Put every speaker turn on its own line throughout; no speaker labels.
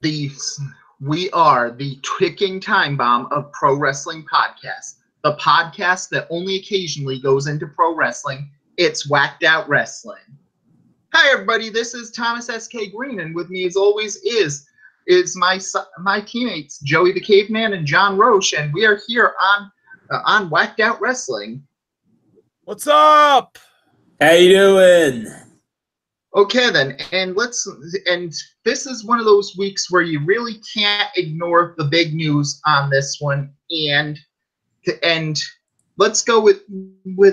The we are the ticking time bomb of pro wrestling podcasts. The podcast that only occasionally goes into pro wrestling. It's Whacked Out Wrestling. Hi everybody, this is Thomas S.K. Green, and with me as always is my teammates Joey the Caveman and John Roche, and we are here on Whacked Out Wrestling.
What's up?
How you doing?
Okay then, and this is one of those weeks where you really can't ignore the big news on this one, and let's go with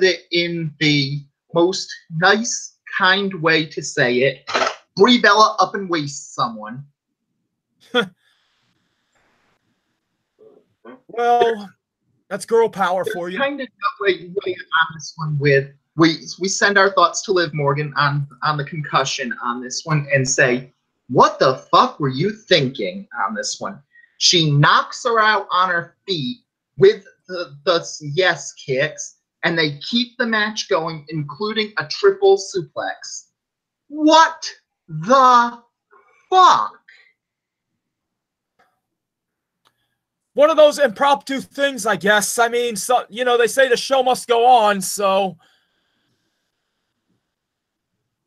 it in the most nice, kind way to say it. Brie Bella up and waste someone.
Well, that's girl power for you.
Kind of way on this one with we send our thoughts to Liv Morgan on the concussion on this one and say, what the fuck were you thinking on this one? She knocks her out on her feet with the yes kicks, and they keep the match going, including a triple suplex. What the fuck?
One of those impromptu things, I guess. I mean, so they say the show must go on, so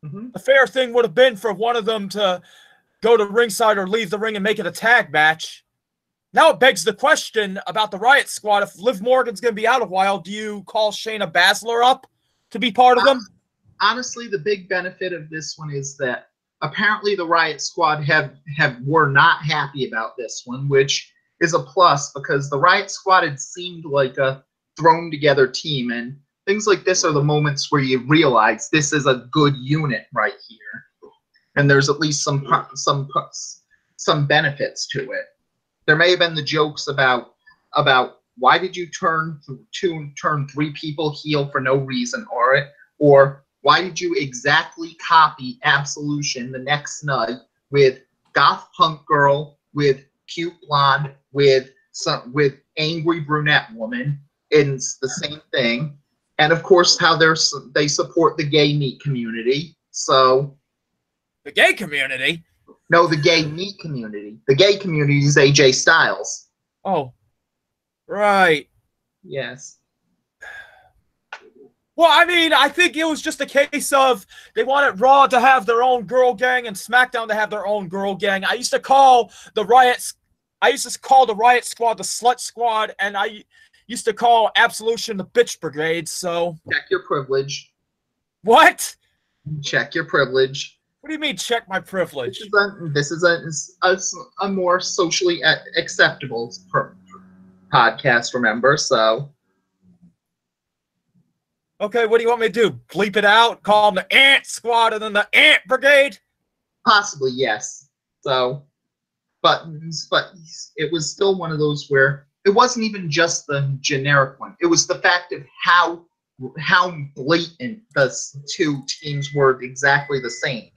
the fair thing would have been for one of them to go to ringside or leave the ring and make it a tag match. Now it begs the question about the Riot Squad. If Liv Morgan's going to be out a while, do you call Shayna Baszler up to be part of them?
Honestly, the big benefit of this one is that apparently the Riot Squad were not happy about this one, which is a plus because the Riot Squad had seemed like a thrown together team, and things like this are the moments where you realize this is a good unit right here, and there's at least some benefits to it. There may have been the jokes about why did you turn three people heel for no reason, or why did you exactly copy Absolution the next night with goth punk girl, with cute blonde, with angry brunette woman? It's the same thing. And of course, how they support the gay meat community. So
the gay community?
No, the gay meat community. The gay community is AJ Styles.
Oh, right.
Yes.
Well, I mean, I think it was just a case of they wanted Raw to have their own girl gang and SmackDown to have their own girl gang. I used to call the Riot Squad the Slut Squad, and I used to call Absolution the Bitch Brigade, so...
Check your privilege.
What?
Check your privilege.
What do you mean, check my privilege?
This is a more socially acceptable podcast, remember, so...
Okay, what do you want me to do? Bleep it out? Call them the Ant Squad and then the Ant Brigade?
Possibly, yes. So, but it was still one of those where it wasn't even just the generic one. It was the fact of how blatant the two teams were exactly the same.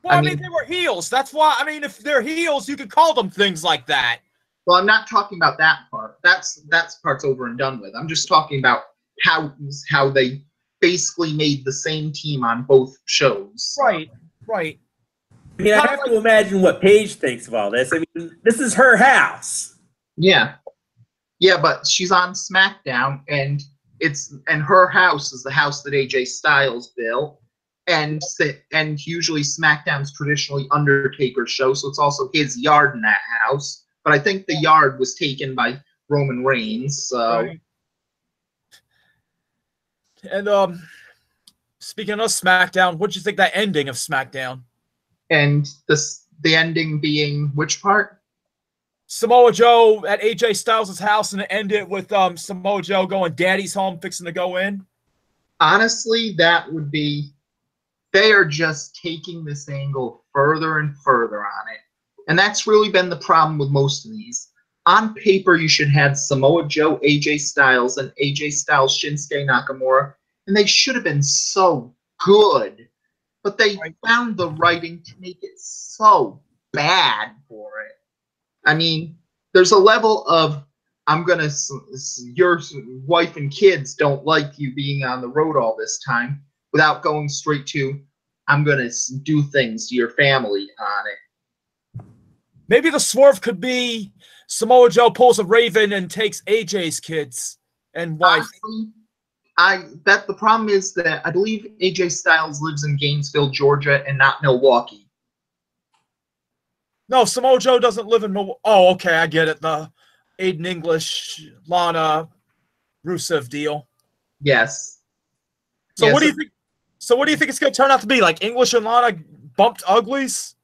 Well, I mean, they were heels. That's why, I mean, if they're heels, you could call them things like that.
Well, I'm not talking about that part. That's part's over and done with. I'm just talking about how they basically made the same team on both shows.
Right.
I mean, I have to imagine what Paige thinks of all this. I mean, this is her house.
Yeah, but she's on SmackDown, and her house is the house that AJ Styles built, and usually SmackDown's traditionally Undertaker's show, so it's also his yard in that house. But I think the yard was taken by Roman Reigns. So.
Right. And speaking of SmackDown, what'd you think that ending of SmackDown?
And the ending being which part?
Samoa Joe at AJ Styles' house, and it ended with Samoa Joe going, "Daddy's home," fixing to go in.
Honestly, that would be. They are just taking this angle further and further on it, and that's really been the problem with most of these. On paper, you should have Samoa Joe, AJ Styles, and AJ Styles, Shinsuke Nakamura, and they should have been so good. But they found the writing to make it so bad for it. I mean, there's a level of, your wife and kids don't like you being on the road all this time, without going straight to, I'm going to do things to your family on it.
Maybe the swerve could be Samoa Joe pulls a Raven and takes AJ's kids and wife.
Honestly, the problem is that I believe AJ Styles lives in Gainesville, Georgia, and not Milwaukee.
No, Samoa Joe doesn't live in Milwaukee. Oh, okay, I get it. The Aiden English, Lana, Rusev deal.
Yes.
So what do you think? So what do you think it's going to turn out to be? Like English and Lana bumped uglies?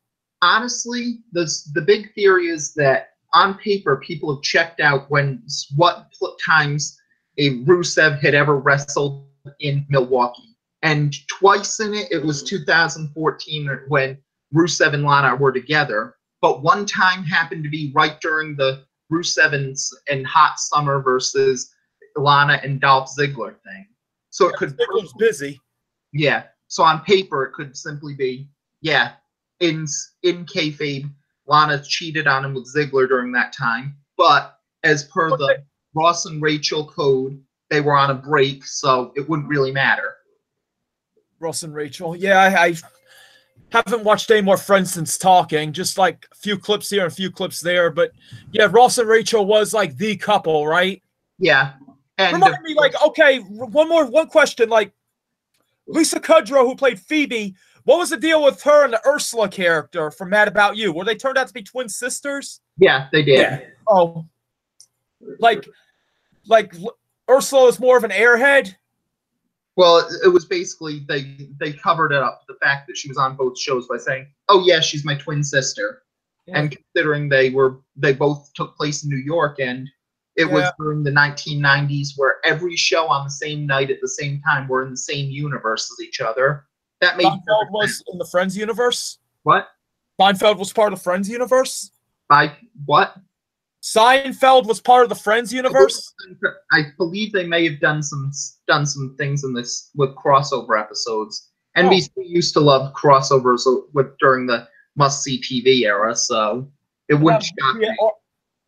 Honestly, the big theory is that on paper, people have checked out what times a Rusev had ever wrestled in Milwaukee. And twice in it was 2014 when Rusev and Lana were together. But one time happened to be right during the Rusev and Hot Summer versus Lana and Dolph Ziggler thing. So it could
Ziggler's busy.
Yeah. So on paper, it could simply be, in kayfabe, Lana cheated on him with Ziggler during that time. But as per the Ross and Rachel code, they were on a break, so it wouldn't really matter.
Ross and Rachel. Yeah, I haven't watched any more Friends since Talking. Just like a few clips here and a few clips there. But yeah, Ross and Rachel was like the couple, right?
Yeah. And
remind me, like, okay, one question. Like, Lisa Kudrow, who played Phoebe, what was the deal with her and the Ursula character from Mad About You? Were they turned out to be twin sisters?
Yeah, they did.
Yeah.
Oh, like Ursula is more of an airhead.
Well, it was basically they covered it up, the fact that she was on both shows, by saying, "Oh yeah, she's my twin sister," and considering they both took place in New York, and it was during the 1990s where every show on the same night at the same time were in the same universe as each other. That made
Seinfeld was in the Friends universe.
What?
Seinfeld was part of the Friends universe.
What?
Seinfeld was part of the Friends universe.
I believe they may have done some things in this with crossover episodes. NBC used to love crossovers during the must-see TV era, so it wouldn't shock me.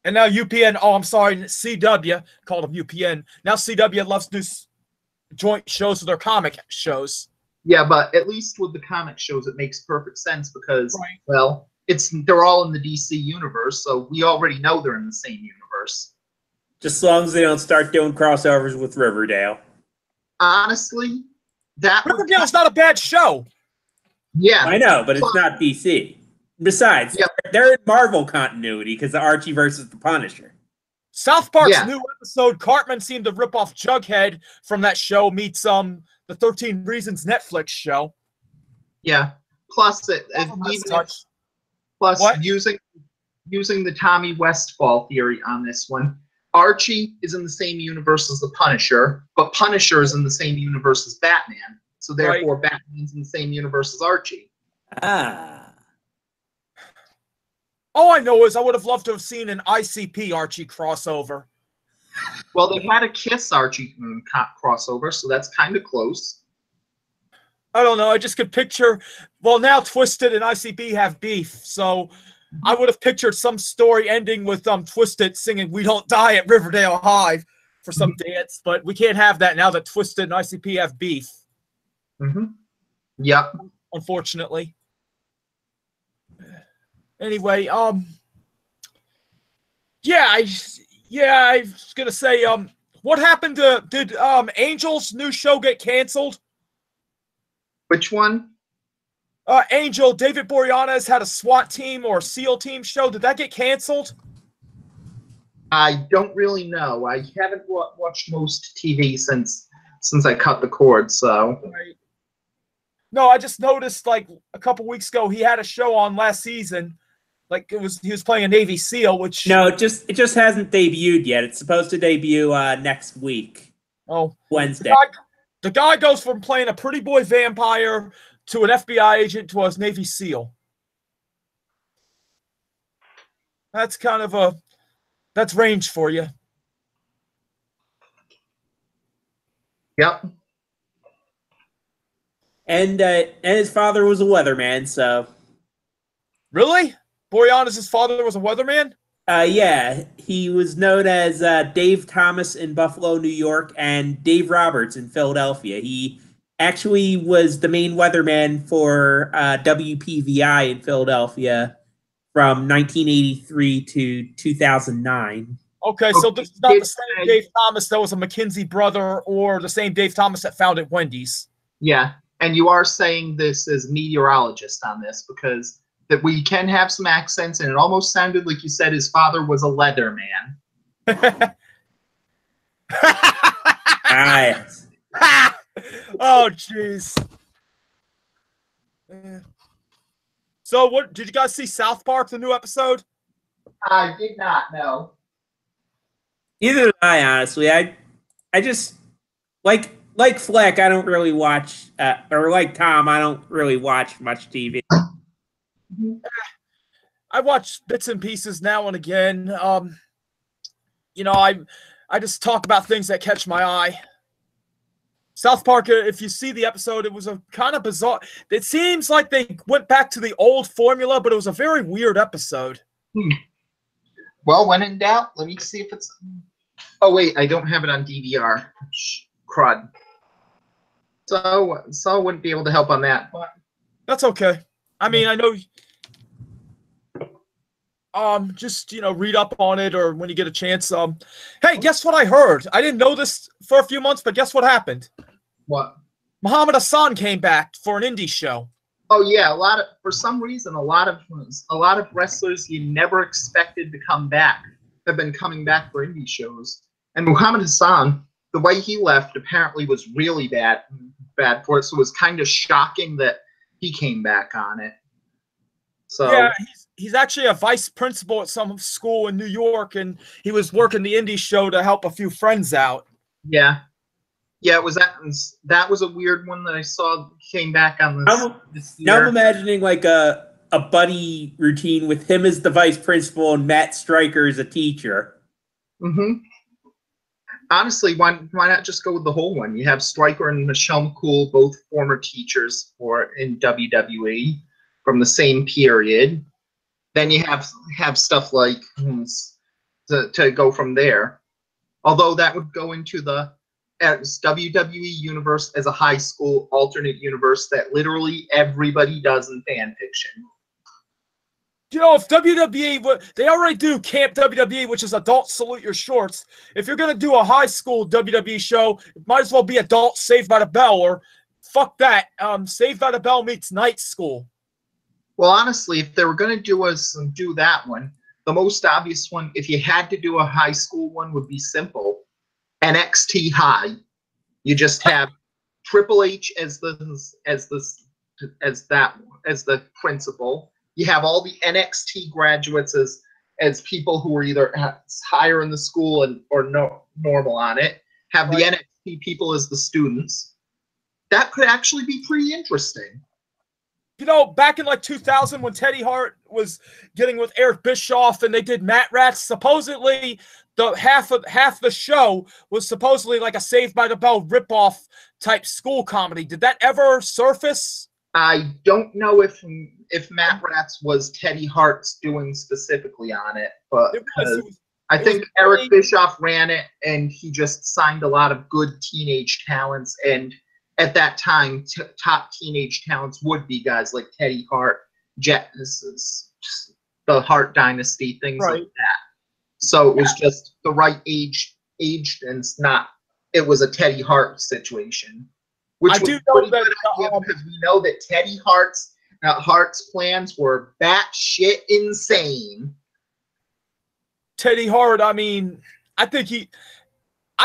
And now UPN, I'm sorry, CW, called them UPN. Now CW loves to do joint shows with their comic shows.
Yeah, but at least with the comic shows, it makes perfect sense because, well, they're all in the DC universe, so we already know they're in the same universe.
Just as long as they don't start doing crossovers with Riverdale.
Honestly,
Riverdale's not a bad show.
Yeah.
I know, but it's not DC. Besides, they're in Marvel continuity because of Archie versus the Punisher.
South Park's new episode, Cartman seemed to rip off Jughead from that show, meets the 13 Reasons Netflix show.
Yeah. Plus, using the Tommy Westfall theory on this one, Archie is in the same universe as the Punisher, but Punisher is in the same universe as Batman. So therefore, Batman's in the same universe as Archie.
All I know is I would have loved to have seen an ICP Archie crossover.
Well, they had a Kiss Archie crossover, so that's kind of close.
I don't know. I just could picture. Well, now Twisted and ICP have beef, so I would have pictured some story ending with Twisted singing "We Don't Die" at Riverdale High for some dance, but we can't have that now that Twisted and ICP have beef.
Yep.
Unfortunately. Anyway, I was gonna say, what happened to did Angel's new show get canceled?
Which one?
Angel, David Boreanaz had a SWAT team or SEAL team show. Did that get canceled?
I don't really know. I haven't watched most TV since I cut the cord, so.
Right. No, I just noticed like a couple weeks ago he had a show on last season. Like he was playing a Navy SEAL, which
it just hasn't debuted yet. It's supposed to debut next week.
Oh,
Wednesday.
The guy goes from playing a pretty boy vampire to an FBI agent to a Navy SEAL. That's kind of that's range for you.
Yep.
And his father was a weatherman, so.
Really? Boreanaz's father was a weatherman?
Yeah, he was known as Dave Thomas in Buffalo, New York, and Dave Roberts in Philadelphia. He actually was the main weatherman for WPVI in Philadelphia from 1983 to 2009.
Okay, so this is not the same
Say-
Dave Thomas that was a McKinsey brother or the same Dave Thomas that founded Wendy's.
Yeah, and you are saying this as meteorologist on this because that we can have some accents, and it almost sounded like you said his father was a leather man.
Yes.
Oh, jeez. So, what did you guys see? South Park, the new episode?
I did not know.
Neither did I, honestly. I just like Fleck. I don't really watch, or like Tom. I don't really watch much TV.
I watch bits and pieces now and again. You know, I just talk about things that catch my eye. South Park, if you see the episode, it was a kind of bizarre. It seems like they went back to the old formula, but it was a very weird episode.
Well, when in doubt, let me see if it's. Oh wait, I don't have it on DVR. Crud. So I wouldn't be able to help on that. But
That's okay. I mean, I know. Just read up on it, or when you get a chance. Hey, guess what I heard? I didn't know this for a few months, but guess what happened?
what?
Muhammad Hassan came back for an indie show.
Oh yeah, for some reason, a lot of wrestlers you never expected to come back have been coming back for indie shows. And Muhammad Hassan, the way he left apparently was really bad for it. So it was kind of shocking that he came back on it. So
Yeah, he's actually a vice principal at some school in New York, and he was working the indie show to help a few friends out.
yeah, it was that was a weird one that I saw came back on this
Now I'm
year.
imagining like a buddy routine with him as the vice principal and Matt Stryker as a teacher.
Mm-hmm. Honestly, why not just go with the whole one? You have Stryker and Michelle McCool, both former teachers in WWE from the same period. Then you have stuff like to go from there. Although that would go into the WWE universe as a high school alternate universe that literally everybody does in fan fiction.
If WWE, they already do Camp WWE, which is Adult Salute Your Shorts. If you're going to do a high school WWE show, it might as well be Adult Saved by the Bell, or fuck that, Saved by the Bell meets Night School.
Well, honestly, if they were going to do that one, the most obvious one, if you had to do a high school one, would be simple. NXT High. You just have Triple H as the principal. You have all the NXT graduates as people who are either higher in the school or normal on it. Have the NXT people as the students. That could actually be pretty interesting.
Back in like 2000 when Teddy Hart was getting with Eric Bischoff and they did Mat Rats, supposedly the half the show was supposedly like a Saved by the Bell ripoff type school comedy. Did that ever surface?
I don't know if Mat Rats was Teddy Hart's doing specifically on it, but I think Eric Bischoff ran it and he just signed a lot of good teenage talents, and at that time, top teenage talents would be guys like Teddy Hart, the Hart Dynasty, things like that. So it was just the right age, and it was a Teddy Hart situation. Which was a pretty good idea because we know that Teddy Hart's plans were batshit insane.
Teddy Hart, I mean, I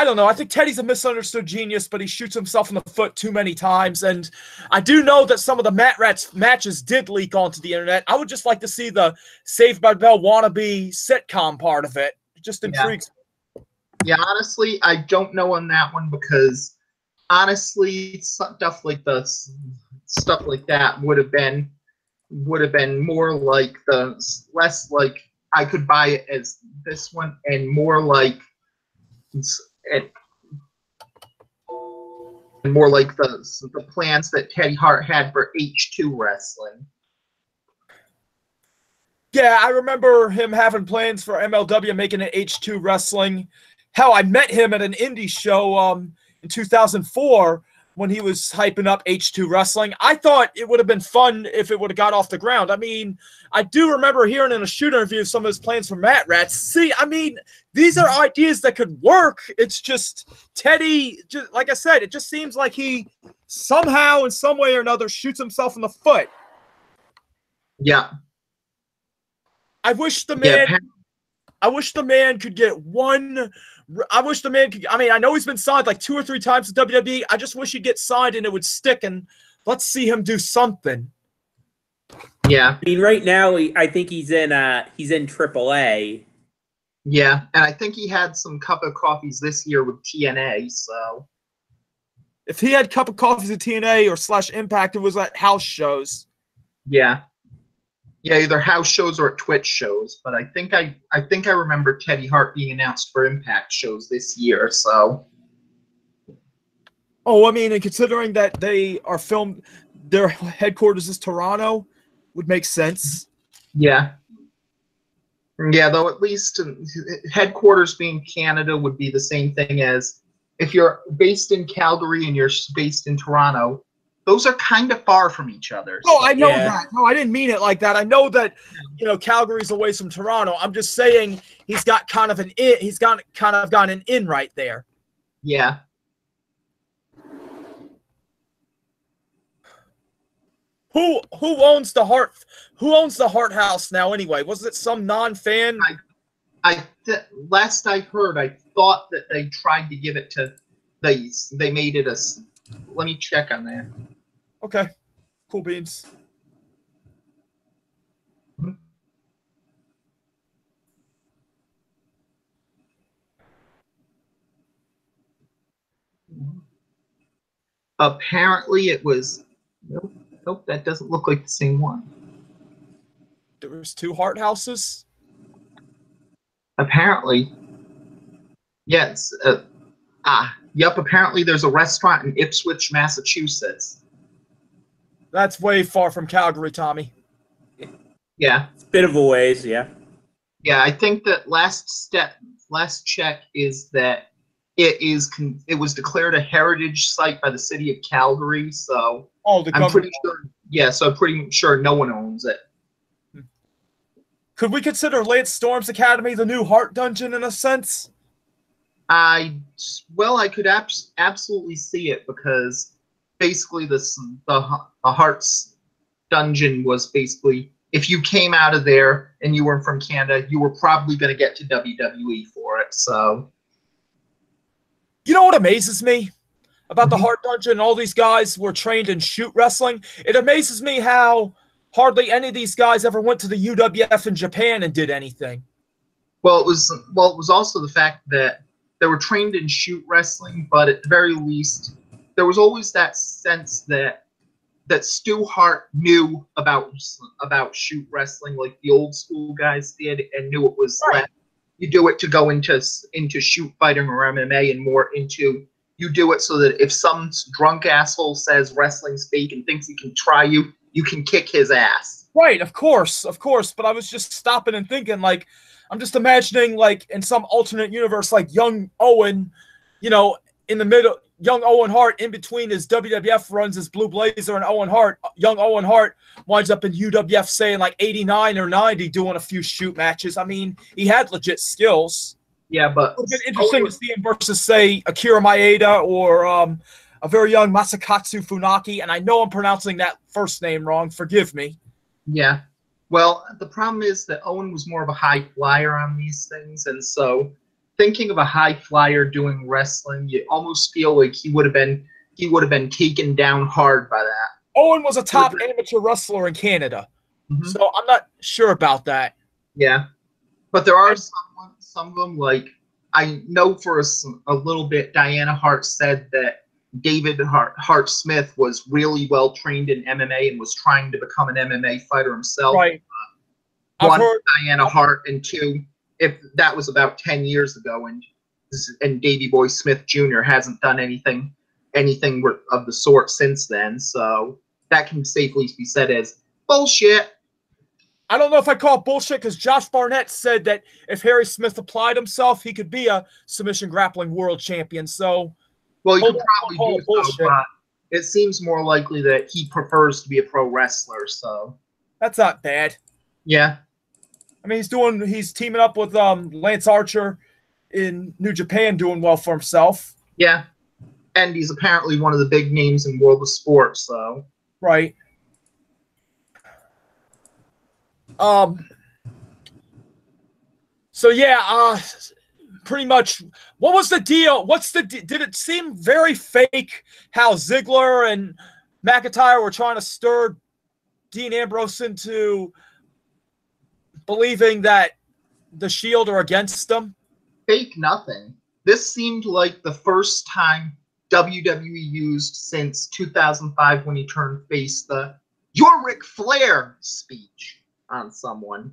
don't know. I think Teddy's a misunderstood genius, but he shoots himself in the foot too many times. And I do know that some of the Mat Rats matches did leak onto the internet. I would just like to see the Saved by the Bell wannabe sitcom part of it. It just intrigues me.
Yeah, honestly, I don't know on that one because honestly, stuff like that would have been more like less like I could buy it as this one, and more like the plans that Teddy Hart had for H2 wrestling.
Yeah, I remember him having plans for MLW, making it H2 wrestling. Hell, I met him at an indie show in 2004 when he was hyping up H2 Wrestling. I thought it would have been fun if it would have got off the ground. I mean, I do remember hearing in a shoot interview some of his plans for Mat Rats. See, I mean, these are ideas that could work. It's just Teddy, just like I said, it just seems like he somehow, in some way or another, shoots himself in the foot.
Yeah.
I wish the man.
Yeah,
I wish the man could get one. I wish the man could. I mean, I know he's been signed like 2 or 3 times to WWE. I just wish he'd get signed and it would stick. And let's see him do something.
yeah,
I mean, right now, I think he's in AAA.
yeah. And I think he had some cup of coffees this year with TNA. So
If he had cup of coffees at TNA or / Impact, it was at house shows.
yeah, yeah, either house shows or at Twitch shows. But I think I remember Teddy Hart being announced for Impact shows this year. So
Oh, I mean, and considering that they are filmed, their headquarters is Toronto, would make sense.
yeah, yeah. Though at least headquarters being Canada would be the same thing as if you're based in Calgary and you're based in Toronto. Those are kind of far from each other.
Oh, I know
Yeah.
that. No, I didn't mean it like that. I know that, Calgary's away from Toronto. I'm just saying he's got kind of an in. He's got kind of got an in right there.
Yeah.
Who owns the Hart? Who owns the Hart House now? Anyway, was it some non-fan?
Last I heard, I thought that they tried to give it to they made it a. Let me check on that.
Okay, cool beans.
Apparently, it was. Nope, that doesn't look like the same one.
There was 2 Hart Houses.
Apparently, yes. Yep. Apparently, there's a restaurant in Ipswich, Massachusetts.
That's way far from Calgary, Tommy.
Yeah.
It's a bit of a ways, yeah.
Yeah, I think that last check is that it was declared a heritage site by the city of Calgary. So
Oh, the
I'm pretty
government.
sure. Yeah, so I'm pretty sure no one owns it.
Could we consider Lance Storm's Academy the new Hart Dungeon in a sense?
I could absolutely see it because basically the Hearts dungeon was basically if you came out of there and you weren't from Canada, you were probably going to get to WWE for it. So
You know what amazes me about the Hart Dungeon? All these guys were trained in shoot wrestling. It amazes me how hardly any of these guys ever went to the UWF in Japan and did anything.
it was also the fact that they were trained in shoot wrestling, but at the very least, there was always that sense that Stu Hart knew about shoot wrestling, like the old school guys did, and knew it was
Right.
less. You do it to go into shoot fighting or MMA, and more into you do it so that if some drunk asshole says wrestling's fake and thinks he can try you, you can kick his ass.
Right, of course. But I was just stopping and thinking, like, I'm just imagining, like, in some alternate universe, like young Owen, in the middle, young Owen Hart in between his WWF runs as Blue Blazer and young Owen Hart winds up in UWF saying like 89 or 90 doing a few shoot matches. I mean, he had legit skills.
Yeah, but
It would have been interesting to see him versus, say, Akira Maeda or a very young Masakatsu Funaki. And I know I'm pronouncing that first name wrong. Forgive me.
yeah. Well, the problem is that Owen was more of a high flyer on these things, and so thinking of a high flyer doing wrestling, you almost feel like he would have been taken down hard by that.
Owen was a top amateur wrestler in Canada.
Mhm.
So I'm not sure about that.
Yeah, but there are some of them, like I know for a little bit, Diana Hart said that David Hart Smith was really well trained in MMA and was trying to become an MMA fighter himself.
Right.
One,
I've heard,
Diana Hart, and two, if that was about 10 years ago, and Davey Boy Smith Jr. hasn't done anything of the sort since then. So that can safely be said as bullshit.
I don't know if I call it bullshit because Josh Barnett said that if Harry Smith applied himself, he could be a submission grappling world champion. So
Well, you
Hold
could
on,
probably
hold
do
on,
so,
bullshit.
it seems more likely that he prefers to be a pro wrestler. So
That's not bad.
yeah,
I mean, he's teaming up with Lance Archer in New Japan, doing well for himself.
yeah, and he's apparently one of the big names in world of sports. So
Right. So yeah, pretty much. What was the deal? Did it seem very fake how Ziggler and McIntyre were trying to stir Dean Ambrose into believing that the Shield are against them?
fake nothing. This seemed like the first time WWE used since 2005 when he turned face the "You're Ric Flair" speech on someone.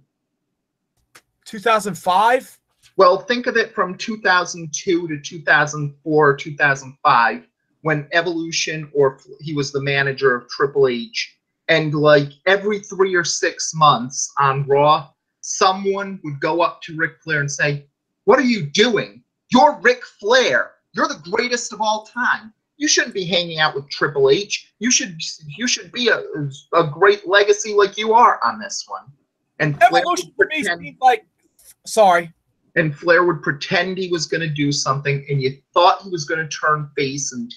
2005?
Well, think of it from 2002 to 2004, 2005, when Evolution, or he was the manager of Triple H, and like every 3 or 6 months on Raw, someone would go up to Ric Flair and say, "What are you doing? You're Ric Flair. You're the greatest of all time. You shouldn't be hanging out with Triple H. You should be a great legacy like you are on this one." And
Evolution for me seemed like, sorry.
And Flair would pretend he was going to do something, and you thought he was going to turn face and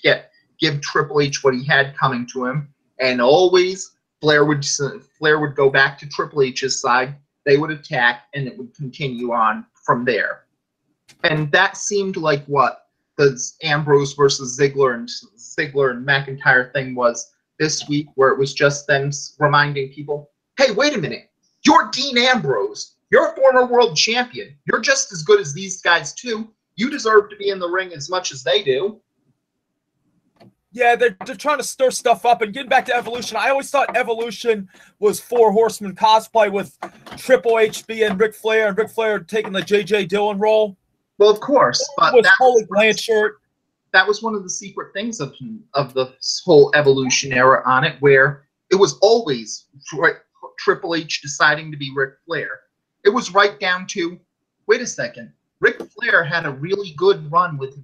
give Triple H what he had coming to him. And always Flair would go back to Triple H's side. They would attack, and it would continue on from there. And that seemed like what the Ambrose versus Ziggler and McIntyre thing was this week, where it was just them reminding people, "Hey, wait a minute, you're Dean Ambrose. You're a former world champion. You're just as good as these guys, too. You deserve to be in the ring as much as they do."
Yeah, they're trying to stir stuff up. And getting back to Evolution, I always thought Evolution was Four Horsemen cosplay with Triple H being Ric Flair and Ric Flair taking the J.J. Dillon role.
Well, of course. But
was Tully Blanchard.
That was one of the secret things of the whole Evolution era on it, where it was always Triple H deciding to be Ric Flair. It was right down to, wait a second, Ric Flair had a really good run with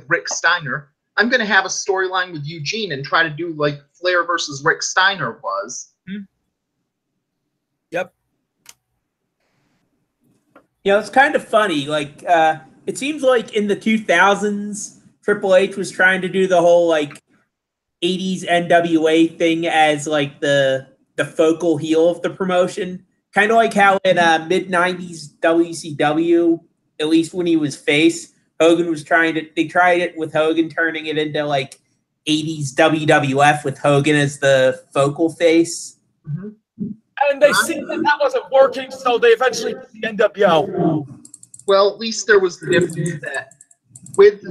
Rick Steiner. I'm going to have a storyline with Eugene and try to do like Flair versus Rick Steiner was.
Yep.
You know, it's kind of funny. Like, it seems like in the 2000s, Triple H was trying to do the whole like 80s NWA thing as like the focal heel of the promotion. Kind of like how in mid-90s WCW, at least when he was face, Hogan was they tried it with Hogan turning it into like 80s WWF with Hogan as the focal face.
Mm-hmm.
And they see that wasn't working, so they eventually did the NWO.
Well, at least there was the difference that with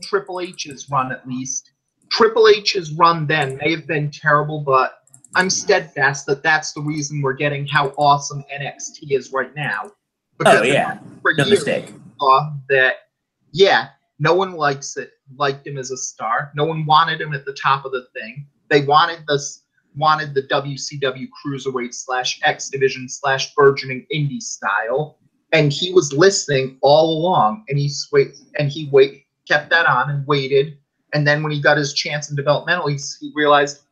Triple H's run, at least, Triple H's run then may have been terrible, but I'm steadfast that that's the reason we're getting how awesome NXT is right now. Because
no mistake.
That, no one liked him as a star. No one wanted him at the top of the thing. They wanted the WCW Cruiserweight / X Division / burgeoning indie style, and he was listening all along, and he kept that on and waited, and then when he got his chance in developmental, he realized,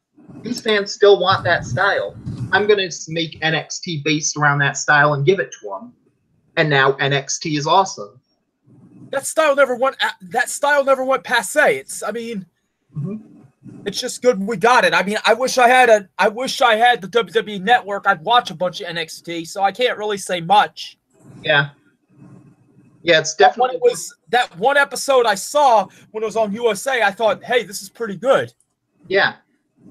these fans still want that style. I'm going to make NXT based around that style and give it to them. And now NXT is awesome.
That style never went passe. It's just good we got it. I mean, I wish I had the WWE Network. I'd watch a bunch of NXT, so I can't really say much.
Yeah. Yeah, it's definitely
that one episode I saw when it was on USA, I thought, hey, this is pretty good.
Yeah.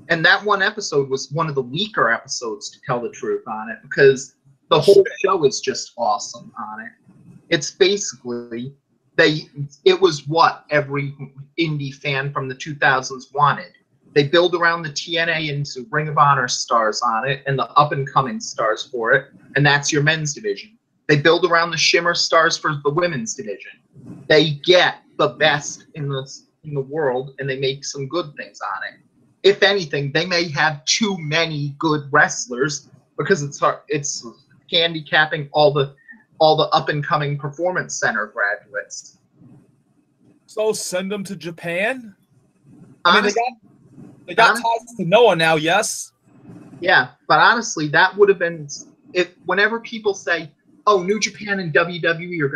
And that one episode was one of the weaker episodes, to tell the truth, on it, because the whole show is just awesome on it. It's basically it was what every indie fan from the 2000s wanted. They build around the TNA and Ring of Honor stars on it and the up-and-coming stars for it, and that's your men's division. They build around the Shimmer stars for the women's division. They get the best in the world, and they make some good things on it. If anything, they may have too many good wrestlers because it's handicapping all the up-and-coming Performance Center graduates.
So send them to Japan? I mean, they got ties to Noah now, yes?
Yeah, but honestly, that would have been if whenever people say, "Oh, New Japan and WWE are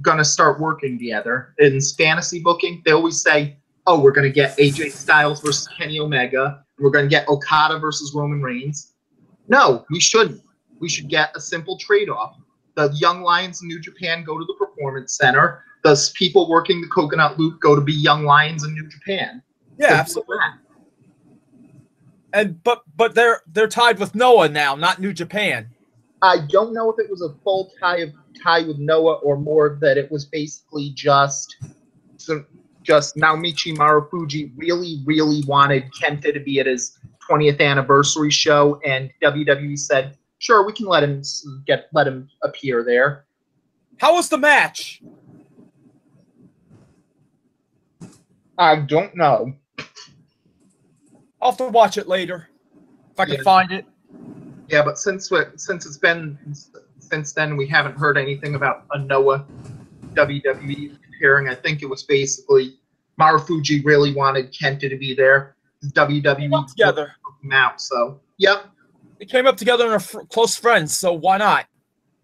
gonna start working together in fantasy booking," they always say, "Oh, we're gonna get AJ Styles versus Kenny Omega. We're gonna get Okada versus Roman Reigns." No, we shouldn't. We should get a simple trade-off. The Young Lions in New Japan go to the Performance Center. The people working the Coconut Loop go to be Young Lions in New Japan.
Yeah,
Simple
absolutely.
as that.
And but they're tied with Noah now, not New Japan.
I don't know if it was a full tie with Noah or more that it was basically just Naomichi Marufuji really wanted Kenta to be at his 20th anniversary show, and WWE said, "Sure, we can let him appear there."
How was the match?
I don't know.
I'll have to watch it later if I can find it.
Yeah, but since then we haven't heard anything about a Noah WWE appearing. I think it was basically Marufuji really wanted Kenta to be there. WWE
together
him out. So yep,
they came up together and are close friends. So why not?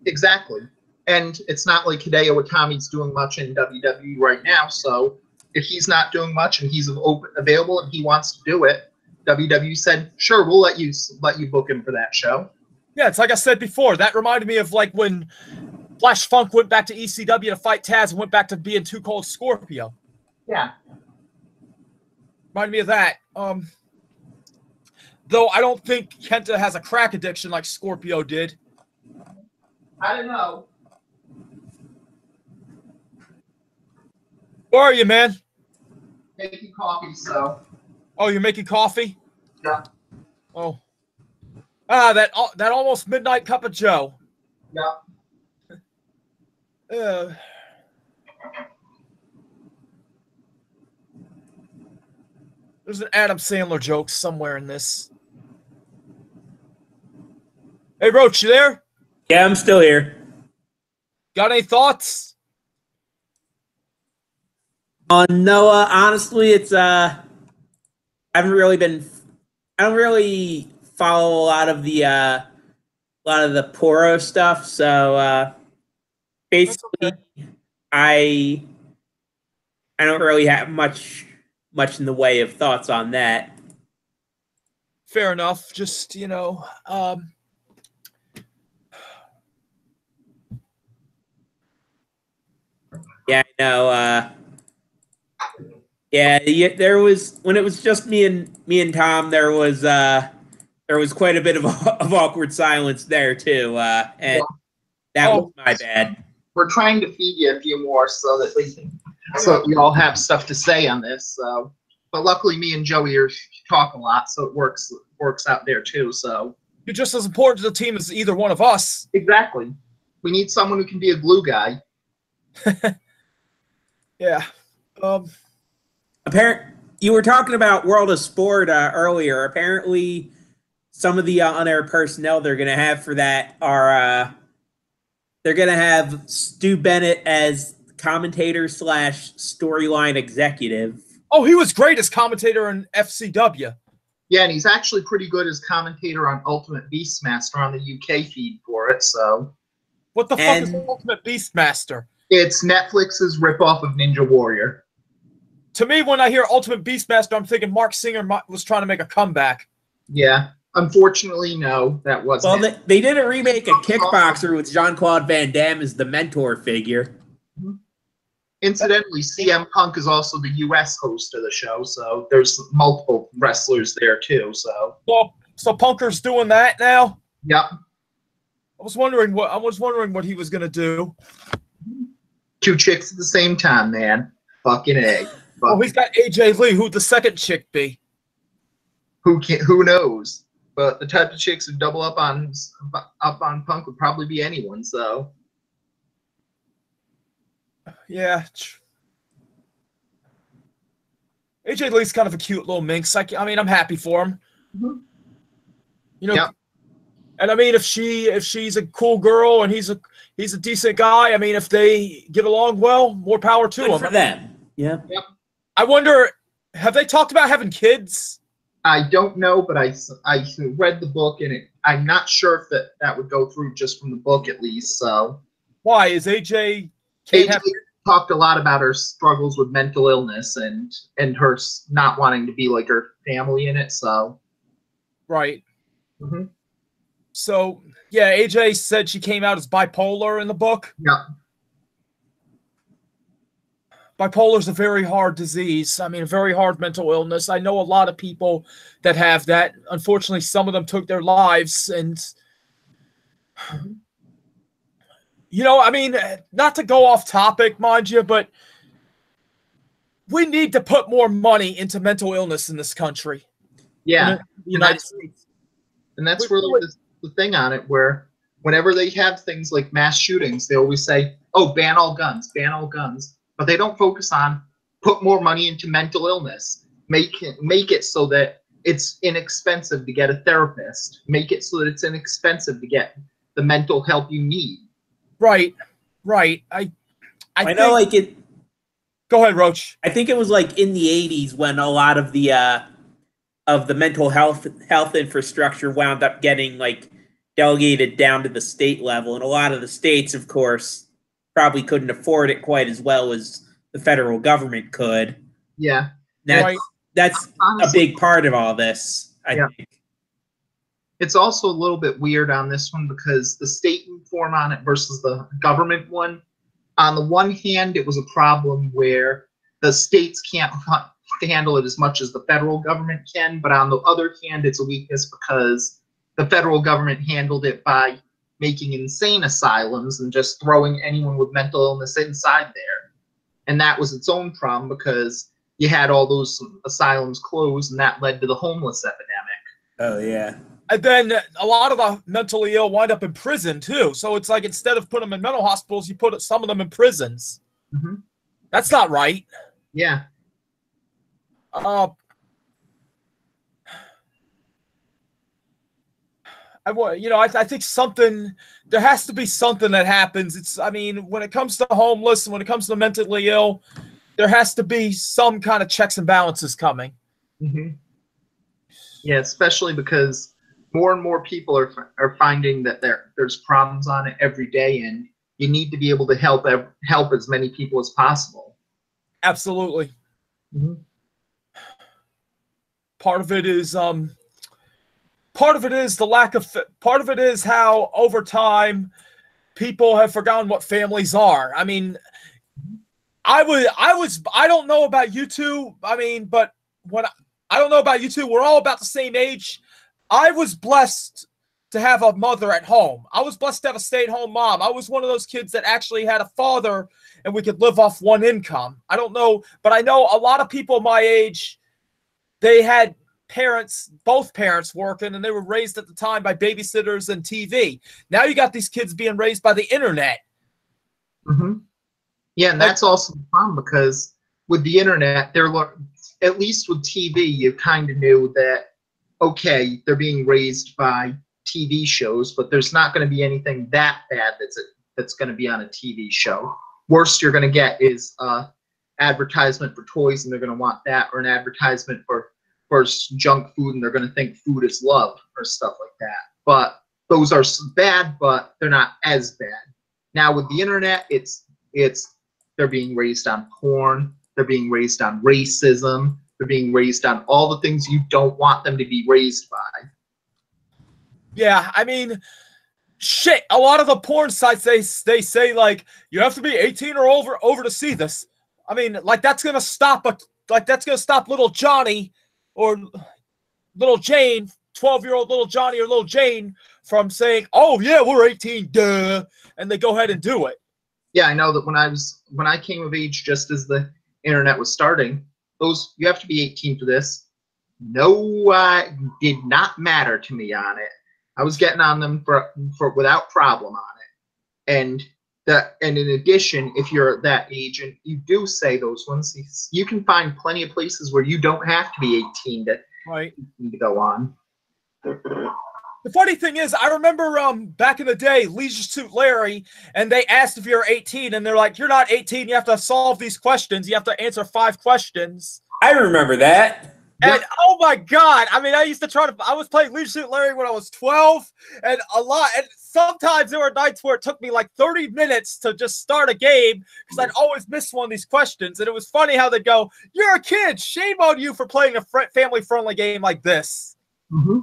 Exactly. And it's not like Hideo Itami's doing much in WWE right now. So if he's not doing much and he's available and he wants to do it, WWE said, "Sure, we'll let you book him for that show."
Yeah, it's like I said before. That reminded me of like when Flash Funk went back to ECW to fight Taz and went back to being Too Cold Scorpio.
Yeah.
Reminded me of that. Though I don't think Kenta has a crack addiction like Scorpio did.
I don't know.
Where are you, man?
Making coffee, so.
Oh, you're making coffee?
Yeah.
Oh. That almost midnight cup of Joe.
Yeah.
There's an Adam Sandler joke somewhere in this. Hey, Roach, you there?
Yeah, I'm still here.
Got any thoughts?
On Noah, honestly, it's I don't really follow a lot of the Poro stuff, so basically
Okay.
I don't really have much in the way of thoughts on that.
Fair enough. Just, yeah,
I know. There was when it was just me and Tom. There was quite a bit of awkward silence there too, and that was my bad.
We're trying to feed you a few more so that we all have stuff to say on this. So, but luckily, me and Joey talk a lot, so it works out there too. So
you're just as important to the team as either one of us.
Exactly. We need someone who can be a glue guy.
Yeah.
You were talking about World of Sport earlier. Apparently, some of the on-air personnel they're going to have for that are they're going to have Stu Bennett as commentator / storyline executive.
Oh, he was great as commentator in FCW.
Yeah, and he's actually pretty good as commentator on Ultimate Beastmaster on the UK feed for it. So,
what the fuck is Ultimate Beastmaster?
It's Netflix's ripoff of Ninja Warrior.
To me, when I hear Ultimate Beastmaster, I'm thinking Mark Singer was trying to make a comeback.
Yeah. Unfortunately, no, that wasn't.
Well, they did a remake of Kickboxer with Jean-Claude Van Damme as the mentor figure.
Mm-hmm. Incidentally, CM Punk is also the U.S. host of the show, so there's multiple wrestlers there too. So
Punker's doing that now.
Yep.
I was wondering what he was gonna do.
Two chicks at the same time, man. Fucking egg.
Oh, he's got AJ Lee. Who'd the second chick be?
Who knows? But the type of chicks who double up on Punk would probably be anyone. So.
Yeah. AJ Lee's kind of a cute little minx. I mean, I'm happy for him.
Mm-hmm.
You know.
Yep.
And I mean, if she's a cool girl and he's a decent guy, I mean, if they get along well, more power to
Good
him.
for them. Yeah.
Yep.
I wonder Have they talked about having kids?
I don't know, but I read the book, and I'm not sure if that would go through just from the book at least. So
Why is AJ can't
AJ
have?
talked a lot about her struggles with mental illness and her not wanting to be like her family in it. So
Right.
mm-hmm.
So yeah, AJ said she came out as bipolar in the book.
Yeah.
Bipolar is a very hard disease. I mean, a very hard mental illness. I know a lot of people that have that. Unfortunately, some of them took their lives. And, you know, I mean, not to go off topic, mind you, but we need to put more money into mental illness in this country.
Yeah.
In the United States.
And that's really the thing on it, where whenever they have things like mass shootings, they always say, oh, ban all guns, ban all guns. But they don't focus on put more money into mental illness. Make it so that it's inexpensive to get a therapist. Make it so that it's inexpensive to get the mental help you need.
Right, right. I
know, like it.
Go ahead, Roach.
I think it was like in the 80s when a lot of the mental health infrastructure wound up getting like delegated down to the state level, and a lot of the states, of course, probably couldn't afford it quite as well as the federal government could.
Yeah.
That's honestly a big part of all this, I think.
It's also a little bit weird on this one because the state reform on it versus the government one, on the one hand, it was a problem where the states can't handle it as much as the federal government can, but on the other hand, it's a weakness because the federal government handled it by making insane asylums and just throwing anyone with mental illness inside there. And that was its own problem because you had all those asylums closed, and that led to the homeless epidemic.
Oh, yeah.
And then a lot of the mentally ill wind up in prison, too. So it's like instead of putting them in mental hospitals, you put some of them in prisons.
Mm-hmm.
That's not right.
Yeah.
I think there has to be something that happens. I mean, when it comes to homeless and when it comes to mentally ill, there has to be some kind of checks and balances coming.
Mm-hmm. Yeah, especially because more and more people are finding that there's problems on it every day, and you need to be able to help as many people as possible.
Absolutely.
Mm-hmm.
Part of it is the lack of. Part of it is how over time people have forgotten what families are. I mean, I don't know about you two. I mean, but I don't know about you two. We're all about the same age. I was blessed to have a mother at home. I was blessed to have a stay-at-home mom. I was one of those kids that actually had a father and we could live off one income. I don't know, but I know a lot of people my age, they had both parents working, and they were raised at the time by babysitters and TV. Now you got these kids being raised by the internet.
Mm-hmm. Yeah, and that's also the problem because with the internet, at least with TV, you kind of knew that, okay, they're being raised by TV shows, but there's not going to be anything that bad that's going to be on a TV show. Worst you're going to get is advertisement for toys, and they're going to want that, or an advertisement for junk food, and they're going to think food is love or stuff like that. But those are bad, but they're not as bad. Now with the internet, they're being raised on porn, they're being raised on racism, they're being raised on all the things you don't want them to be raised by.
Yeah, I mean, shit. A lot of the porn sites they say like you have to be 18 or over to see this. I mean, like that's gonna stop little Johnny or little Jane, 12-year-old little Johnny or little Jane from saying, "Oh yeah, we're 18, duh," and they go ahead and do it.
Yeah, I know that when I came of age, just as the internet was starting, you have to be 18 for this. No, did not matter to me on it. I was getting on them for without problem on it. And in addition, if you're that age and you do say those ones, you can find plenty of places where you don't have to be 18 to go on.
The funny thing is, I remember back in the day, Leisure Suit Larry, and they asked if you're 18, and they're like, "You're not 18. You have to solve these questions. You have to answer 5 questions."
I remember that.
And oh my god, I mean, I was playing Leisure Suit Larry when I was 12, and sometimes there were nights where it took me like 30 minutes to just start a game because I'd always miss one of these questions. And it was funny how they'd go, "You're a kid, shame on you for playing a family-friendly game like this."
Mm-hmm.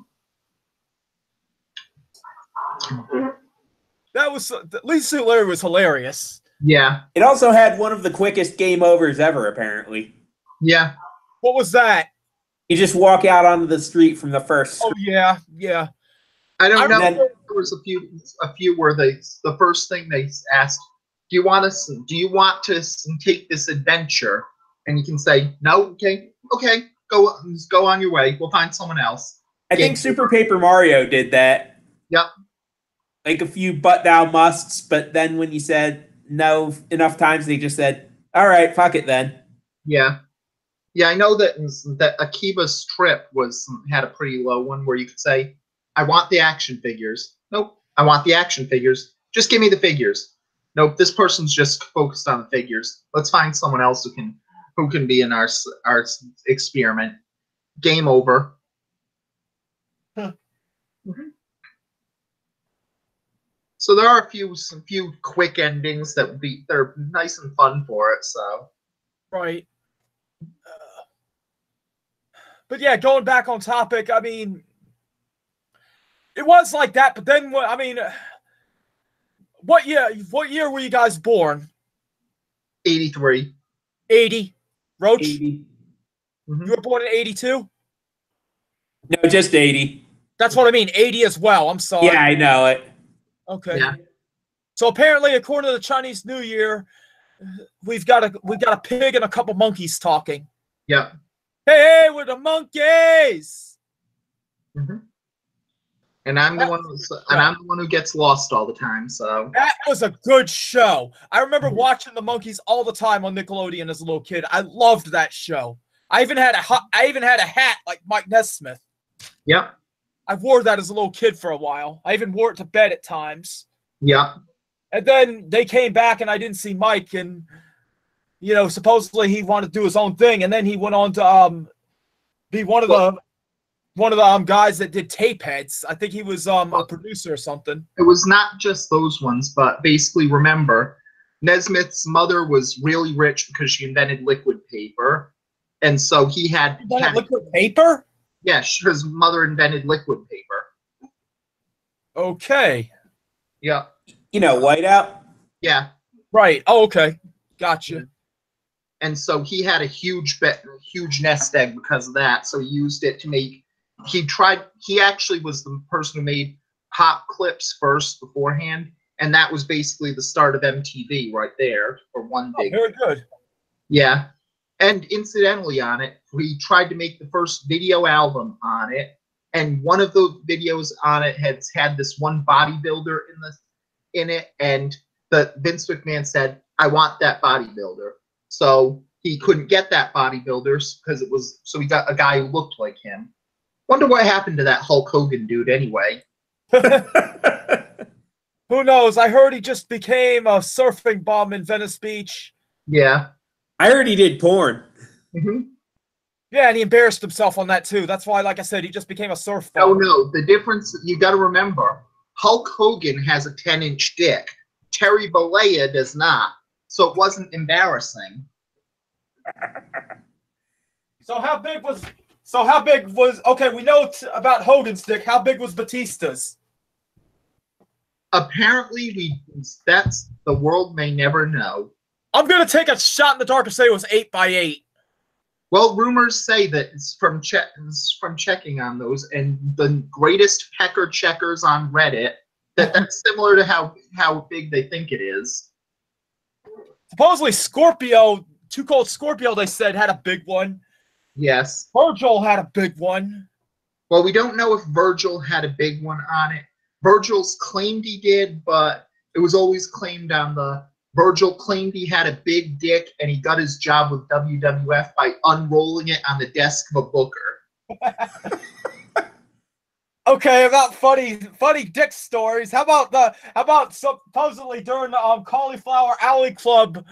That was, Leisure Suit Larry was hilarious.
Yeah.
It also had one of the quickest game overs ever, apparently.
Yeah.
What was that?
You just walk out onto the street from the first.
Oh yeah, yeah.
I don't know.
Then,
There was a few where the first thing they asked, do you want to take this adventure? And you can say, no, okay, go on your way. We'll find someone else.
I think Super Paper Mario did that.
Yep.
Like a few but thou musts, but then when you said no enough times, they just said, all right, fuck it then.
Yeah. Yeah, I know that Akiba's Trip had a pretty low one where you could say, I want the action figures. Nope, I want the action figures. Just give me the figures. Nope, this person's just focused on the figures. Let's find someone else who can be in our experiment. Game over.
Huh.
Mm-hmm. So there are some few quick endings they're nice and fun for it. So
right. But yeah, going back on topic, I mean, it was like that. But then, I mean, what year were you guys born?
83.
80. Roach?
80.
You were born in 82?
No, just 80.
That's what I mean. 80 as well. I'm sorry.
Yeah, I know it.
Okay.
Yeah.
So apparently, according to the Chinese New Year, we've got a pig and a couple monkeys talking.
Yep.
Hey, we're the monkeys.
Mm-hmm. And I'm the one who gets lost all the time. So
that was a good show. I remember watching the monkeys all the time on Nickelodeon as a little kid. I loved that show. I even had a hat like Mike Nesmith.
Yep.
I wore that as a little kid for a while. I even wore it to bed at times.
Yep.
And then they came back and I didn't see Mike, and supposedly he wanted to do his own thing, and then he went on to be one of the guys that did tape heads. I think he was a producer or something.
It was not just those ones, but basically remember, Nesmith's mother was really rich because she invented liquid paper, and so he had
liquid paper.
Yeah, his mother invented liquid paper.
Okay.
Yeah.
Whiteout.
Yeah.
Right. Oh, okay. Gotcha.
And so he had a huge nest egg because of that. So he used it to make. He actually was the person who made pop clips first beforehand, and that was basically the start of MTV right there for one big.
Very good.
Yeah. And incidentally on it, we tried to make the first video album on it, and one of the videos on it had this one bodybuilder in it, and Vince McMahon said, I want that bodybuilder. So he couldn't get that bodybuilder so he got a guy who looked like him. Wonder what happened to that Hulk Hogan dude anyway.
Who knows? I heard he just became a surfing bum in Venice Beach.
Yeah.
I heard he did porn.
Mm-hmm.
Yeah, and he embarrassed himself on that too. That's why, like I said, he just became a surf bum.
Oh no, the difference, you got to remember, Hulk Hogan has a 10-inch dick. Terry Bollea does not. So it wasn't embarrassing.
So how big was okay, we know about Hogan's dick. How big was Batista's?
Apparently that's the world may never know.
I'm gonna take a shot in the dark and say it was 8 by 8.
Well, rumors say that it's from checking on those, and the greatest pecker checkers on Reddit, that's similar to how big they think it is.
Supposedly Scorpio, Too Cold Scorpio, they said, had a big one.
Yes.
Virgil had a big one.
Well, we don't know if Virgil had a big one on it. Virgil's claimed he did, but it was always claimed on Virgil claimed he had a big dick, and he got his job with WWF by unrolling it on the desk of a booker.
Okay, about funny dick stories. How about supposedly during the Cauliflower Alley Club,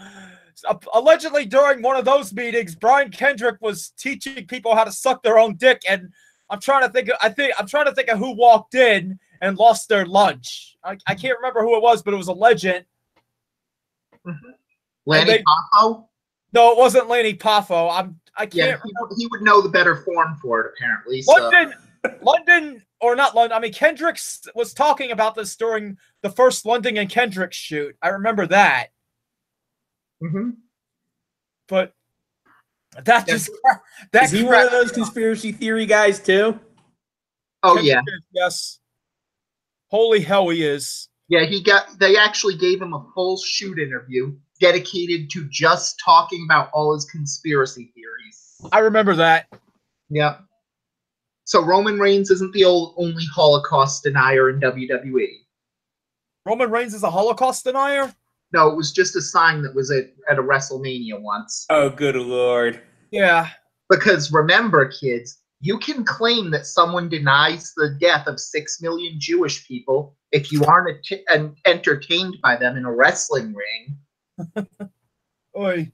Allegedly, during one of those meetings, Brian Kendrick was teaching people how to suck their own dick, and I'm trying to think. I'm trying to think of who walked in and lost their lunch. I can't remember who it was, but it was a legend.
Mm-hmm. Lanny Poffo?
No, it wasn't Lanny Poffo. I can't.
Yeah, he would know the better form for it, apparently.
London, or not London. I mean, Kendrick was talking about this during the first London and Kendrick shoot. I remember that.
Mm-hmm.
But that just
is he one of those conspiracy theory guys too?
Oh
Kendrick,
yeah,
yes. Holy hell, he is.
Yeah, they actually gave him a full shoot interview dedicated to just talking about all his conspiracy theories.
I remember that.
Yeah. So Roman Reigns isn't the only Holocaust denier in WWE.
Roman Reigns is a Holocaust denier?
No, it was just a sign that was at a WrestleMania once.
Oh, good Lord.
Yeah.
Because remember, kids, you can claim that someone denies the death of 6 million Jewish people if you aren't entertained by them in a wrestling ring.
Oi.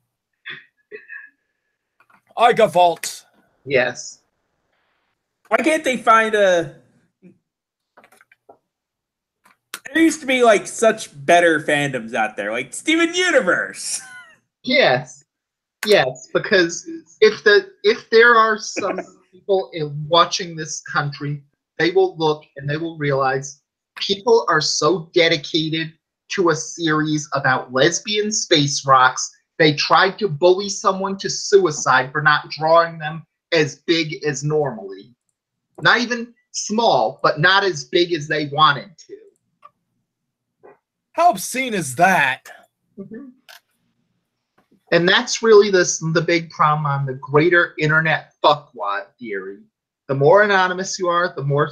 I gavolt.
Yes.
Why can't they find a... There used to be, like, such better fandoms out there, like Steven Universe.
Yes. Yes, because if there are some people watching this country, they will look and they will realize people are so dedicated to a series about lesbian space rocks. They tried to bully someone to suicide for not drawing them as big as normally. Not even small, but not as big as they wanted to.
How obscene is that?
Mm-hmm. And that's really the big problem on the greater internet fuckwad theory. The more anonymous you are, the more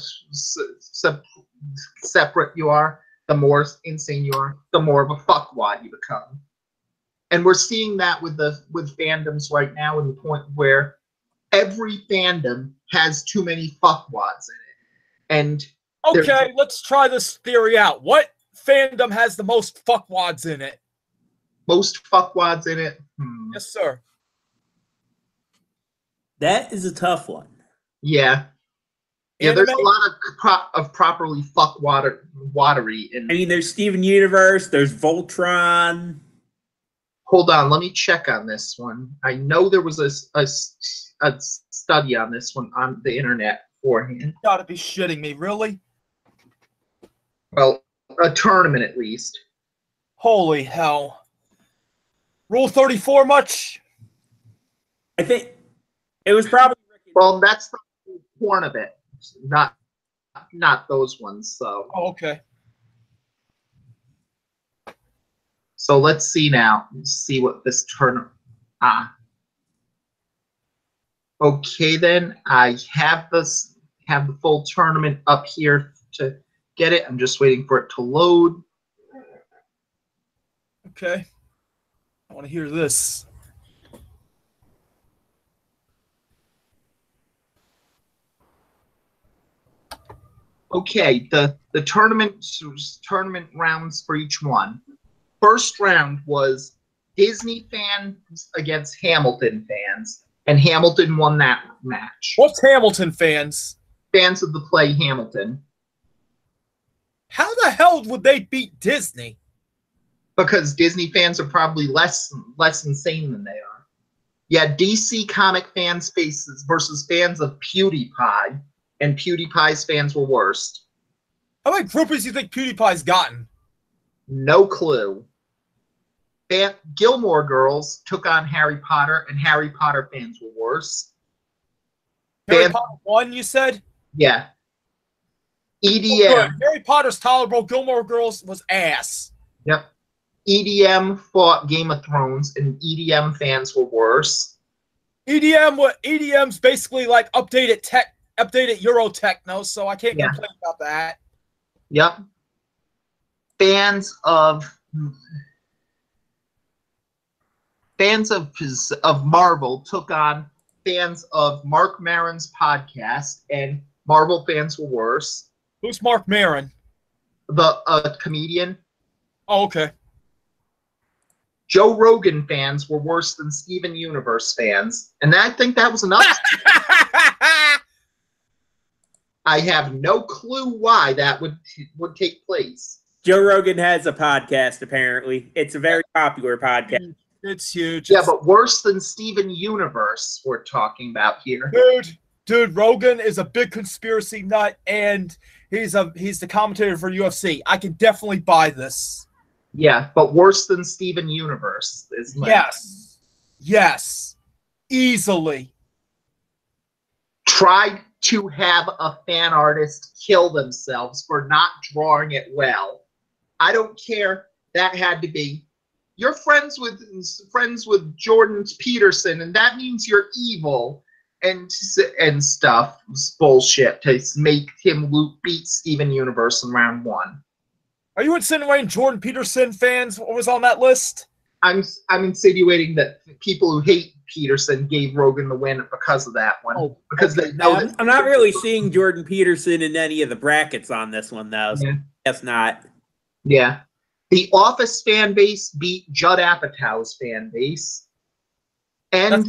separate you are, the more insane you are, the more of a fuckwad you become. And we're seeing that with fandoms right now, in the point where every fandom has too many fuckwads in it. And
okay, let's try this theory out. What fandom has the most fuckwads in it?
Most fuckwads in it?
Yes, sir.
That is a tough one.
Yeah. Yeah, there's a lot of properly watery in.
I mean, there's Steven Universe, there's Voltron.
Hold on, let me check on this one. I know there was a study on this one on the internet beforehand.
You gotta be shitting me, really?
Well, a tournament at least.
Holy hell. Rule 34 much?
I think it was probably...
Well, that's the point of it. Not those ones, so.
Oh, okay.
So let's see now. Let's see what this tournament... Okay, then. I have the full tournament up here to get it. I'm just waiting for it to load.
Okay. I want to hear this.
Okay, the tournament rounds for each one. First round was Disney fans against Hamilton fans, and Hamilton won that match.
What's Hamilton fans?
Fans of the play Hamilton.
How the hell would they beat Disney?
Because Disney fans are probably less insane than they are. Yeah, DC comic fans versus fans of PewDiePie, and PewDiePie's fans were worst.
How many groupies do you think PewDiePie's gotten?
No clue. Gilmore Girls took on Harry Potter, and Harry Potter fans were worse.
Harry Potter won, you said?
Yeah. EDM.
Harry Potter's tolerable. Gilmore Girls was ass.
Yep. EDM fought Game of Thrones, and EDM fans were worse.
EDM's basically like updated Euro techno, so I can't complain about that.
Yep. Fans of Marvel took on fans of Mark Maron's podcast, and Marvel fans were worse.
Who's Mark Maron?
The comedian.
Oh, okay.
Joe Rogan fans were worse than Steven Universe fans. And I think that was enough. I have no clue why that would take place.
Joe Rogan has a podcast, apparently. It's a very popular podcast.
It's huge.
Yeah, but worse than Steven Universe we're talking about here.
Dude, Rogan is a big conspiracy nut, and he's the commentator for UFC. I can definitely buy this.
Yeah, but worse than Steven Universe is
Yes. Easily.
Tried to have a fan artist kill themselves for not drawing it well. I don't care. That had to be. You're friends with Jordan Peterson, and that means you're evil and stuff. It's bullshit to make him beat Steven Universe in round 1.
Are you insinuating Jordan Peterson fans was on that list?
I'm insinuating that people who hate Peterson gave Rogan the win because of that one.
Oh,
because
okay.
they know
I'm not really seeing Jordan Peterson in any of the brackets on this one, though. So
yeah.
That's not.
Yeah. The Office fan base beat Judd Apatow's fan base. And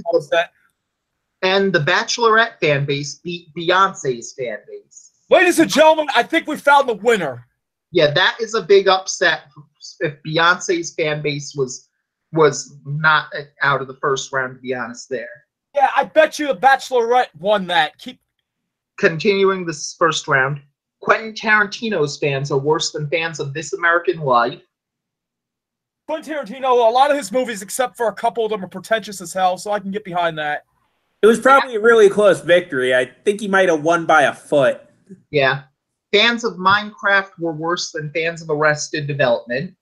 the Bachelorette fan base beat Beyonce's fan base.
Ladies and gentlemen, I think we found the winner.
Yeah, that is a big upset if Beyonce's fan base was not out of the first round, to be honest there.
Yeah, I bet you the Bachelorette won that.
Continuing this first round, Quentin Tarantino's fans are worse than fans of This American Life.
Quentin Tarantino, a lot of his movies, except for a couple of them, are pretentious as hell, so I can get behind that.
It was probably a really close victory. I think he might have won by a foot.
Yeah. Fans of Minecraft were worse than fans of Arrested Development.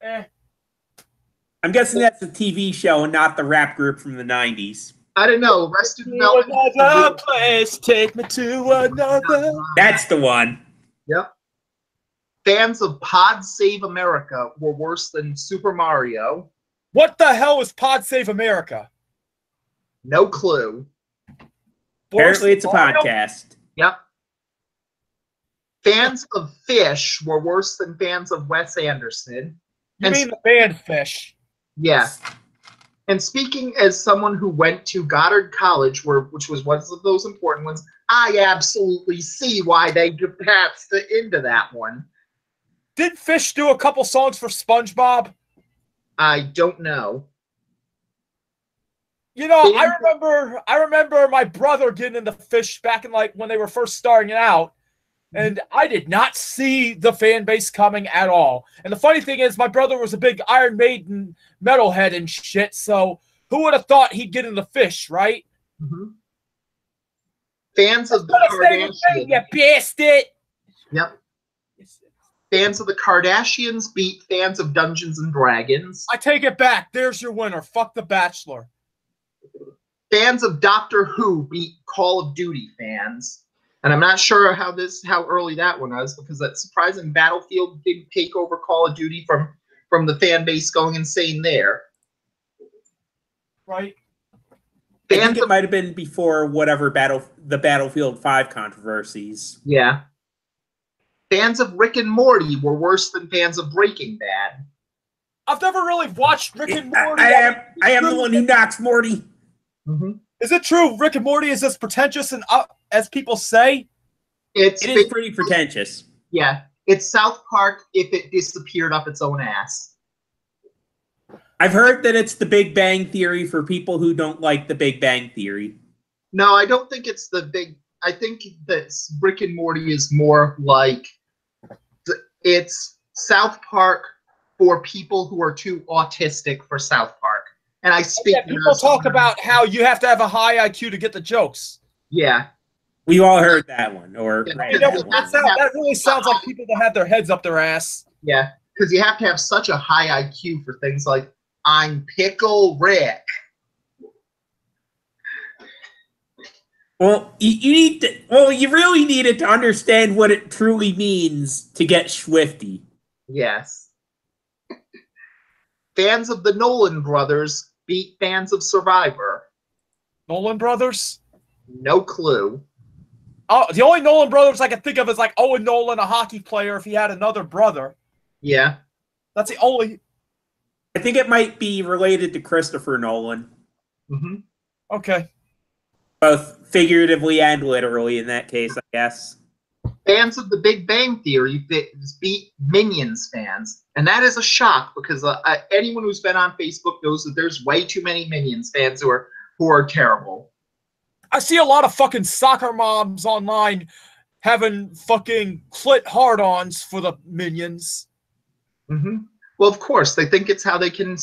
I'm guessing that's the TV show and not the rap group from the 90s.
I don't know. Arrested Development.
Another place, take me to another.
That's the one.
Yep. Fans of Pod Save America were worse than Super Mario.
What the hell is Pod Save America?
No clue.
Apparently it's a podcast.
Yep. Fans of Fish were worse than fans of Wes Anderson.
You mean the band Fish?
Yeah. And speaking as someone who went to Goddard College, which was one of those important ones, I absolutely see why they passed into that one.
Did Fish do a couple songs for SpongeBob?
I don't know.
You know, I remember my brother getting into Fish back in when they were first starting out, and I did not see the fan base coming at all. And the funny thing is, my brother was a big Iron Maiden metalhead and shit, so who would have thought he'd get into Fish, right?
Mm-hmm. Fans of the Kardashians.
You bastard!
Yep. Fans of the Kardashians beat fans of Dungeons and Dragons.
I take it back. There's your winner. Fuck The Bachelor.
Fans of Doctor Who beat Call of Duty fans. And I'm not sure how early that one was, because that surprising Battlefield didn't take over Call of Duty from the fan base going insane there.
Right.
I think it might have been before whatever the Battlefield 5 controversies.
Yeah. Fans of Rick and Morty were worse than fans of Breaking Bad.
I've never really watched Rick and Morty.
I am the one who knocks Morty.
Mm-hmm.
Is it true Rick and Morty is as pretentious and as people say?
It is pretty pretentious.
Yeah. It's South Park if it disappeared up its own ass.
I've heard that it's the Big Bang Theory for people who don't like the Big Bang Theory.
No, I don't think it's I think that Rick and Morty is more like it's South Park for people who are too autistic for South Park. And I speak.
Yeah, people talk about how you have to have a high IQ to get the jokes.
Yeah.
We've all heard that one.
That really sounds like people that have their heads up their ass.
Yeah, because you have to have such a high IQ for things like, I'm Pickle Rick.
Well, you really needed to understand what it truly means to get swifty.
Yes. Fans of the Nolan brothers beat fans of Survivor.
Nolan brothers?
No clue.
Oh, the only Nolan brothers I can think of is like Owen Nolan, a hockey player, if he had another brother.
Yeah.
That's the only.
I think it might be related to Christopher Nolan,
Hmm.
Okay.
both figuratively and literally in that case, I guess.
Fans of The Big Bang Theory beat Minions fans, and that is a shock because anyone who's been on Facebook knows that there's way too many Minions fans who are terrible.
I see a lot of fucking soccer moms online having fucking clit hard-ons for the Minions.
Hmm. Well, of course, they think it's how they can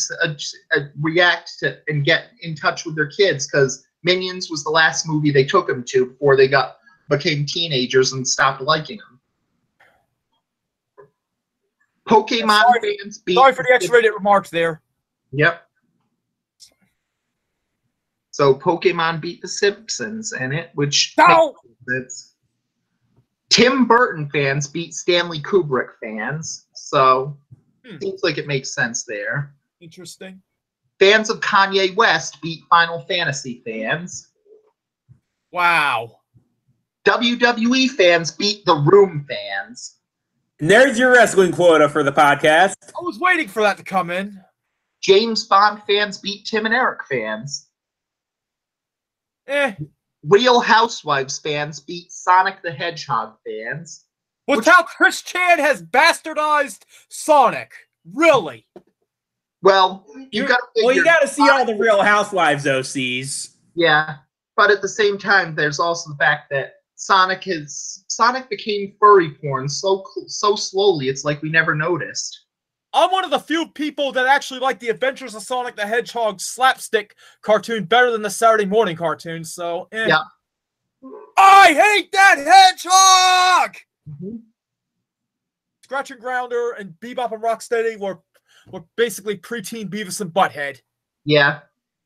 react to and get in touch with their kids because Minions was the last movie they took them to before they became teenagers and stopped liking them. Pokemon fans beat.
Sorry for the X-rated remarks there.
Yep. So Pokemon beat The Simpsons in it, which
No!
makes Tim Burton fans beat Stanley Kubrick fans. So seems like it makes sense there.
Interesting.
Fans of Kanye West beat Final Fantasy fans.
Wow.
WWE fans beat The Room fans.
And there's your wrestling quota for the podcast.
I was waiting for that to come in.
James Bond fans beat Tim and Eric fans. Real Housewives fans beat Sonic the Hedgehog fans.
With how Chris Chan has bastardized Sonic. Really?
Well, you got
to see all the Real Housewives OCs.
Yeah, but at the same time, there's also the fact that Sonic became furry porn so slowly. It's like we never noticed.
I'm one of the few people that actually like the Adventures of Sonic the Hedgehog slapstick cartoon better than the Saturday morning cartoon. So,
yeah.
I hate that hedgehog.
Mm-hmm.
Scratch and Grounder and Bebop and Rocksteady were basically preteen Beavis and Butthead.
Yeah,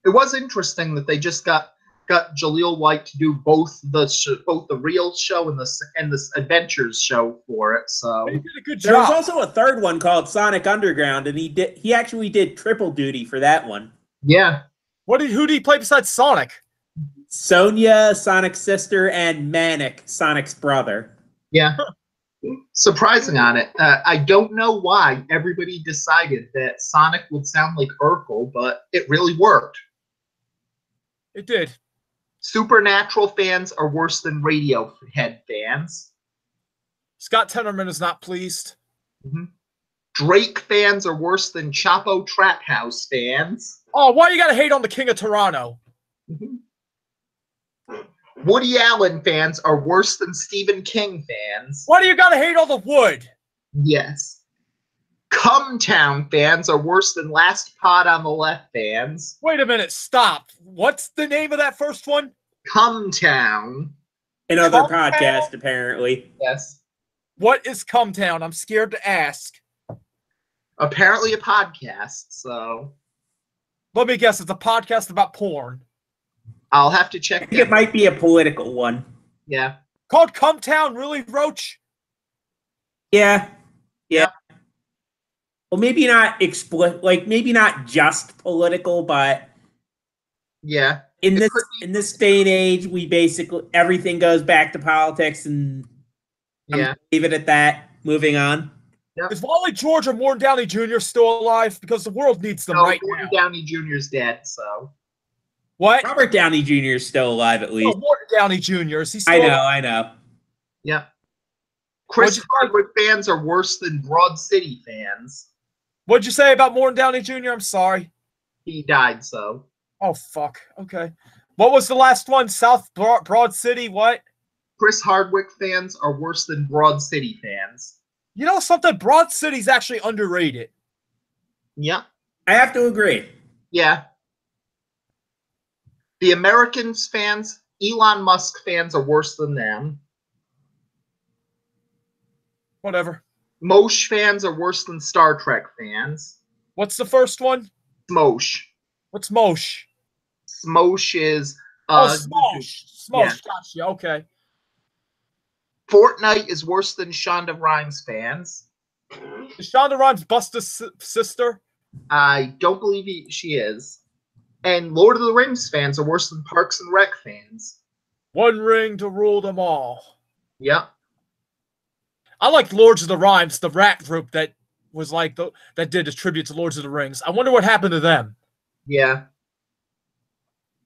it was interesting that they just got Jaleel White to do both the real show and the Adventures show for it. So
he did a good job.
There was also a third one called Sonic Underground, and he actually did triple duty for that one.
Yeah.
Who did he play besides Sonic?
Sonia, Sonic's sister, and Manic, Sonic's brother.
Yeah. Surprising on it. I don't know why everybody decided that Sonic would sound like Urkel, but it really worked.
It did.
Supernatural fans are worse than Radiohead fans.
Scott Tenorman is not pleased.
Mm-hmm. Drake fans are worse than Chapo Trap House fans.
Oh, why you gotta hate on the King of Toronto?
Mm-hmm. Woody Allen fans are worse than Stephen King fans.
Why do you gotta hate on the Wood?
Yes. Cumtown fans are worse than Last Pod on the Left fans.
Wait a minute, stop. What's the name of that first one?
Cumtown.
Another podcast, apparently.
Yes.
What is Cumtown? I'm scared to ask.
Apparently a podcast, so.
Let me guess, it's a podcast about porn.
I'll have to check.
I think it might be a political one.
Yeah.
Called Cumtown, really, Roach?
Yeah. Well, maybe not maybe not just political, but
yeah.
In this day and age, we basically everything goes back to politics, and leave it at that. Moving on.
Yep.
Is Wally George or Morton Downey Jr. still alive? Because the world needs them right
Morton
now.
Downey Jr.'s dead, so.
What?
Robert Downey Jr. is still alive, at least.
Oh, Morton Downey Jr. Is he still alive?
I know.
Yeah. Chris Hardwick fans are worse than Broad City fans.
What'd you say about Morton Downey Jr.? I'm sorry.
He died, so.
Oh, fuck. Okay. What was the last one? South Broad City, what?
Chris Hardwick fans are worse than Broad City fans.
You know something? Broad City's actually underrated.
Yeah.
I have to agree.
Yeah. The Americans fans, Elon Musk fans are worse than them.
Whatever.
Smosh fans are worse than Star Trek fans.
What's the first one?
Smosh.
What's Mosh?
Smosh is...
Smosh.
Yeah.
Gotcha. Okay.
Fortnite is worse than Shonda Rhimes fans.
Is Shonda Rhimes Busta's sister?
I don't believe she is. And Lord of the Rings fans are worse than Parks and Rec fans.
One ring to rule them all.
Yep.
I like Lords of the Rhymes, the rap group that was like that did a tribute to Lords of the Rings. I wonder what happened to them.
Yeah.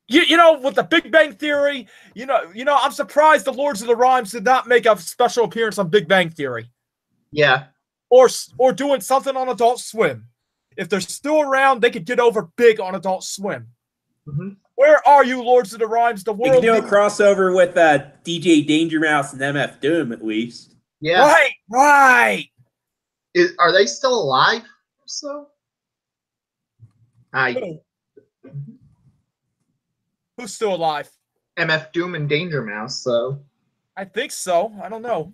You know, with the Big Bang Theory, you know, I'm surprised the Lords of the Rhymes did not make a special appearance on Big Bang Theory.
Yeah.
Or doing something on Adult Swim. If they're still around, they could get over big on Adult Swim.
Mm-hmm.
Where are you, Lords of the Rhymes? The
You
world.
can do a crossover with DJ Danger Mouse and MF Doom at least.
Yeah.
Right.
Are they still alive? So.
Who's still alive?
MF Doom and Danger Mouse. So.
I think so. I don't know.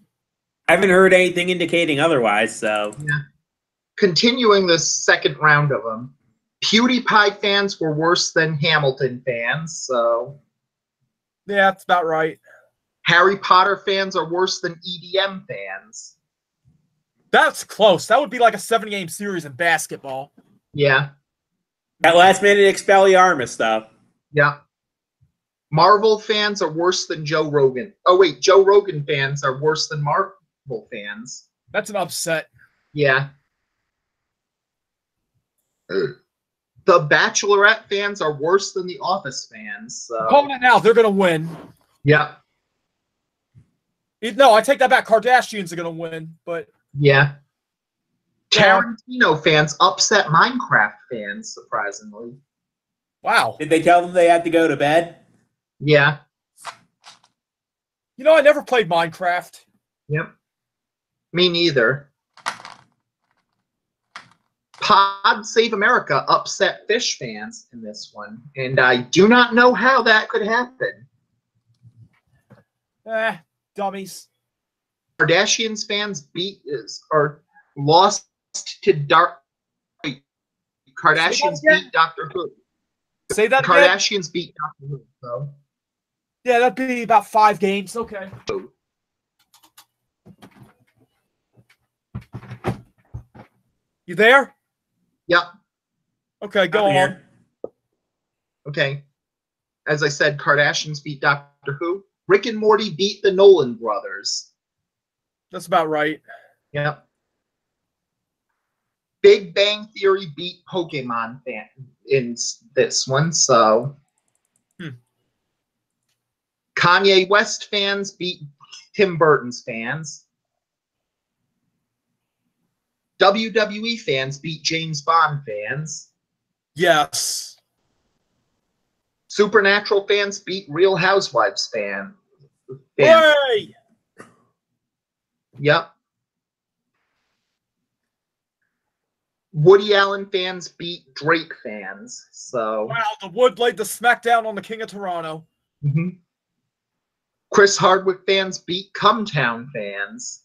I haven't heard anything indicating otherwise. So.
Yeah. Continuing the second round of them. PewDiePie fans were worse than Hamilton fans, so.
Yeah, that's about right.
Harry Potter fans are worse than EDM fans.
That's close. That would be like a 7-game series in basketball.
Yeah.
That last-minute Expelliarmus stuff.
Yeah. Marvel fans are worse than Joe Rogan. Oh, wait. Joe Rogan fans are worse than Marvel fans.
That's an upset.
Yeah. The Bachelorette fans are worse than the Office fans. So.
Calling it now. They're going to win.
Yeah.
No, I take that back. Kardashians are going to win, but...
Yeah. Tarantino fans upset Minecraft fans, surprisingly.
Wow.
Did they tell them they had to go to bed?
Yeah.
You know, I never played Minecraft.
Yep. Me neither. Pod Save America upset Fish fans in this one, and I do not know how that could happen.
Dummies.
Kardashians fans lost to Dark. Kardashians beat Doctor Who.
Say that again?
Kardashians beat Doctor Who. So.
Yeah, that'd be about 5 games. Okay. You there?
Yep.
Okay, go on.
Okay. As I said, Kardashians beat Doctor Who. Rick and Morty beat the Nolan brothers.
That's about right.
Yep. Big Bang Theory beat Pokemon fan in this one, so. Kanye West fans beat Tim Burton's fans. WWE fans beat James Bond fans.
Yes.
Supernatural fans beat Real Housewives fans.
Hey!
Yep. Woody Allen fans beat Drake fans. So.
Wow, the Wood laid the smackdown on the King of Toronto.
Mm-hmm. Chris Hardwick fans beat Cumtown fans.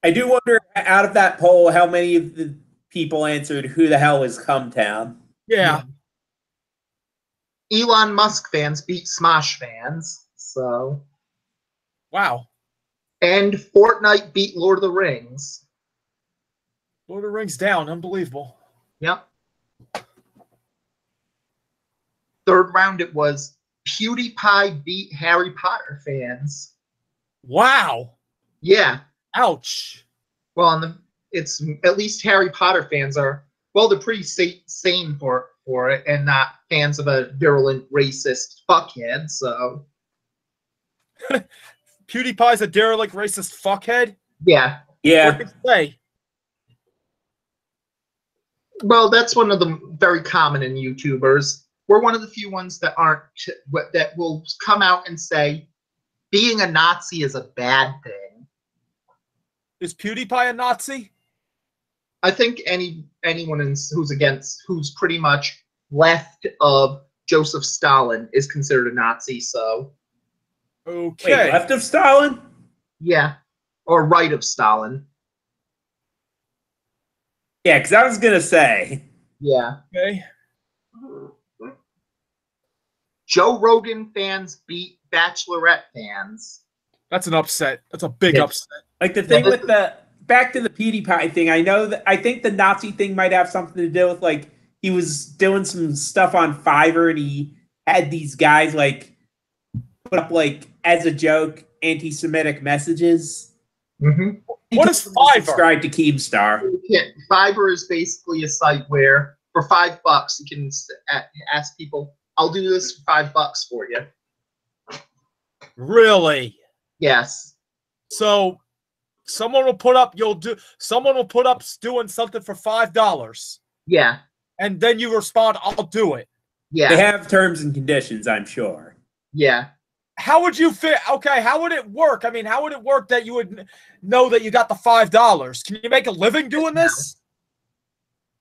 I do wonder, out of that poll, how many of the people answered, who the hell is Cumtown?
Yeah.
Elon Musk fans beat Smosh fans. So.
Wow.
And Fortnite beat Lord of the Rings.
Lord of the Rings down. Unbelievable.
Yep. Third round, it was PewDiePie beat Harry Potter fans.
Wow.
Yeah.
Ouch.
Well, it's at least Harry Potter fans are, well, they're pretty sane for it and not fans of a virulent racist fuckhead, so.
PewDiePie's a derelict racist fuckhead?
Yeah.
Yeah.
What did he say?
Well, that's one of the very common in YouTubers. We're one of the few ones that that will come out and say being a Nazi is a bad thing.
Is PewDiePie a Nazi?
I think anyone who's pretty much left of Joseph Stalin is considered a Nazi. So.
Okay.
Wait, left of Stalin?
Yeah, or right of Stalin.
Yeah, because I was gonna say.
Yeah.
Okay.
Joe Rogan fans beat Bachelorette fans.
That's an upset. That's a big upset.
Like the thing with the back to the PewDiePie thing, I think the Nazi thing might have something to do with like he was doing some stuff on Fiverr and he had these guys like put up like as a joke anti-Semitic messages.
Mm-hmm.
What is
told them to
Fiverr?
subscribe to Keemstar.
Fiverr is basically a site where for $5 you can ask people, "I'll do this for $5 for you."
Really?
Yes.
So someone will put up doing something for $5.
Yeah.
And then you respond, "I'll do it."
Yeah.
They have terms and conditions, I'm sure.
Yeah.
How would you fit? Okay, how would it work? I mean, how would it work that you would know that you got the $5? Can you make a living doing this?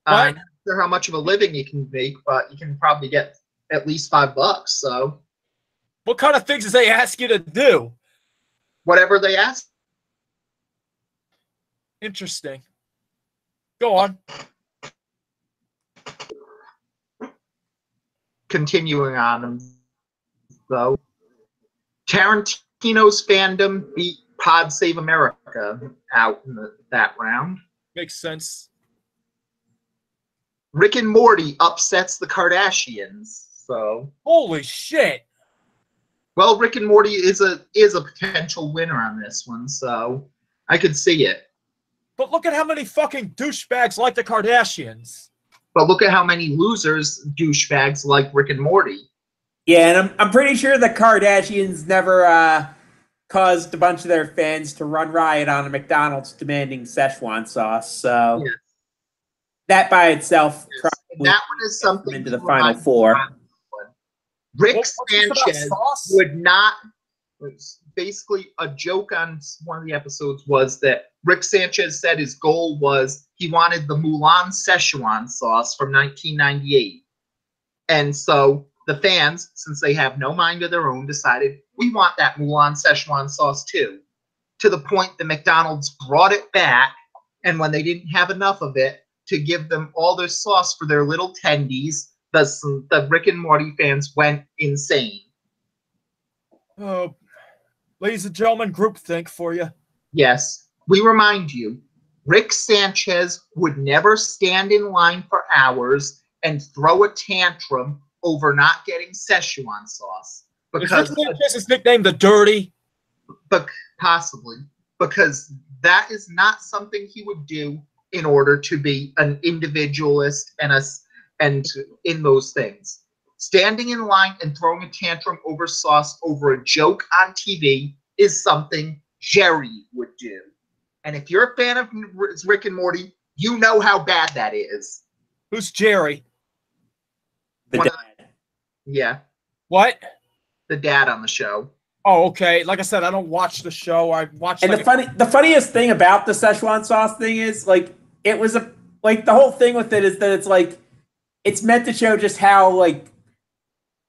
I'm not sure how much of a living you can make, but you can probably get at least $5. So
What kind of things does they ask you to do?
whatever they ask.
Interesting. Go on.
Continuing on, though, Tarantino's fandom beat Pod Save America out in that round.
Makes sense.
Rick and Morty upsets the Kardashians. So
Holy shit.
well, Rick and Morty is a potential winner on this one, so I could see it.
But look at how many fucking douchebags like the Kardashians.
But look at how many losers, douchebags like Rick and Morty.
Yeah, and I'm pretty sure the Kardashians never caused a bunch of their fans to run riot on a McDonald's demanding Szechuan sauce. So that by itself probably
that one is something
into the Final Four.
Rick Sanchez would not. Basically, a joke on one of the episodes was that Rick Sanchez said his goal was he wanted the Mulan Szechuan sauce from 1998. And so the fans, since they have no mind of their own, decided we want that Mulan Szechuan sauce too. To the point that McDonald's brought it back, and when they didn't have enough of it, to give them all their sauce for their little tendies, the Rick and Morty fans went insane.
Ladies and gentlemen, groupthink for you.
Yes. We remind you, Rick Sanchez would never stand in line for hours and throw a tantrum over not getting Szechuan sauce. Because
is Rick Sanchez's nickname the Dirty?
Possibly. Because that is not something he would do in order to be an individualist and in those things. Standing in line and throwing a tantrum over sauce over a joke on TV is something Jerry would do. And if you're a fan of Rick and Morty, you know how bad that is.
Who's Jerry?
The dad.
Yeah.
What?
The dad on the show.
Oh, okay. Like I said, I don't watch the show. I watch.
And the funniest thing about the Szechuan sauce thing is like it was the whole thing with it is that it's like it's meant to show just how like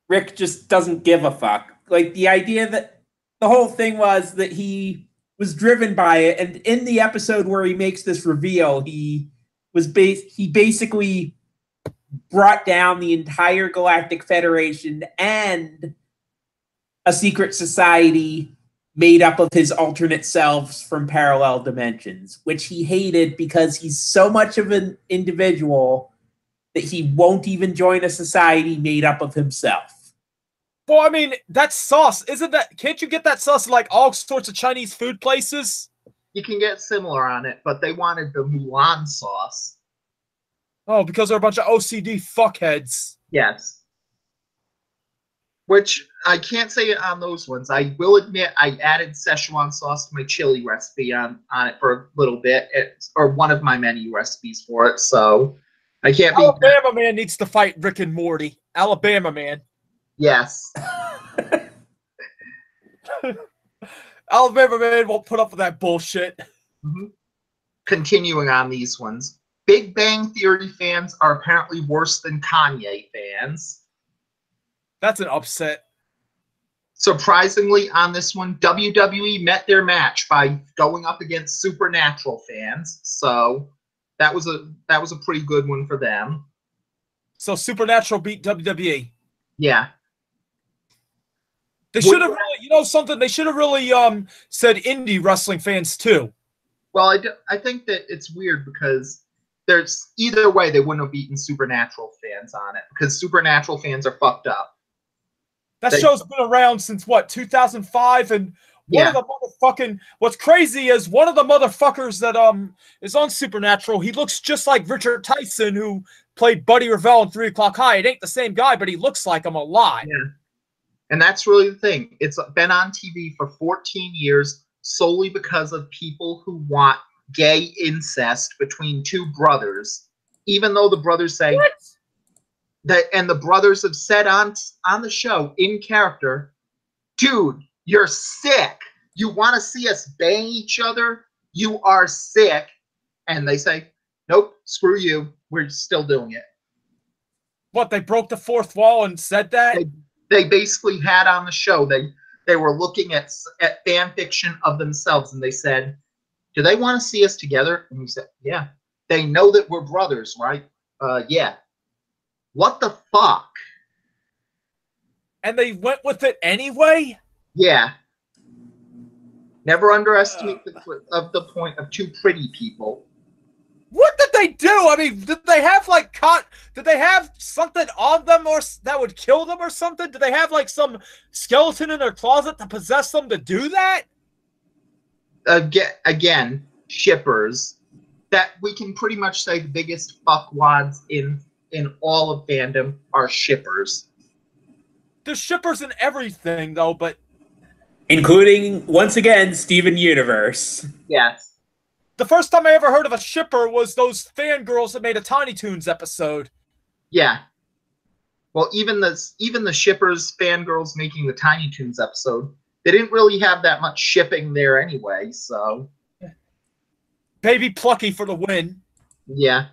Rick just doesn't give a fuck. Like the idea that the whole thing was that he was driven by it, and in the episode where he makes this reveal, he basically brought down the entire Galactic Federation and a secret society made up of his alternate selves from parallel dimensions, which he hated because he's so much of an individual that he won't even join a society made up of himself.
Well, I mean, that's sauce. Can't you get that sauce at like all sorts of Chinese food places?
You can get similar on it, but they wanted the Mulan sauce.
Oh, because they're a bunch of OCD fuckheads.
Yes. Which I can't say it on those ones. I will admit I added Szechuan sauce to my chili recipe on it for a little bit, or one of my menu recipes for it. So I can't be.
Alabama man needs to fight Rick and Morty. Alabama man.
Yes.
Alabama man won't put up with that bullshit.
Mm-hmm. Continuing on these ones. Big Bang Theory fans are apparently worse than Kanye fans.
That's an upset.
Surprisingly, on this one, WWE met their match by going up against Supernatural fans. So that was a pretty good one for them.
So Supernatural beat WWE.
Yeah.
They should have really, they should have really said indie wrestling fans too.
Well, I think that it's weird because there's either way they wouldn't have beaten Supernatural fans on it because Supernatural fans are fucked up.
That show's been around since what, 2005, and One of the motherfucking, what's crazy is one of the motherfuckers that is on Supernatural, he looks just like Richard Tyson, who played Buddy Revell in 3 O'Clock High. It ain't the same guy, but he looks like him a lot.
Yeah. And that's really the thing. It's been on TV for 14 years solely because of people who want gay incest between two brothers, even though the brothers say that, and the brothers have said on the show in character, dude, you're sick. You want to see us bang each other? You are sick. And they say, nope, screw you. We're still doing it.
What, they broke the fourth wall and said that?
They basically had on the show, they were looking at fan fiction of themselves, and they said, do they want to see us together? And we said, yeah. They know that we're brothers, right? Yeah. What the fuck?
And they went with it anyway?
Yeah. Never underestimate the point of two pretty people.
What did they do? I mean, did they have like did they have something on them or that would kill them or something? Did they have like some skeleton in their closet to possess them to do that?
Again, shippers. That we can pretty much say the biggest fuckwads in all of fandom are shippers.
There's shippers in everything though, but
including once again Steven Universe.
Yes.
The first time I ever heard of a shipper was those fangirls that made a Tiny Toons episode.
Yeah. Well, even the shippers, fangirls making the Tiny Toons episode, they didn't really have that much shipping there anyway, so.
Baby Plucky for the win.
Yeah.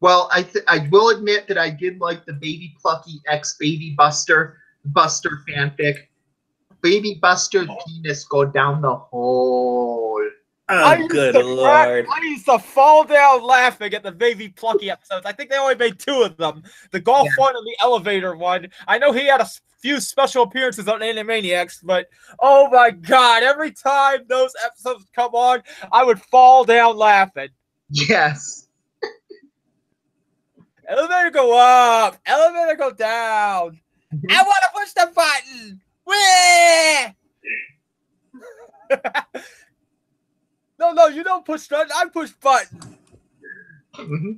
Well, I will admit that I did like the Baby Plucky X Baby Buster fanfic. Baby Buster's penis go down the hole.
Oh, good lord.
I used to fall down laughing at the Baby Plucky episodes. I think they only made 2 of them. The golf one and the elevator one. I know he had a few special appearances on Animaniacs, but oh my god, every time those episodes come on, I would fall down laughing.
Yes.
Elevator go up. Elevator go down. I want to push the button. No, you don't push button. I push button.
Mm-hmm.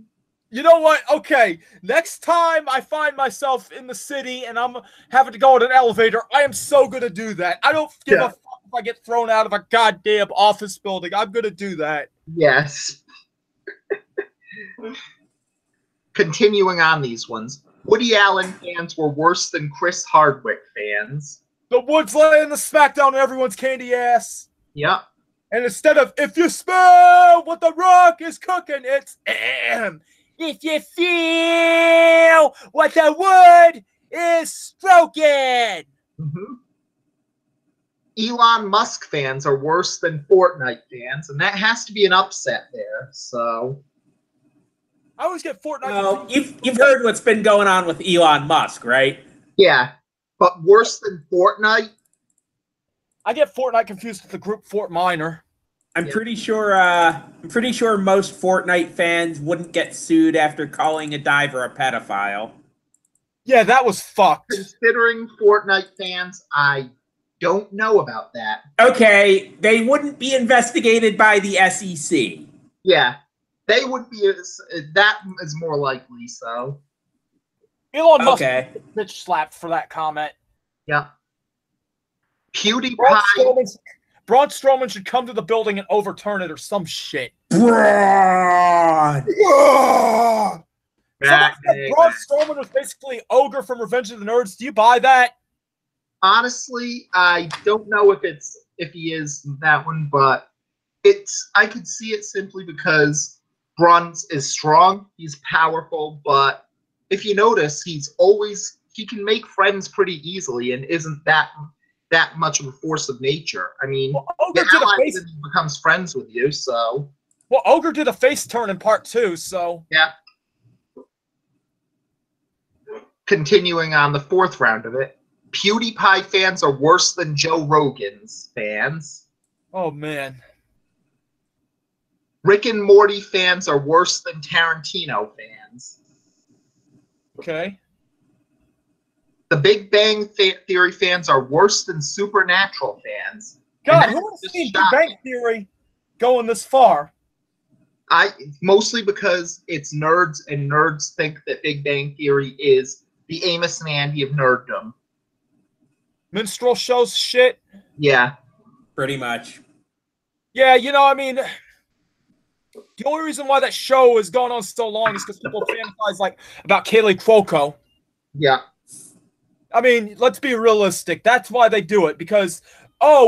You know what? Okay, next time I find myself in the city and I'm having to go in an elevator, I am so going to do that. I don't give a fuck if I get thrown out of a goddamn office building. I'm going to do that.
Yes. Continuing on these ones, Woody Allen fans were worse than Chris Hardwick fans.
The Woods laying the smackdown on everyone's candy ass.
Yep.
And instead of, if you smell what the Rock is cooking, it's, if you feel what the wood is stroking.
Mm-hmm. Elon Musk fans are worse than Fortnite fans, and that has to be an upset there, so.
I always get Fortnite.
Well, you've heard what's been going on with Elon Musk, right?
Yeah, but worse than Fortnite?
I get Fortnite confused with the group Fort Minor.
I'm pretty sure most Fortnite fans wouldn't get sued after calling a diver a pedophile.
Yeah, that was fucked.
Considering Fortnite fans, I don't know about that.
Okay, they wouldn't be investigated by the SEC.
Yeah, they would be. That is more likely. So,
Elon Musk bitch slapped for that comment.
Yeah. PewDiePie.
Braun Strowman should come to the building and overturn it or some shit.
Braun
Strowman was basically Ogre from Revenge of the Nerds. Do you buy that?
Honestly, I don't know if he is that one, but I could see it simply because Braun is strong, he's powerful, but if you notice, he can make friends pretty easily and isn't that much of a force of nature. I mean,
Ogre
becomes friends with you, so.
Well, Ogre did a face turn in part 2, so.
Yeah. Continuing on the 4th round of it, PewDiePie fans are worse than Joe Rogan's fans.
Oh, man.
Rick and Morty fans are worse than Tarantino fans.
Okay.
The Big Bang Theory fans are worse than Supernatural fans.
God, who would have seen Big Bang Theory going this far?
Mostly because it's nerds, and nerds think that Big Bang Theory is the Amos and Andy of nerddom.
Minstrel shows shit?
Yeah.
Pretty much.
Yeah, you know, I mean, the only reason why that show is going on so long is because people fantasize like about Kaylee Cuoco.
Yeah.
I mean, let's be realistic. That's why they do it, because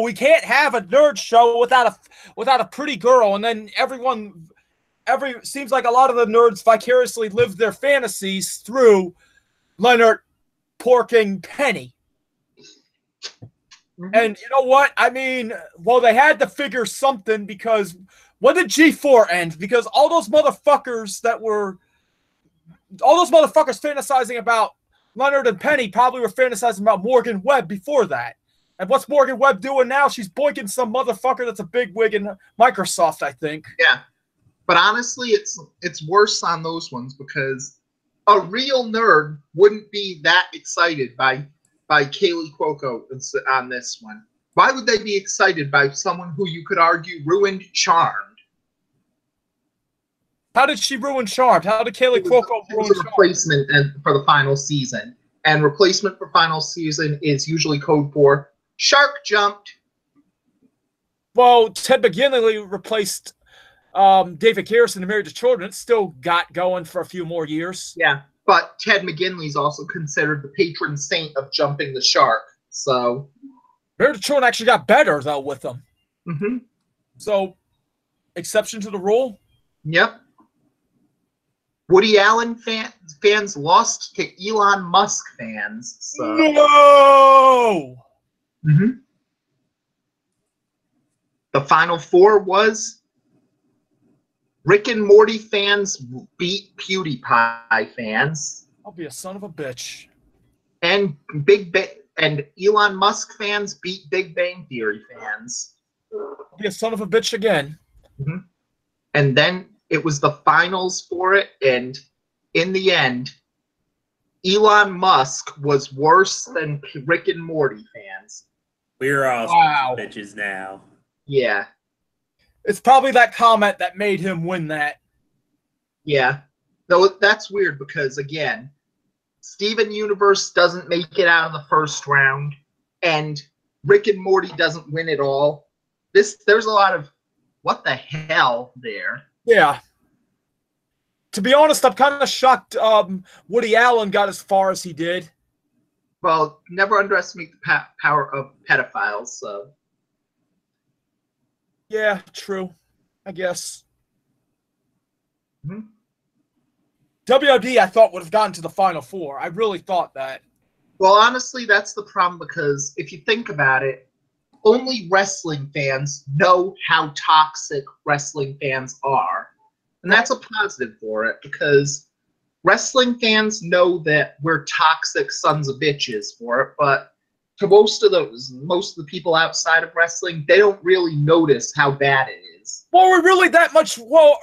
we can't have a nerd show without a pretty girl, and then seems like a lot of the nerds vicariously live their fantasies through Leonard porking Penny.
Mm-hmm.
And you know what? I mean, well, they had to figure something, because when did G4 end? Because all those motherfuckers fantasizing about Leonard and Penny probably were fantasizing about Morgan Webb before that. And what's Morgan Webb doing now? She's boinking some motherfucker that's a big wig in Microsoft, I think.
Yeah. But honestly, it's worse on those ones, because a real nerd wouldn't be that excited by Kaylee Cuoco on this one. Why would they be excited by someone who you could argue ruined Charmed?
How did she ruin Charmed? How did Kaylee Cuoco ruin Charmed?
Replacement for the final season. And replacement for final season is usually code for shark jumped.
Well, Ted McGinley replaced David Garrison in Married to Children. It still got going for a few more years.
Yeah, but Ted McGinley's also considered the patron saint of jumping the shark. So
Married to Children actually got better, though, with them.
Mm-hmm.
So, exception to the rule?
Yep. Woody Allen fans lost to Elon Musk fans. So.
No!
Mm-hmm. The final four was Rick and Morty fans beat PewDiePie fans.
I'll be a son of a bitch.
And Elon Musk fans beat Big Bang Theory fans.
I'll be a son of a bitch again.
Mm-hmm. And then it was the finals for it, and in the end, Elon Musk was worse than Rick and Morty fans.
We're all bitches now.
Yeah.
It's probably that comment that made him win that.
Yeah. Though that's weird, because, again, Steven Universe doesn't make it out of the first round, and Rick and Morty doesn't win it all. There's a lot of what the hell there.
Yeah. To be honest, I'm kind of shocked Woody Allen got as far as he did.
Well, never underestimate the power of pedophiles, so.
Yeah, true. I guess.
Mm-hmm.
WOD, I thought, would have gotten to the Final Four. I really thought that.
Well, honestly, that's the problem, because if you think about it, only wrestling fans know how toxic wrestling fans are. And that's a positive for it, because wrestling fans know that we're toxic sons of bitches for it, but to most of the people outside of wrestling, they don't really notice how bad it is.
Well,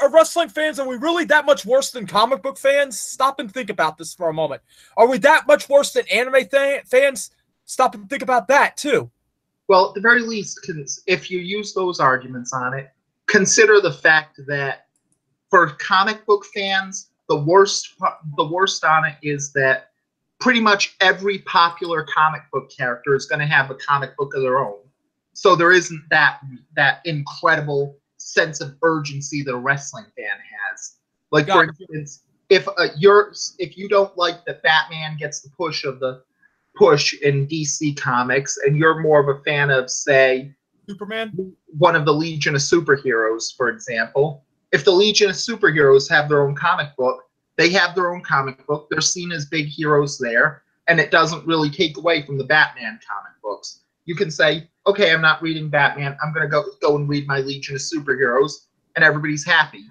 are wrestling fans, are we really that much worse than comic book fans? Stop and think about this for a moment. Are we that much worse than anime fans? Stop and think about that, too.
Well, at the very least, if you use those arguments on it, consider the fact that for comic book fans, the worst on it is that pretty much every popular comic book character is going to have a comic book of their own. So there isn't that incredible sense of urgency that a wrestling fan has. Like, for instance, if you don't like that Batman gets the push in DC Comics, and you're more of a fan of, say,
Superman,
one of the Legion of Superheroes, for example. If the Legion of Superheroes have their own comic book, they have their own comic book. They're seen as big heroes there, and it doesn't really take away from the Batman comic books. You can say, okay, I'm not reading Batman. I'm going to go and read my Legion of Superheroes, and everybody's happy.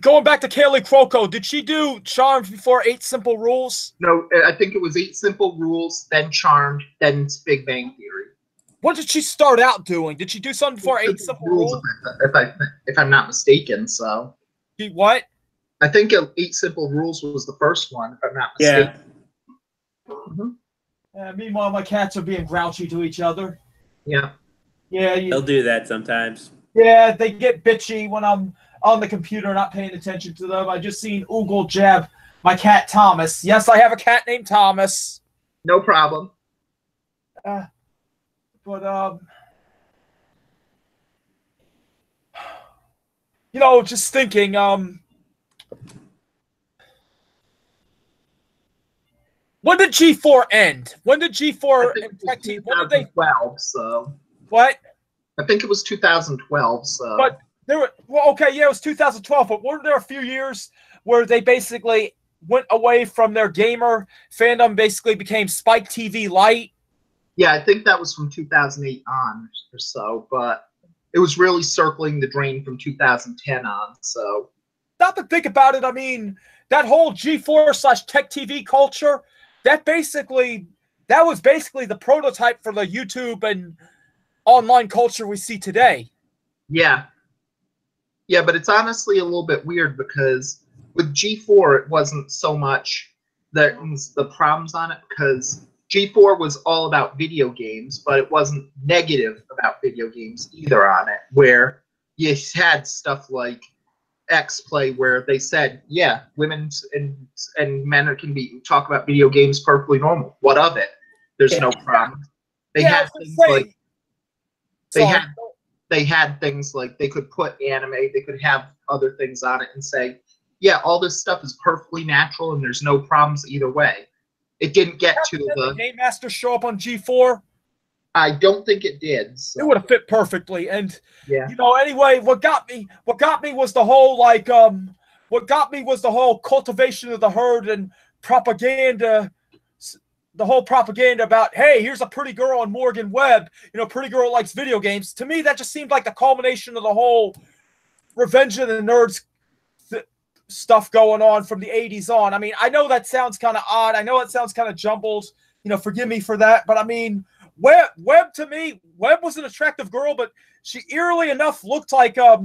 Going back to Kaylee Cuoco, did she do Charmed before 8 Simple Rules?
No, I think it was 8 Simple Rules, then Charmed, then Big Bang Theory.
What did she start out doing? Did she do something before 8 Simple Rules?
If I'm not mistaken, so.
She what?
I think 8 Simple Rules was the first one, if I'm not mistaken.
Yeah.
Mm-hmm.
Meanwhile, my cats are being grouchy to each other.
Yeah.
Yeah,
They'll do that sometimes.
yeah, they get bitchy when I'm on the computer not paying attention to them. I just seen Oogle jab my cat Thomas. Yes, I have a cat named Thomas.
No problem.
But just thinking, when did G4 end? When did G4
I think
and
it was
Tech Team? When did they?
2012. So
What?
I think it was 2012. So
But there were okay, yeah, it was 2012. But weren't there a few years where they basically went away from their gamer fandom, basically became Spike TV Lite?
yeah, I think that was from 2008 on or so. But it was really circling the drain from 2010 on. So
Not to think about it, I mean, that whole G4/Tech TV culture, that was basically the prototype for the YouTube and online culture we see today.
yeah, yeah, but it's honestly a little bit weird because with G4 it wasn't so much that the problems on it because G4 was all about video games, but it wasn't negative about video games either on it. Where you had stuff like X Play where they said, yeah, women and men can be talk about video games perfectly normal. What of it? There's no problem. They
Yeah, I
had
was
things
gonna say,
like they
sorry.
had they had things like they could put anime, they could have other things on it and say, yeah, all this stuff is perfectly natural and there's no problems either way. It didn't get to the
Game Master show up on G4.
I don't think it did. So.
It would have fit perfectly. And
yeah,
anyway, what got me was the whole cultivation of the herd and propaganda. The whole propaganda about, hey, here's a pretty girl on Morgan Webb. Pretty girl likes video games. To me, that just seemed like the culmination of the whole Revenge of the Nerds stuff going on from the 80s on. I mean, I know that sounds kind of odd. I know it sounds kind of jumbled. Forgive me for that. But I mean, Webb to me, Webb was an attractive girl, but she eerily enough looked like a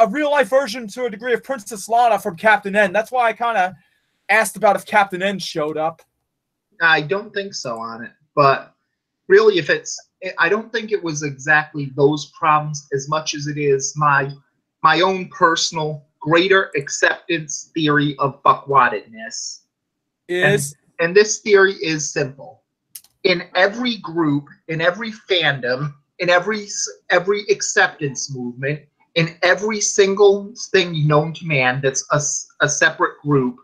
real life version to a degree of Princess Lana from Captain N. That's why I kind of asked about if Captain N showed up.
I don't think so on it, but really, I don't think it was exactly those problems as much as it is my own personal greater acceptance theory of fuckwaddedness. And this theory is simple. In every group, in every fandom, in every acceptance movement, in every single thing known to man that's a separate group,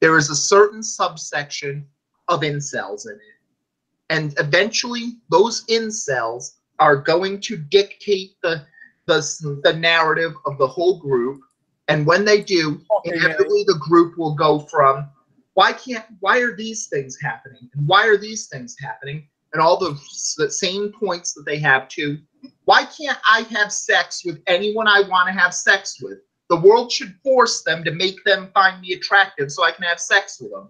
there is a certain subsection of incels in it. And eventually, those incels are going to dictate the narrative of the whole group. And when they do, inevitably the group will go from, why are these things happening? And why are these things happening? And all the same points that they have to, why can't I have sex with anyone I want to have sex with? The world should force them to make them find me attractive so I can have sex with them.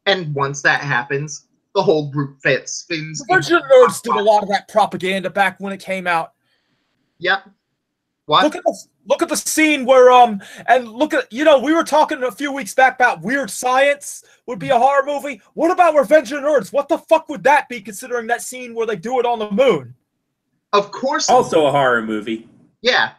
And once that happens, the whole group spins.
Revenge of the Nerds did a lot of that propaganda back when it came out.
Yep. What?
Look at the scene where and look at we were talking a few weeks back about Weird Science would be a horror movie. What about Revenge of the Nerds? What the fuck would that be, considering that scene where they do it on the moon?
Of course.
Also a horror movie.
Yeah.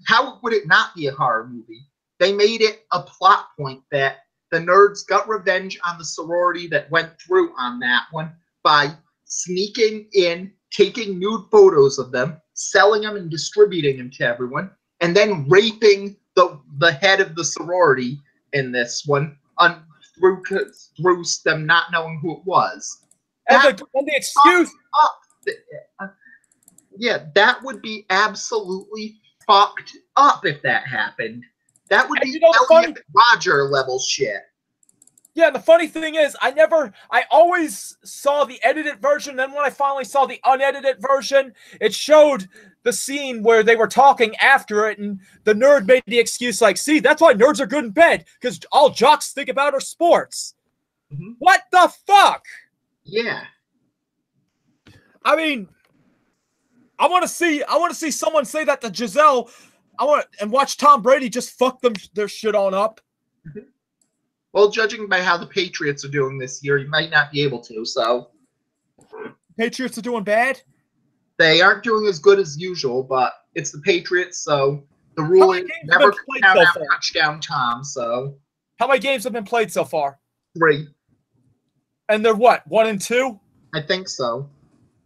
How would it not be a horror movie? They made it a plot point that the nerds got revenge on the sorority that went through on that one by sneaking in, taking nude photos of them, selling them and distributing them to everyone, and then raping the head of the sorority in this one through them not knowing who it was.
And the excuse.
Yeah, that would be absolutely fucked up if that happened. That would be Elliot Roger level shit.
Yeah, the funny thing is, I always saw the edited version. Then when I finally saw the unedited version, it showed the scene where they were talking after it, and the nerd made the excuse like, see, that's why nerds are good in bed, because all jocks think about are sports. Mm-hmm. What the fuck?
Yeah.
I mean, I want to see someone say that to Giselle. And watch Tom Brady just fuck their shit on up.
Mm-hmm. Well, judging by how the Patriots are doing this year, you might not be able to. So,
Patriots are doing bad?
They aren't doing as good as usual, but it's the Patriots, so the
How
rule
many
is
games have
never
been played
count
so
out
far?
touchdown Tom, so
How many games have been played so far?
3.
And they're what, 1-2?
I think so.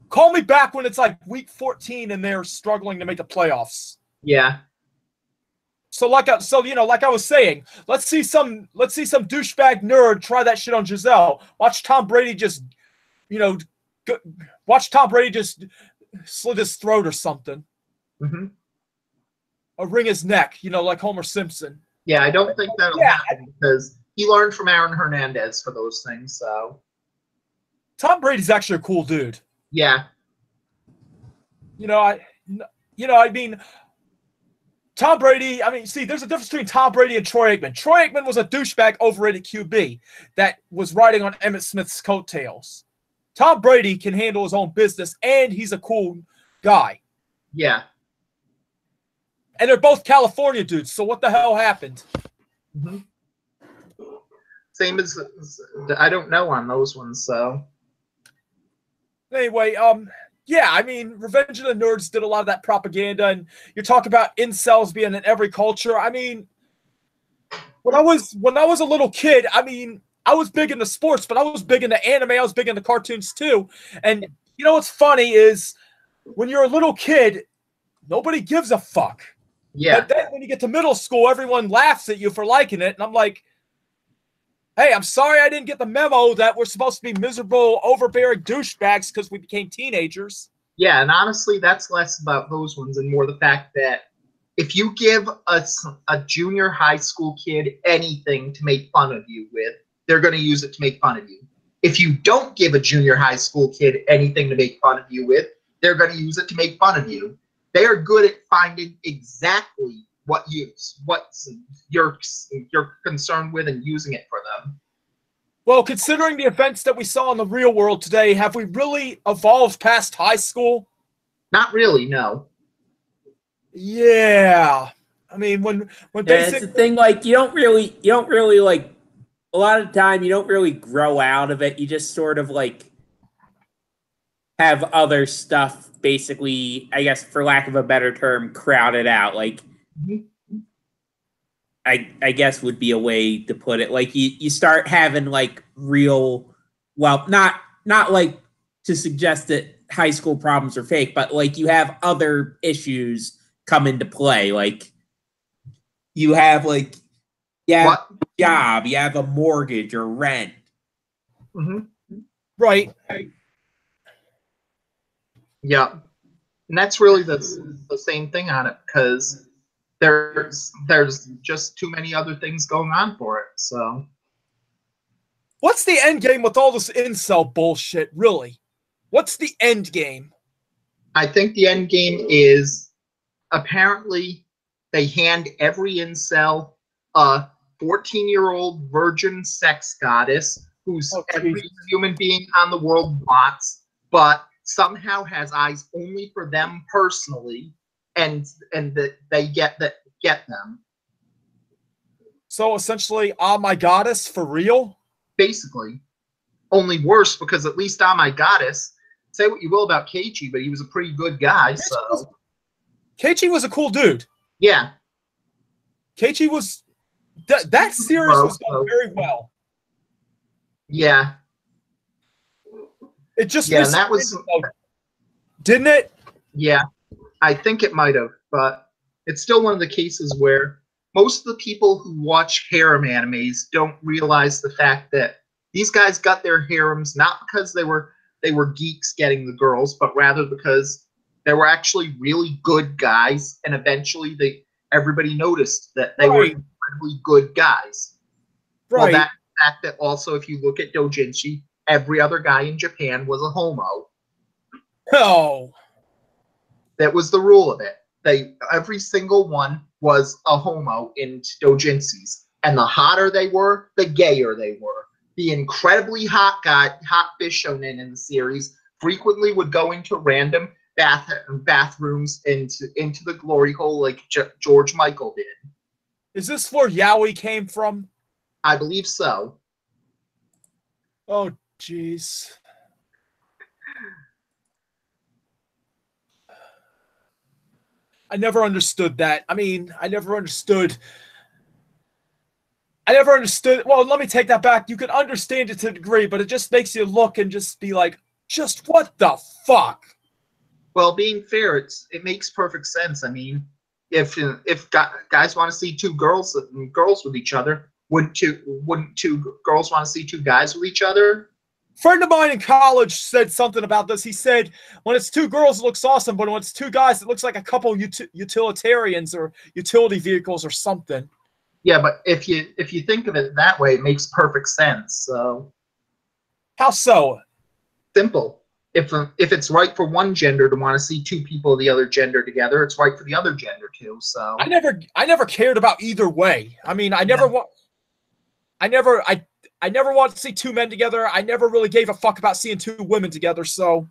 Call me back when it's like week 14 and they're struggling to make the playoffs.
Yeah.
So like I was saying, let's see some douchebag nerd try that shit on Giselle. Watch Tom Brady just slit his throat or something.
Mm-hmm.
Or wring his neck, like Homer Simpson.
Yeah, I don't think that'll happen because he learned from Aaron Hernandez for those things, so.
Tom Brady's actually a cool dude.
Yeah.
Tom Brady, see, there's a difference between Tom Brady and Troy Aikman. Troy Aikman was a douchebag overrated QB that was riding on Emmitt Smith's coattails. Tom Brady can handle his own business, and he's a cool guy.
Yeah.
And they're both California dudes, so what the hell happened?
Mm-hmm. Same as, I don't know on those ones, so.
Anyway, Revenge of the Nerds did a lot of that propaganda, and you talk about incels being in every culture. When I was a little kid, I was big into sports, but I was big into anime. I was big into cartoons too. And you know what's funny is when you're a little kid, nobody gives a fuck.
Yeah.
But then when you get to middle school, everyone laughs at you for liking it. And I'm like, hey, I'm sorry I didn't get the memo that we're supposed to be miserable, overbearing douchebags because we became teenagers.
Yeah, and honestly, that's less about those ones and more the fact that if you give a junior high school kid anything to make fun of you with, they're going to use it to make fun of you. If you don't give a junior high school kid anything to make fun of you with, they're going to use it to make fun of you. They are good at finding exactly what you're concerned with and using it for them.
Well, considering the events that we saw in the real world today, have we really evolved past high school?
Not really, no.
Yeah. when
it's the thing, like you don't really like a lot of the time you don't really grow out of it. You just sort of like have other stuff basically, I guess for lack of a better term, crowded out. Like I guess would be a way to put it. Like you start having like real, well, not like to suggest that high school problems are fake, but like you have other issues come into play. Like you have like, a job, you have a mortgage or rent.
Mm-hmm.
Right.
Yeah. And that's really the same thing on it because there's just too many other things going on for it. So
what's the end game with all this incel bullshit, really? What's the end game?
I think the end game is apparently they hand every incel a 14-year-old virgin sex goddess who's every human being on the world wants, but somehow has eyes only for them personally, and that they get them.
So essentially, my goddess for real?
Basically. Only worse because at least my goddess, say what you will about Keiichi, but he was a pretty good guy, so.
Keiichi was a cool dude.
Yeah.
Keiichi was... That series was done very well.
Yeah.
It just
and that was...
Didn't it?
Yeah. I think it might have, but it's still one of the cases where most of the people who watch harem animes don't realize the fact that these guys got their harems not because they were geeks getting the girls, but rather because they were actually really good guys, and eventually everybody noticed that they were incredibly good guys.
Right.
Well, that fact that also, if you look at doujinshi, every other guy in Japan was a homo.
Oh.
That was the rule of it. Every single one was a homo in doujinshis, and the hotter they were, the gayer they were. The incredibly hot fish shonen in the series frequently would go into random bathrooms into the glory hole like George Michael did.
Is this where yaoi came from?
I believe so.
Oh, jeez. I never understood that. I mean, I never understood. Well, let me take that back. You can understand it to a degree, but it just makes you look and just be like, just what the fuck?
Well, being fair, it makes perfect sense. I mean, if guys want to see two girls with each other, wouldn't two girls want to see two guys with each other?
Friend of mine in college said something about this. He said, when it's two girls, it looks awesome, but when it's two guys, it looks like a couple utilitarians or utility vehicles or something.
Yeah, but if you think of it that way, it makes perfect sense. So
how so?
Simple. If it's right for one gender to want to see two people of the other gender together, it's right for the other gender too. So
I never cared about either way. I mean, I never want to see two men together. I never really gave a fuck about seeing two women together. So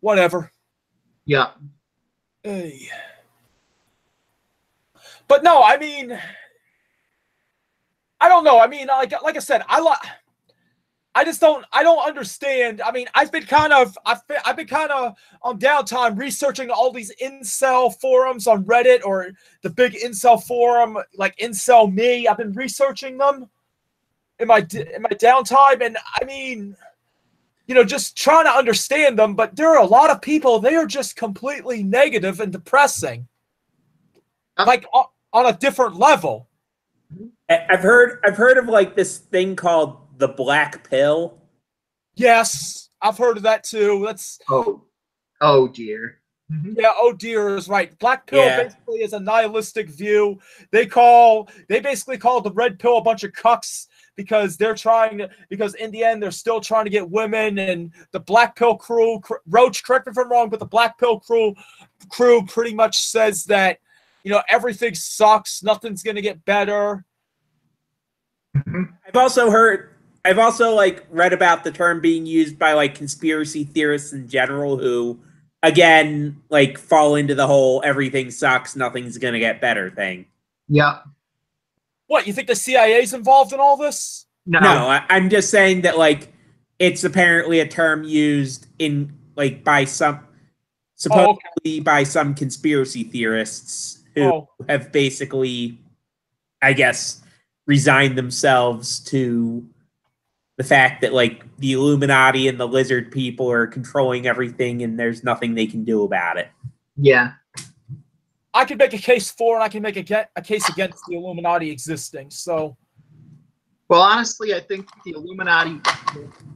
whatever.
Yeah.
Hey. But no, I mean, I don't know. I mean, like I said, I don't understand. I mean, I've been kind of on downtime researching all these incel forums on Reddit or the big incel forum, like Incel Me. I've been researching them in my downtime, and I mean, just trying to understand them. But there are a lot of people, they are just completely negative and depressing, like on a different level.
I've heard of like this thing called the black pill.
Yes, I've heard of that too. That's
oh dear.
Yeah, oh dear is right. Black pill basically is a nihilistic view. They basically call the red pill a bunch of cucks because because in the end they're still trying to get women, and the black pill crew, Roach, correct me if I'm wrong, but the black pill crew pretty much says that everything sucks, nothing's gonna get better.
I've also read about the term being used by like conspiracy theorists in general who again like fall into the whole everything sucks, nothing's gonna get better thing.
Yeah.
What, you think the CIA's involved in all this?
No, I'm just saying that like it's apparently a term used in like by some supposedly by some conspiracy theorists who have basically, I guess, resigned themselves to the fact that like the Illuminati and the lizard people are controlling everything and there's nothing they can do about it.
Yeah.
I can make a case for and I can make a case against the Illuminati existing. So,
well, honestly, I think the Illuminati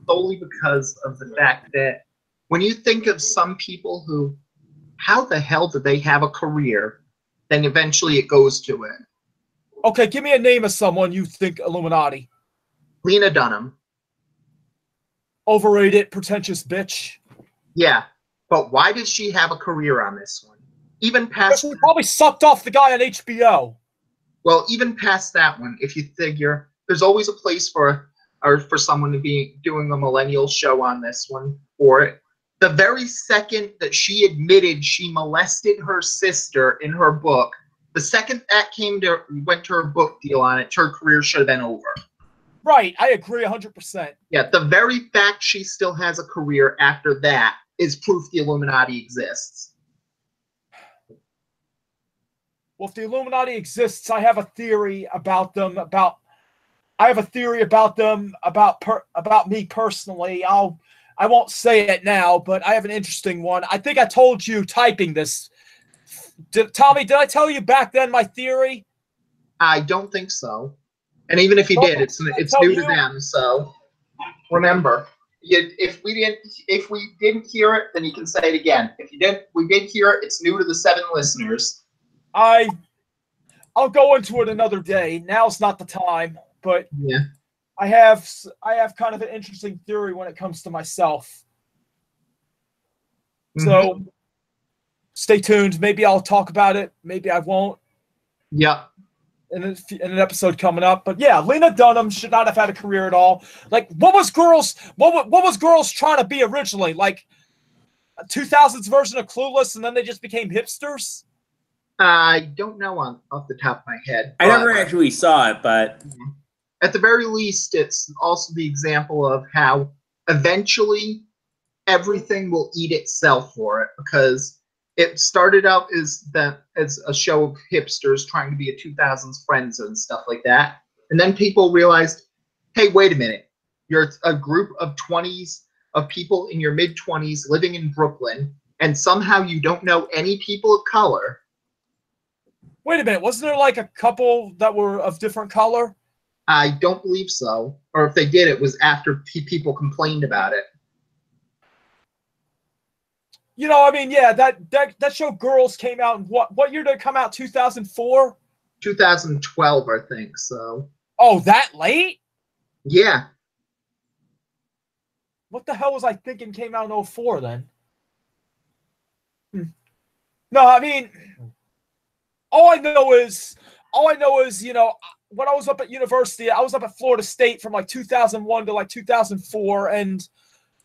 solely because of the fact that when you think of some people who, how the hell do they have a career? Then eventually it goes to it.
Okay, give me a name of someone you think Illuminati.
Lena Dunham.
Overrated, pretentious bitch.
Yeah, but why does she have a career on this one? Even past,
she probably sucked off the guy on HBO.
Well, even past that one, if you figure, there's always a place for someone to be doing a millennial show on this one for it. The very second that she admitted she molested her sister in her book, the second that went to her book deal on it, her career should have been over.
Right, I agree 100%.
Yeah, the very fact she still has a career after that is proof the Illuminati exists.
Well, if the Illuminati exists, I have a theory about them. About me personally. I won't say it now, but I have an interesting one. I think I told you typing this. Tommy, did I tell you back then my theory?
I don't think so. And even if you did, it's new to them. So remember, if we didn't hear it, then you can say it again. If we did hear it, it's new to the 7 listeners.
I'll go into it another day. Now's not the time, but
yeah.
I have kind of an interesting theory when it comes to myself. So stay tuned. Maybe I'll talk about it. Maybe I won't.
Yeah.
In an episode coming up. But yeah, Lena Dunham should not have had a career at all. Like, what was girls trying to be originally? Like a 2000s version of Clueless, and then they just became hipsters?
I don't know off the top of my head.
I never actually saw it, but
at the very least, it's also the example of how eventually everything will eat itself for it, because It started out as a show of hipsters trying to be a 2000s friends and stuff like that. And then people realized, hey, wait a minute. You're a group of 20s of people in your mid-20s living in Brooklyn, and somehow you don't know any people of color.
Wait a minute. Wasn't there like a couple that were of different color?
I don't believe so. Or if they did, it was after people complained about it.
You know, I mean, yeah, that show Girls came out in what year did it come out? 2004?
2012, I think, so.
Oh, that late?
Yeah.
What the hell was I thinking came out in 04 then? No, I mean, all I know is, you know, when I was up at university, I was up at Florida State from like 2001 to like 2004, and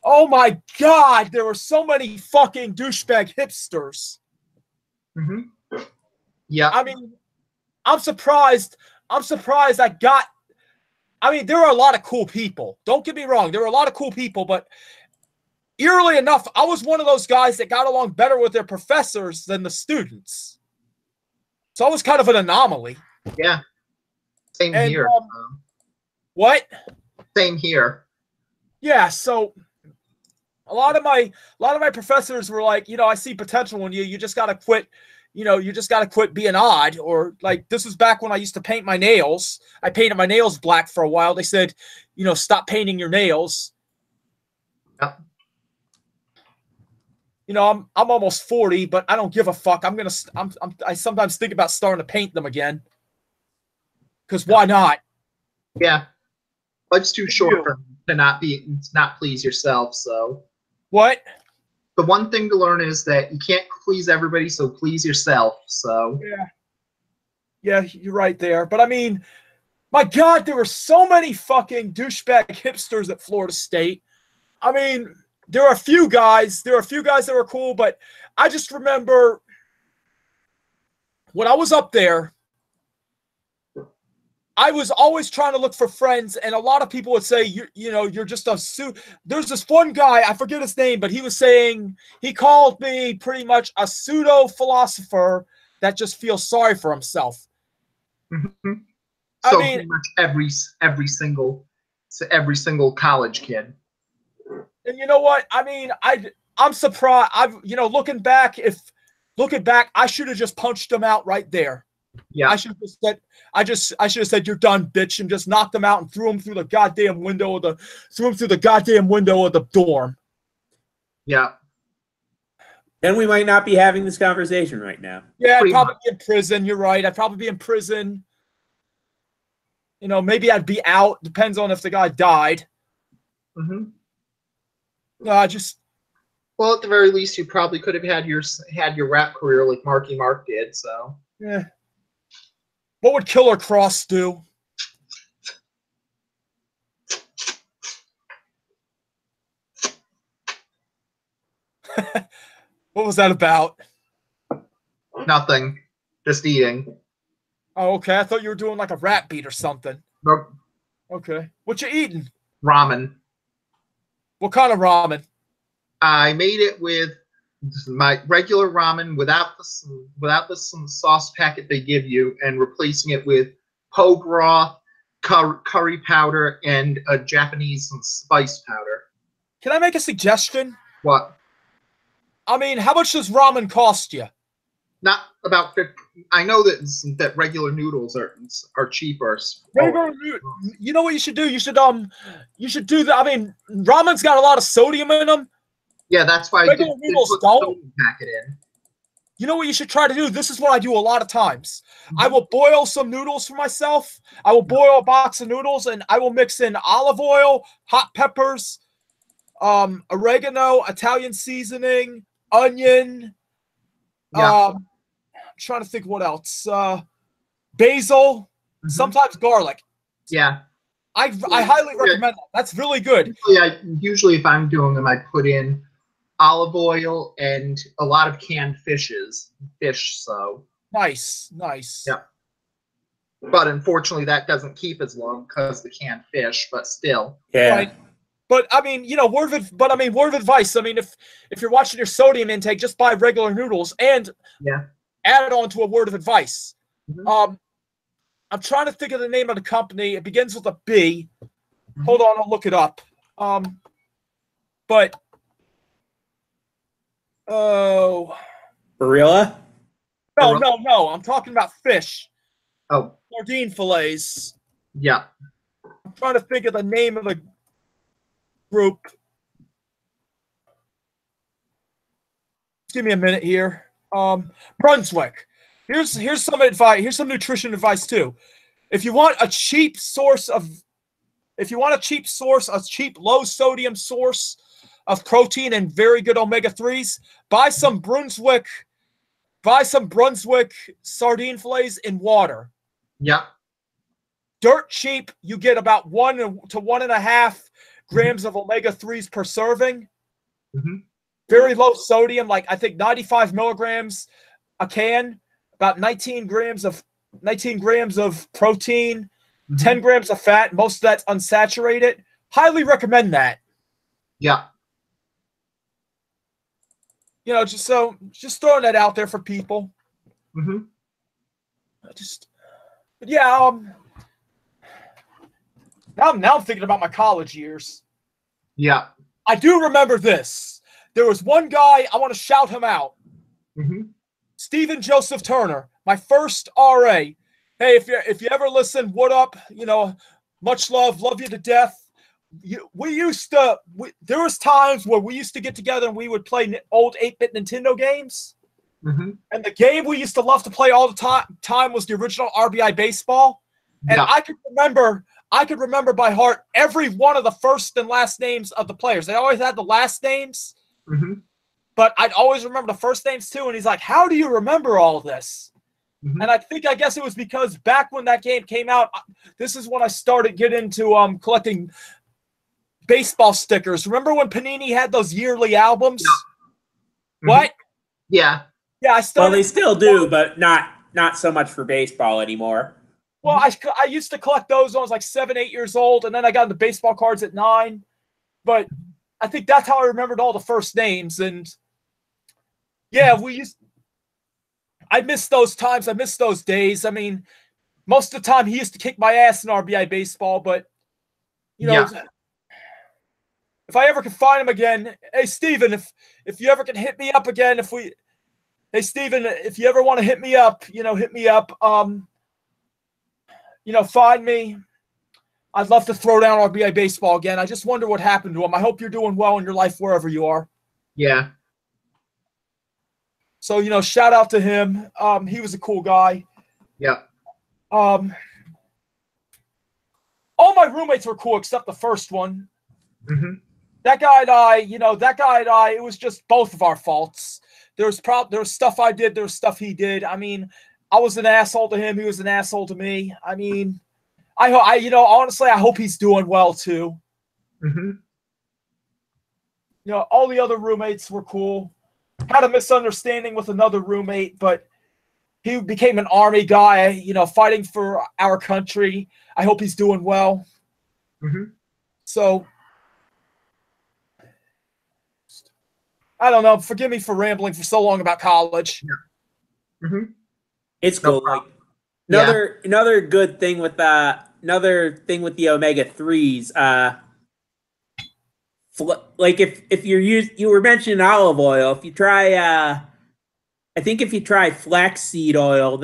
oh my God, there were so many fucking douchebag hipsters.
Mm-hmm. Yeah.
I mean, I'm surprised I mean, there are a lot of cool people. Don't get me wrong. There were a lot of cool people, but eerily enough, I was one of those guys that got along better with their professors than the students. So I was kind of an anomaly.
Yeah. Same here.
What?
Same here.
Yeah, so a lot of my professors were like, you know, I see potential in you. You just got to quit. You know, you just got to quit being odd. Or like, this was back when I used to paint my nails. I painted my nails black for a while. They said, you know, stop painting your nails.
Yeah.
You know, I'm almost 40, but I don't give a fuck. I sometimes think about starting to paint them again. Because why not?
Yeah. Life's too short to not please yourself, so.
What?
The one thing to learn is that you can't please everybody, so please yourself. So
yeah, you're right there. But I mean, my God, there were so many fucking douchebag hipsters at Florida State. I mean, there are a few guys that were cool, but I just remember when I was up there, I was always trying to look for friends, and a lot of people would say, you know, you're just a suit. There's this one guy, I forget his name, but he was saying, he called me pretty much a pseudo-philosopher that just feels sorry for himself.
Mm-hmm.
I
So
mean,
pretty much every single college kid.
And you know what? I mean, I'm surprised. You know, looking back, I should have just punched him out right there.
Yeah.
I should have said, you're done, bitch, and just knocked him out and threw him through the goddamn window of the dorm.
Yeah.
Then we might not be having this conversation right now.
Yeah, I'd probably be in prison. You're right. I'd probably be in prison. You know, maybe I'd be out. Depends on if the guy died.
Mm-hmm.
Well,
at the very least, you probably could have had your rap career like Marky Mark did. So
yeah. What would Killer Cross do? What was that about?
Nothing. Just eating.
Oh, okay. I thought you were doing like a rap beat or something.
Nope.
Okay. What you eating?
Ramen.
What kind of ramen?
I made it with my regular ramen without the sauce packet they give you, and replacing it with po broth, curry powder, and a Japanese spice powder.
Can I make a suggestion?
What?
I mean, how much does ramen cost you?
Not about 50. I know that regular noodles are cheaper.
You know what you should do? You should do that. I mean, ramen's got a lot of sodium in them.
Yeah, that's why
regular noodles don't.
Pack it in.
You know what you should try to do? This is what I do a lot of times. I will boil some noodles for myself. I will boil a box of noodles, and I will mix in olive oil, hot peppers, oregano, Italian seasoning, onion.
Yeah.
I'm trying to think what else. Basil, sometimes garlic.
Yeah.
I highly recommend that. That's really good.
Usually if I'm doing them, I put in olive oil and a lot of canned fish. So
nice.
Yeah. But unfortunately, that doesn't keep as long because the canned fish. But still.
Yeah.
Right. But I mean, word of advice. I mean, if you're watching your sodium intake, just buy regular noodles and add it on to a word of advice.
Mhm.
I'm trying to think of the name of the company. It begins with a B. Hold on, I'll look it up. But
Barilla?
no. I'm talking about fish.
Oh,
Sardine fillets.
yeah.
I'm trying to think of the name of the group. Give me a minute here. Brunswick. Here's some advice. Here's some nutrition advice too. If you want a cheap low sodium source of protein and very good omega-3s, buy some Brunswick sardine fillets in water.
Yeah.
Dirt cheap. You get about 1 to 1.5 grams of omega-3s per serving.
Mm-hmm.
Very low sodium, like I think 95 milligrams a can, about 19 grams of protein, 10 grams of fat. Most of that's unsaturated. Highly recommend that.
Yeah.
Just throwing that out there for people.
Mm-hmm.
Now I'm thinking about my college years.
Yeah.
I do remember this. There was one guy, I want to shout him out.
Mm-hmm.
Stephen Joseph Turner, my first RA. Hey, if you ever listen, what up? Much love you to death. There was times where we used to get together and we would play old 8-bit Nintendo games.
Mm-hmm.
And the game we used to love to play all the time was the original RBI baseball. And
Yeah.
I could remember by heart every one of the first and last names of the players. They always had the last names, but I'd always remember the first names too. And he's like, "How do you remember all this?"
Mm-hmm.
And I guess it was because back when that game came out, this is when I started getting into collecting baseball stickers. Remember when Panini had those yearly albums?
Yeah.
What?
Yeah.
Yeah, I started.
Well, they still do, but not so much for baseball anymore.
Well, I used to collect those when I was like 7, 8 years old, and then I got into baseball cards at 9. But I think that's how I remembered all the first names. And yeah, I miss those times. I miss those days. I mean, most of the time he used to kick my ass in RBI baseball, but if I ever can find him again, hey Steven, if you ever can hit me up again, hey Steven, if you ever want to hit me up, hit me up. Find me. I'd love to throw down RBI baseball again. I just wonder what happened to him. I hope you're doing well in your life wherever you are.
Yeah.
So, shout out to him. He was a cool guy.
Yeah.
All my roommates were cool except the first one.
Mm-hmm.
That guy and I, it was just both of our faults. There was stuff I did, there was stuff he did. I mean, I was an asshole to him, he was an asshole to me. I mean, honestly, I hope he's doing well too.
Mm-hmm.
All the other roommates were cool. Had a misunderstanding with another roommate, but he became an army guy, fighting for our country. I hope he's doing well.
Mm-hmm.
So, I don't know. Forgive me for rambling for so long about college.
Yeah. Mm-hmm.
It's cool.
No
like another good thing with the omega-3s. Like if you were mentioning olive oil, if you try I think if you try flaxseed oil,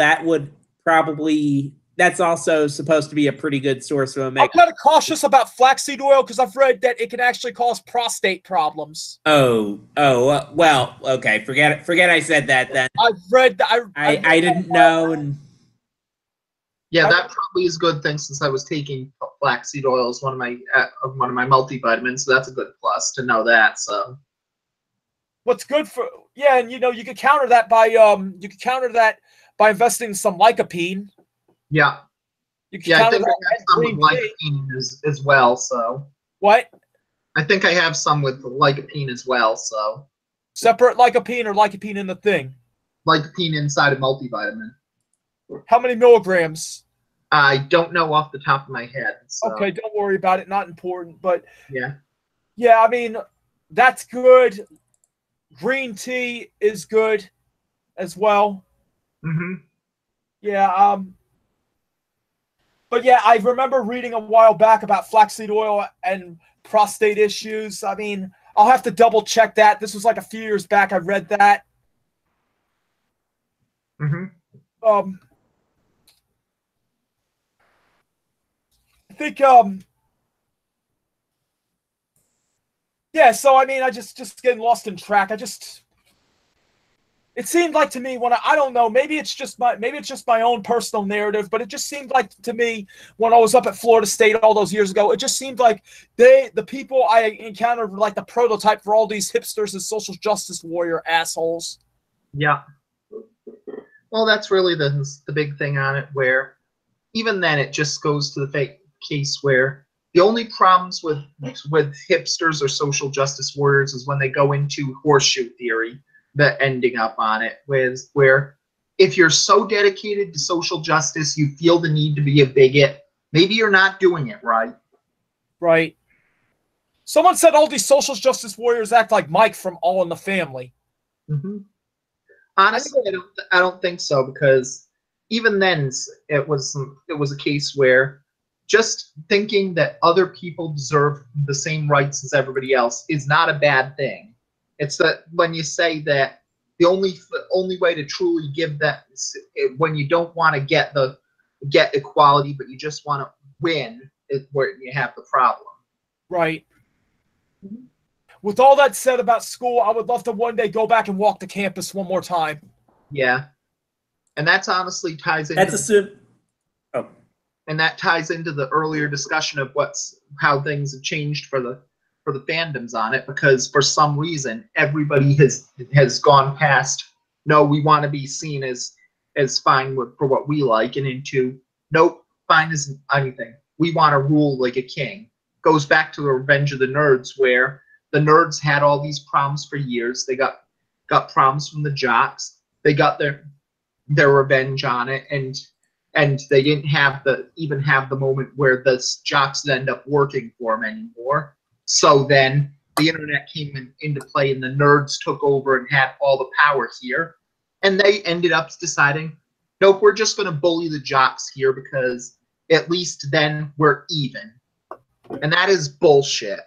that's also supposed to be a pretty good source of omega.
I'm kind of cautious about flaxseed oil because I've read that it can actually cause prostate problems.
Well, okay, forget I said that then.
I've read that.
I didn't know. And
yeah, that probably is a good thing since I was taking flaxseed oil as one of my multivitamins, so that's a good plus to know that. So
what's good for and you could counter that by investing in some lycopene.
Yeah.
You can
I think I have some with lycopene as well. So
what?
I think I have some with lycopene as well. So
separate lycopene or lycopene in the thing?
Lycopene inside a multivitamin.
How many milligrams?
I don't know off the top of my head. So.
Okay, don't worry about it. Not important, but
yeah.
Yeah, I mean, that's good. Green tea is good as well.
Mm-hmm.
Yeah, but yeah, I remember reading a while back about flaxseed oil and prostate issues. I mean, I'll have to double check that. This was like a few years back. I read that.
Mm-hmm.
Um, I think yeah. So I mean, I just getting lost in track. It seemed like to me when I don't know, maybe it's just my own personal narrative, but it just seemed like to me when I was up at Florida State all those years ago, it just seemed like the people I encountered were like the prototype for all these hipsters and social justice warrior assholes.
Yeah. Well, that's really the big thing on it, where even then it just goes to the case where the only problems with hipsters or social justice warriors is when they go into horseshoe theory, the ending up on it, with where if you're so dedicated to social justice, you feel the need to be a bigot, maybe you're not doing it right.
Right. Someone said all these social justice warriors act like Mike from All in the Family.
Mm-hmm. Honestly, I don't think so, because even then it was a case where just thinking that other people deserve the same rights as everybody else is not a bad thing. It's that when you say that the only way to truly give that, when you don't want to get equality, but you just want to win, is where you have the problem.
Right. With all that said about school, I would love to one day go back and walk the campus one more time.
Yeah, and that's honestly ties into
That's a sim. Oh,
and that ties into the earlier discussion of how things have changed for the fandoms on it, because for some reason everybody has gone past, no, we want to be seen as fine for what we like, and into, nope, fine isn't anything, we want to rule like a king. Goes back to the Revenge of the Nerds, where the nerds had all these problems for years. They got problems from the jocks. They got their revenge on it, and they didn't have the moment where the jocks end up working for them anymore. So then the internet came into play, and the nerds took over and had all the power here. And they ended up deciding, nope, we're just going to bully the jocks here, because at least then we're even. And that is bullshit.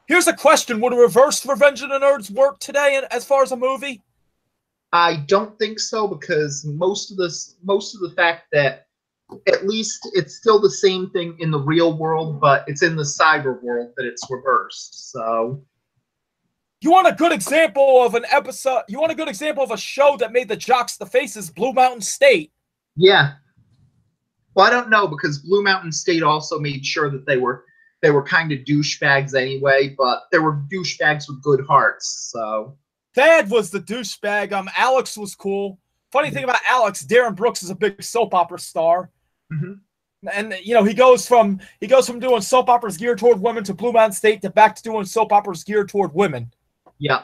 Here's a question. Would a reverse Revenge of the Nerds work today as far as a movie?
I don't think so, because most of the fact that at least it's still the same thing in the real world, but it's in the cyber world that it's reversed. So
you want a good example of an episode? You want a good example of a show that made the jocks the faces? Blue Mountain State.
Yeah. Well, I don't know, because Blue Mountain State also made sure that they were kind of douchebags anyway, but they were douchebags with good hearts. So
Thad was the douchebag. Alex was cool. Funny thing about Alex, Darren Brooks is a big soap opera star.
Mm-hmm.
And he goes from doing soap operas geared toward women to Blue Mountain State to back to doing soap operas geared toward women.
Yeah.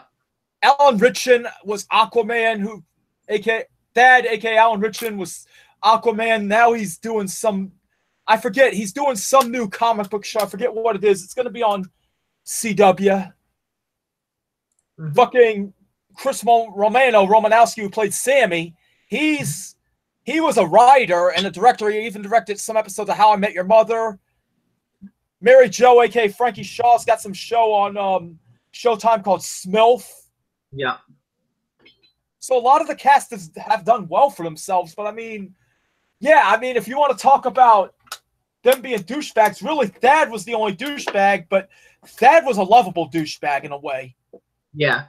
Alan Ritchson was Aquaman, who aka Thad, aka Alan Ritchson, was Aquaman. Now he's doing he's doing some new comic book show. I forget what it is. It's gonna be on CW.
Mm-hmm.
Fucking Chris Romanowski, who played Sammy, he was a writer and a director. He even directed some episodes of How I Met Your Mother. Mary Jo, aka Frankie Shaw's got some show on Showtime called Smilf.
Yeah.
So a lot of the cast have done well for themselves. But I mean, if you want to talk about them being douchebags, really Thad was the only douchebag, but Thad was a lovable douchebag in a way.
Yeah.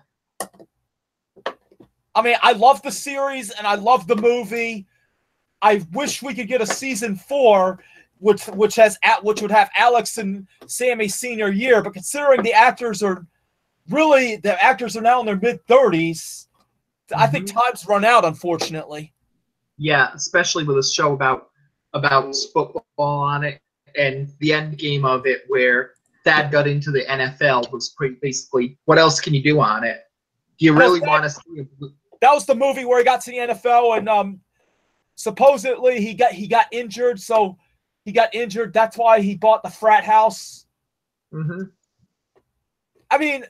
I mean, I love the series and I love the movie. I wish we could get a season 4, which would have Alex and Sammy's senior year. But considering the actors are now in their mid-30s, I think time's run out, unfortunately.
Yeah, especially with a show about football on it, and the end game of it, where Thad got into the NFL, was pretty basically, what else can you do on it? Do you really want to see?
That was the movie where he got to the NFL, and supposedly he got injured. So he got injured. That's why he bought the frat house.
Mm-hmm.
I mean,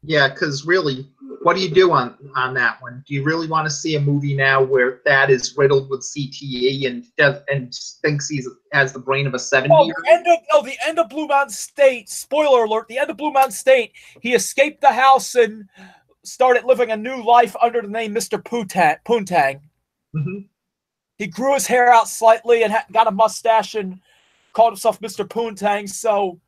Yeah, because really, what do you do on that one? Do you really want to see a movie now where Thad is riddled with CTE and thinks he has the brain of a 70-year-old?
the end of Blue Mountain State. Spoiler alert: the end of Blue Mountain State. He escaped the house and started living a new life under the name Mr. Poontang.
Mm-hmm.
He grew his hair out slightly and got a mustache and called himself Mr. Poontang. So,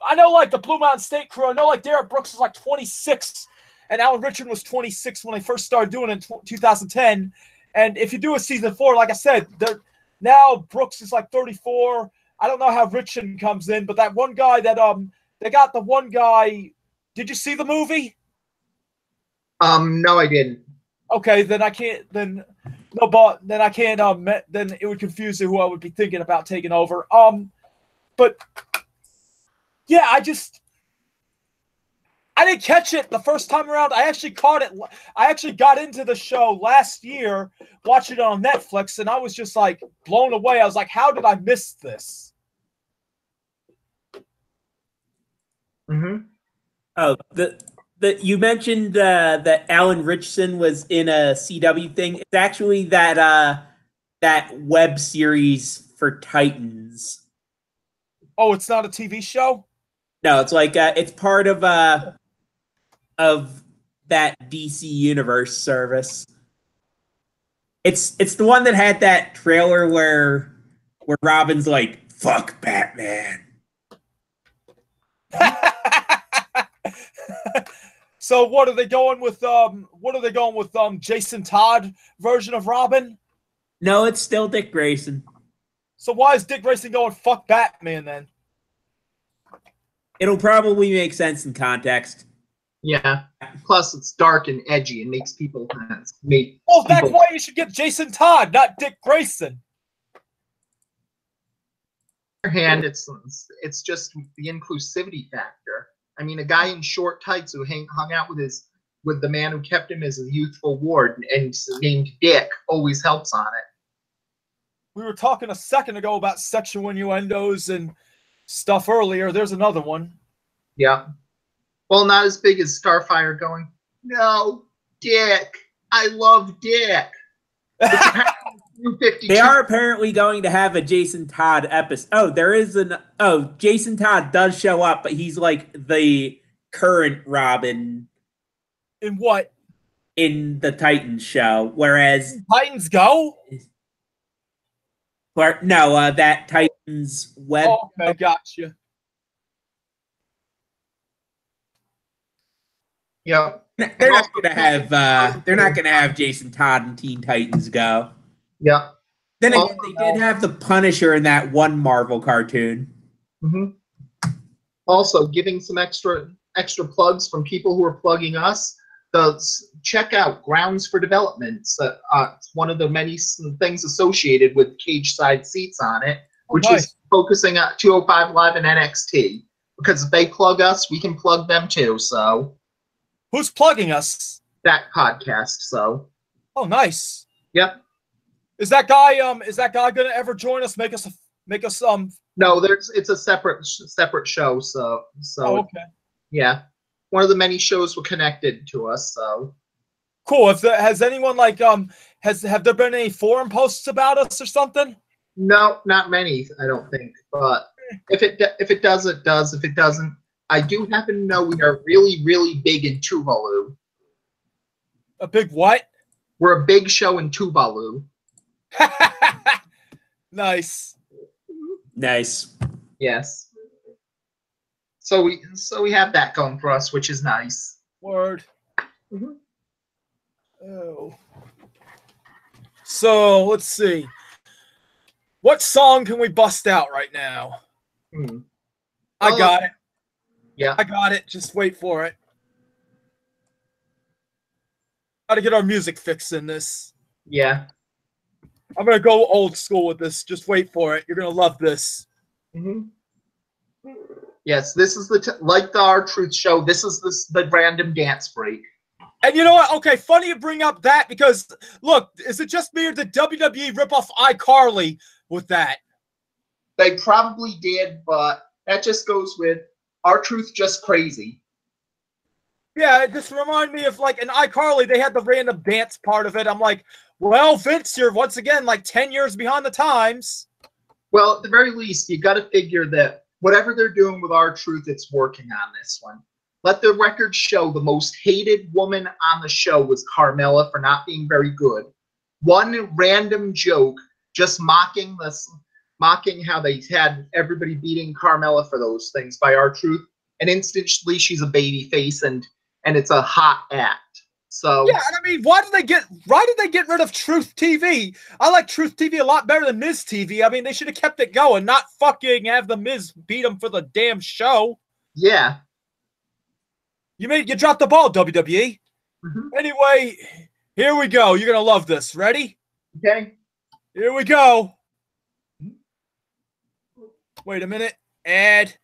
I know, like, the Blue Mountain State crew, I know, like, Derek Brooks was, like, 26, and Alan Richard was 26 when they first started doing it in 2010. And if you do a season 4, like I said, now Brooks is, like, 34. I don't know how Richard comes in, but that one guy that, they got the one guy. Did you see the movie?
No, I didn't.
Okay, then I can't, then I can't, then it would confuse who I would be thinking about taking over. But yeah, I didn't catch it the first time around. I actually caught it. I actually got into the show last year, watching it on Netflix, and I was just like blown away. I was like, how did I miss this?
Mm-hmm.
Oh, you mentioned that Alan Richardson was in a CW thing. It's actually that web series for Titans.
Oh, it's not a TV show?
No, it's like it's part of that DC Universe service. It's the one that had that trailer where Robin's like, "Fuck Batman."
So what are they going with? Jason Todd version of Robin?
No, it's still Dick Grayson.
So why is Dick Grayson going fuck Batman then?
It'll probably make sense in context.
Yeah. Plus, it's dark and edgy and makes people make.
Well, that's why you should get Jason Todd, not Dick Grayson.
On the other hand, it's just the inclusivity factor. I mean, a guy in short tights who hung out with the man who kept him as a youthful ward and named Dick always helps on it.
We were talking a second ago about sexual innuendos and stuff earlier. There's another one.
Yeah. Well, not as big as Starfire going, "No, Dick. I love Dick."
They are apparently going to have a Jason Todd episode. Oh, there is Jason Todd does show up, but he's like the current Robin.
In what?
In the Titans show, whereas
Titans Go?
That Titans web.
Oh, okay, gotcha.
Yeah.
They're not gonna have Jason Todd and Teen Titans Go.
Yeah.
Then again, they did have the Punisher in that one Marvel cartoon.
Mm-hmm. Also, giving some extra plugs from people who are plugging us. Check out Grounds for Development. It's one of the many things associated with cage side seats on it, which is focusing on 205 Live and NXT. Because if they plug us, we can plug them too. So,
who's plugging us?
That podcast. So,
oh, nice.
Yep.
Is that guy gonna ever join us? Make us
No, it's a separate show. So.
Oh, okay.
Yeah. One of the many shows were connected to us, so
cool. Has anyone have there been any forum posts about us or something?
No, not many, I don't think. But if it does, it does. If it doesn't, I do happen to know we are really, really big in Tuvalu.
A big what?
We're a big show in Tuvalu.
Nice.
Yes. So we have that going for us, which is nice.
Word.
Mm-hmm.
Oh. So let's see. What song can we bust out right now? I got it.
Yeah.
I got it. Just wait for it. Got to get our music fix in this.
Yeah.
I'm going to go old school with this. Just wait for it. You're going to love this.
Mm-hmm. Yes, this is like the R-Truth show. This is the random dance break.
And you know what? Okay, funny you bring up that because, look, is it just me or did WWE rip off iCarly with that?
They probably did, but that just goes with R-Truth just crazy.
Yeah, it just reminded me of like in iCarly, they had the random dance part of it. I'm like, well, Vince, you're once again like 10 years behind the times.
Well, at the very least, you got to figure that whatever they're doing with R-Truth, it's working on this one. Let the record show the most hated woman on the show was Carmella for not being very good. One random joke, just mocking how they had everybody beating Carmella for those things by R-Truth, and instantly she's a baby face and it's a hot act. So
yeah, and I mean, why did they get rid of Truth TV? I like Truth TV a lot better than Miz TV. I mean, they should have kept it going, not fucking have the Miz beat them for the damn show.
Yeah.
You dropped the ball, WWE. Mm-hmm. Anyway, here we go. You're gonna love this. Ready?
Okay.
Here we go. Wait a minute. Ad.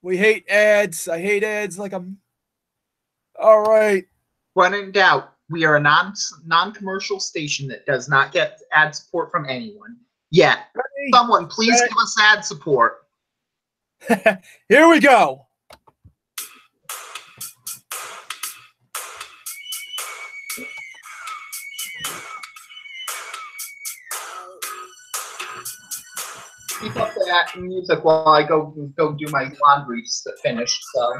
We hate ads. I hate ads like I'm. All right.
When in doubt, we are a non-commercial station that does not get ad support from anyone. Yet. Ready? Someone, please give us ad support.
Here we go.
Keep up that music while I go do my laundry finished. So.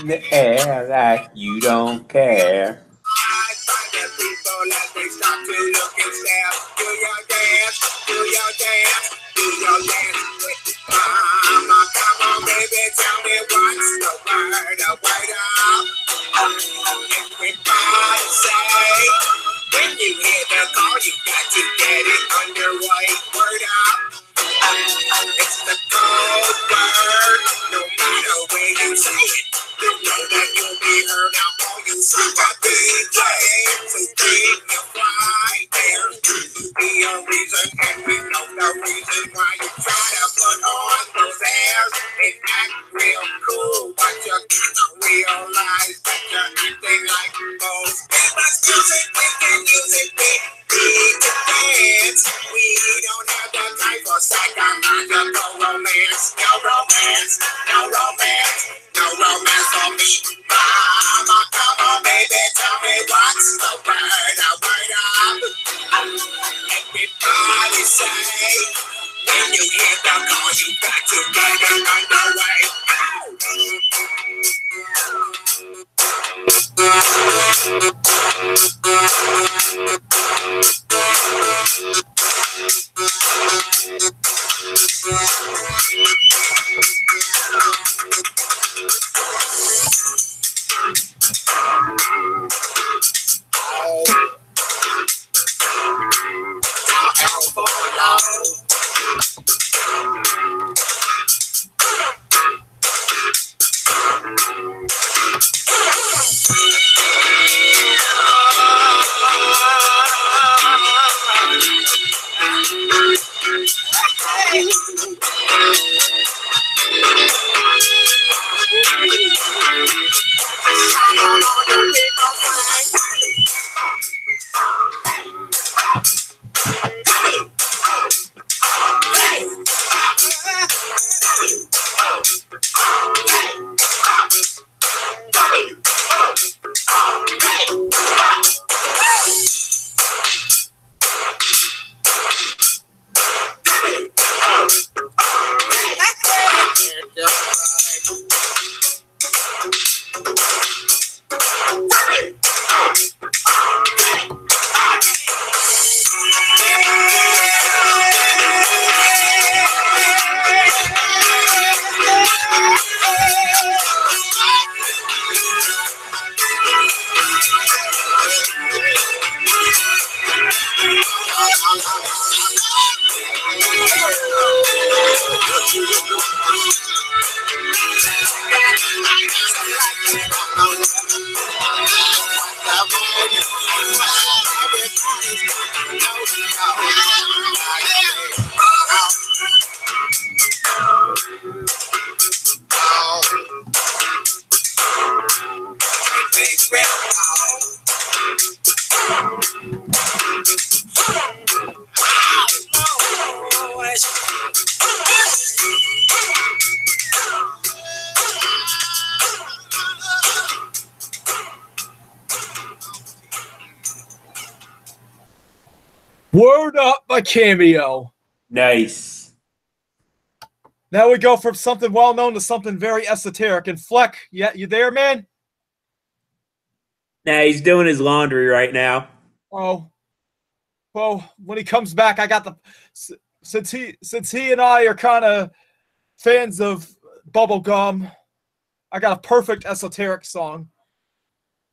In the air like you don't care.
Word Up by Cameo.
Nice.
Now we go from something well-known to something very esoteric. And Fleck, yeah, you there, man?
Nah, he's doing his laundry right now.
Oh, well, when he comes back, I got the since he and I are kind of fans of bubblegum, I got a perfect esoteric song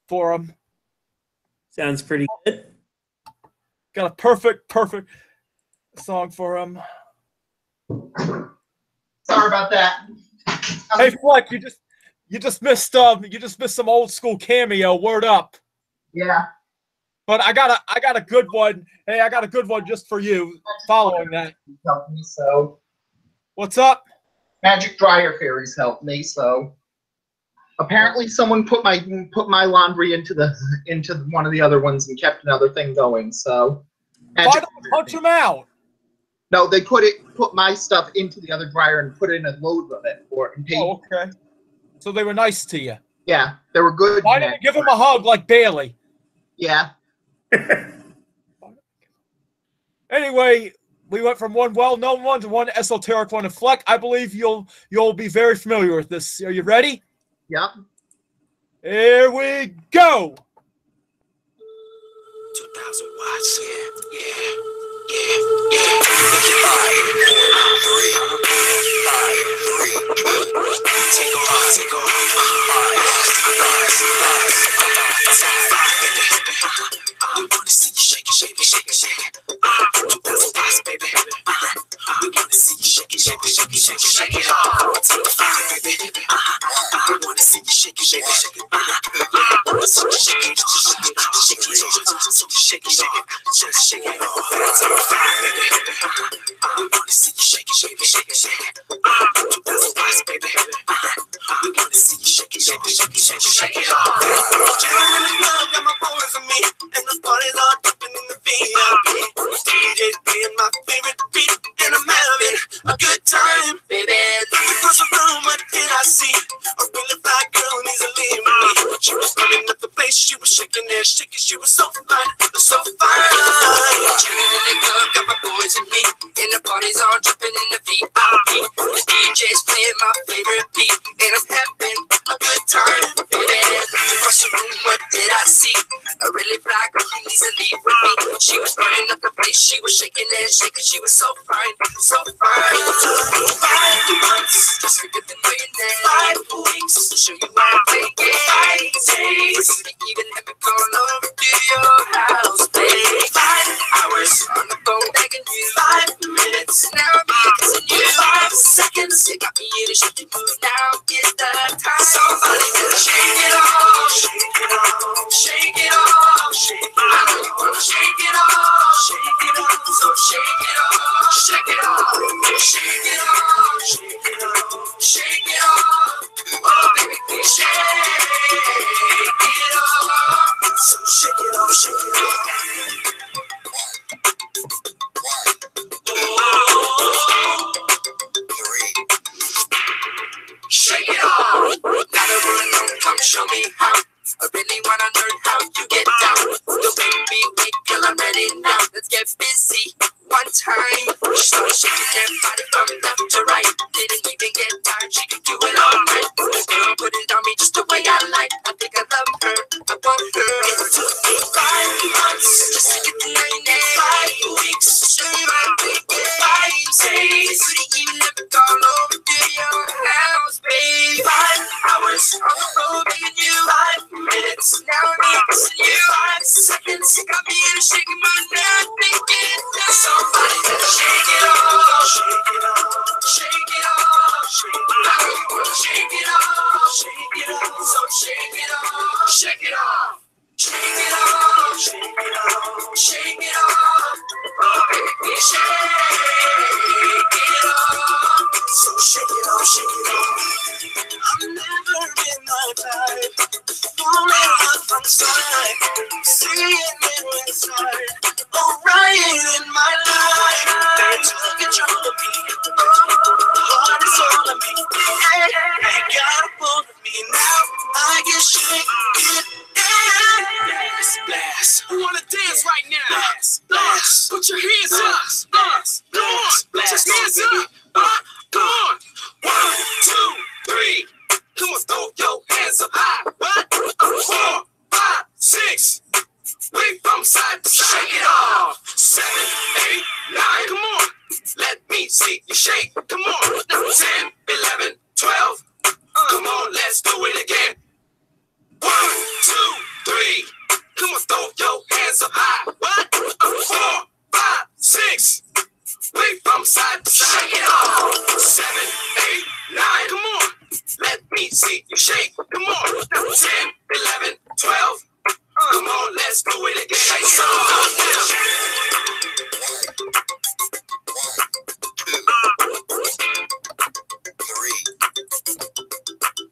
for him.
Sounds pretty good.
Got a perfect song for him.
Sorry about that.
Hey, Fleck, you just missed some old school Cameo. Word Up.
Yeah.
But I got a good one. Hey, I got a good one just for you. Following that.
Helped me, so.
What's up?
Magic Dryer Fairies helped me, so. Apparently, someone put my laundry into one of the other ones and kept another thing going. So.
Why don't you punch them out?
No, they put my stuff into the other dryer and put in a load of it for it.
Oh, okay. So they were nice to you.
Yeah, they were good.
Why didn't you give them a hug like Bailey?
Yeah.
Anyway, we went from one well-known one to one esoteric one. And Fleck, I believe you'll be very familiar with this. Are you ready?
Yep.
Here we go.
2,000 watts. Yeah. 5, 3, 2, 1. Take off. We wanna see you shake it. 2,000 watts, baby. We wanna see you shake it off. Take 5, baby. We wanna see you shake it. We wanna see you shake it off. So shake it off. Just shake it off. Take 5, baby. We wanna see you shake it. 2,000 watts, baby. We wanna see you shake it off. Down in the club, got my boys with me, and the party's all jumping in the VIP. DJ's playing my favorite beat, and I'm having a good time, baby. Across the room, what did I see? A really fly girl needs to leave me. She was running up the place, she was shaking, she was so fine, so fine. Chilling in the club, got my boys with me, and the party's all jumping in the VIP. The DJ's playing my favorite beat, and I'm having a good time, baby. Across the room, what did I see? A really fly girl who needs to leave with me. She was running up the place, she was shaking, she was so fine, so fine. 5 months, just to get to know your name. 5 weeks, to show you how to take it. 5 days, even let me call over to your house, babe. 5 hours on the phone begging you. 5 minutes, now I'm kissing you. 5 seconds, you got me in a shaky mood. Now is the time. Somebody better shake it off, shake it off, shake it off, shake it off. I know you wanna shake it off, shake it off. So shake it off, shake it off, shake it off, shake it off, shake it off. Oh baby, please shake it off. So shake it off, shake it off. Shake it off. Now that we're alone, come show me how. I really wanna learn how you get down. Don't make me wait till I'm ready now. Let's get busy one time. She started shaking that body from left to right. Didn't even get tired, she could do it all right. Girl, put it on me just the way I like. I think I love her, I want her. It took me 5 months just to get to know your name. 5 weeks to show you my big 5 days. Couldn't even let me call over to your house, babe. 5 hours on the road being you. 5 minutes, now I'm missing you. 5 seconds, you got me in a shaky mood. Now I'm thinking that somebody better shake it off, shake it off, shake it off, shake it off. I know you wanna shake it off, shake it off. So shake it off, shake it off, shake it off, shake it off, shake it off. Oh baby, please shake it off. So shake it off, shake it off. I'm never in my life, falling up from side, seeing it inside, Orion in my life. They took control of me, heart is all of me. They got a hold of me now, I can shake it. Blast, blast. Who wanna dance right now? Blast, blast. Put your me see you shake. Come on, 10, 11, 12. Come on, let's do it again. Shake it off.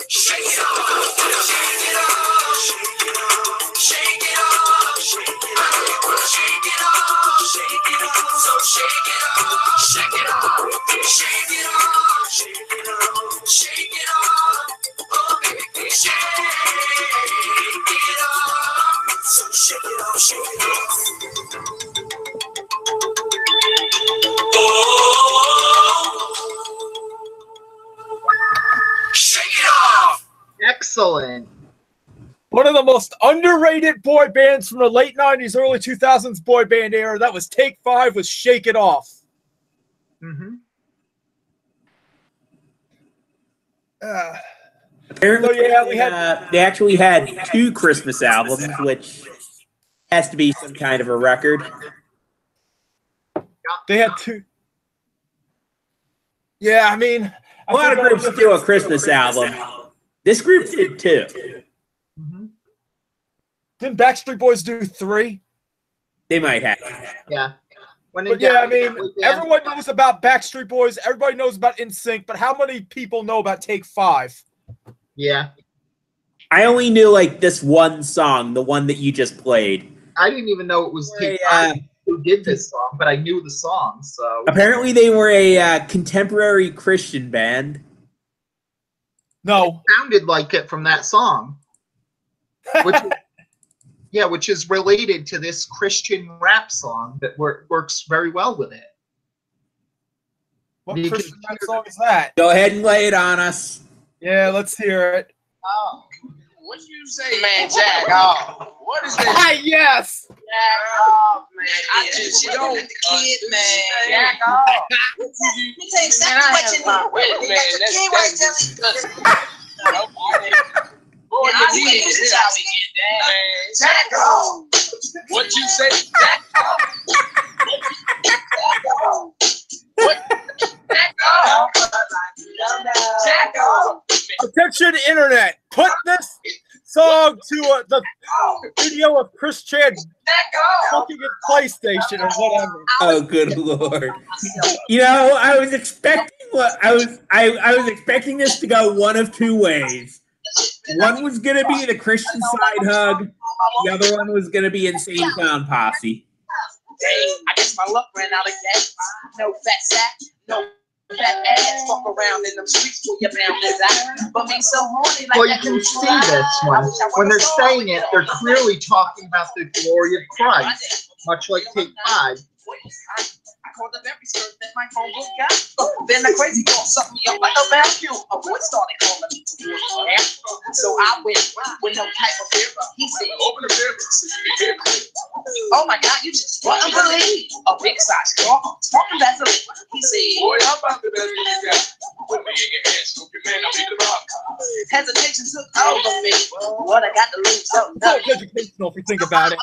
Shake it off. Shake it off. Shake it off. Shake it off. Shake it off. Shake it off. So shake it off. Shake it off. Shake it off. Shake it off. Shake it off. Oh baby, shake it off. So shake it off. Shake it off. Shake it off!
Excellent.
One of the most underrated boy bands from the late 90s, early 2000s boy band era. That was Take 5 with Shake It Off.
Mm-hmm.
Apparently,
So, yeah,
they actually had 2 Christmas albums, which has to be some kind of a record.
They had 2. Yeah, I mean,
A lot of groups do a Christmas album. This group did 2.
Mm-hmm.
Didn't Backstreet Boys do 3?
They might have.
Yeah. When
But yeah, I mean, everyone knows about Backstreet Boys. Everybody knows about NSYNC. But how many people know about Take 5?
Yeah.
I only knew like this one song, the one that you just played.
I didn't even know it was Take 5 who did this song, but I knew the song. So
Apparently, they were a contemporary Christian band.
No.
it sounded like it from that song. Which is related to this Christian rap song that works very well with it.
What
You
Christian
can-
rap song is that?
Go ahead and lay it on us.
Yeah, let's hear it.
Oh, what you say, man? Jack off. What is that?
Ah, yes.
Jack off, man. I just don't
the kid, man.
Jack off.
Let me tell you exactly what you need. You got the kid right there.
Boy, you need this is how we get down, man. Jack off. What you say? Jack off. Jack off. What? Jack off. Jack off.
Attention, internet. Put this song to the video of Chris Chan looking at PlayStation or whatever.
Oh, good lord! You know, I was expecting I was expecting this to go one of 2 ways. One was gonna be the Christian side hug. The other one was gonna be Insane Clown Posse.
I guess my luck ran out of gas. No fat sack, no fat ass. Walk around in them streets where you're bound to die. But me so horny like
Well, you
that
can
dude
see
fly.
this one. When they're saying it, they're clearly talking about the glory of Christ, much like Take 5.
I called up every skirt that my homeboy got. Then the crazy girl sucked me up like a vacuum. A boy started calling me to work. So I went with no type of fear. He said, open the mirror. Oh my God, you just wouldn't believe a big size car smoking Vaseline. He said, boy, I'm about the best you got. Put me in your hands, stupid man, I'm beating them up. Hesitation took over me. What I got to lose, so
It's educational if you think about it.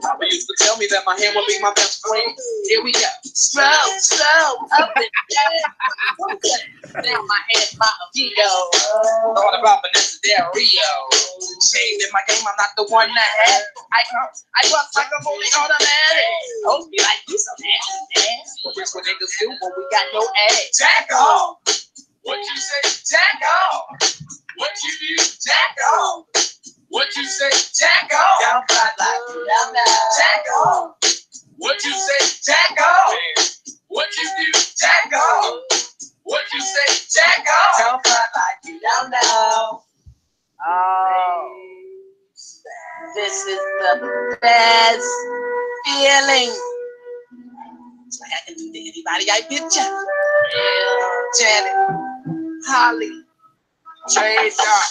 Papa used to tell me that my hand would be my best friend. Here we go. Slow, up and down. Now my hand, my ego. Thought about Vanessa Del Rio. Shame in my game, I'm not the one that had. I bust like a fully automatic. Hoes be like, you so nasty. But that's what niggas do when we got no ass. Jack off. What you say? Jack off. What you do? Jack off. What you say? Jack off. Down fly like you down now. Jack off. What you say? Jack off. What you do? Jack off. What you say? Jack off. Down fly like you down now. Oh, this is the best feeling. It's like I can do to anybody I picture. Janet, Holly, Trey Dark.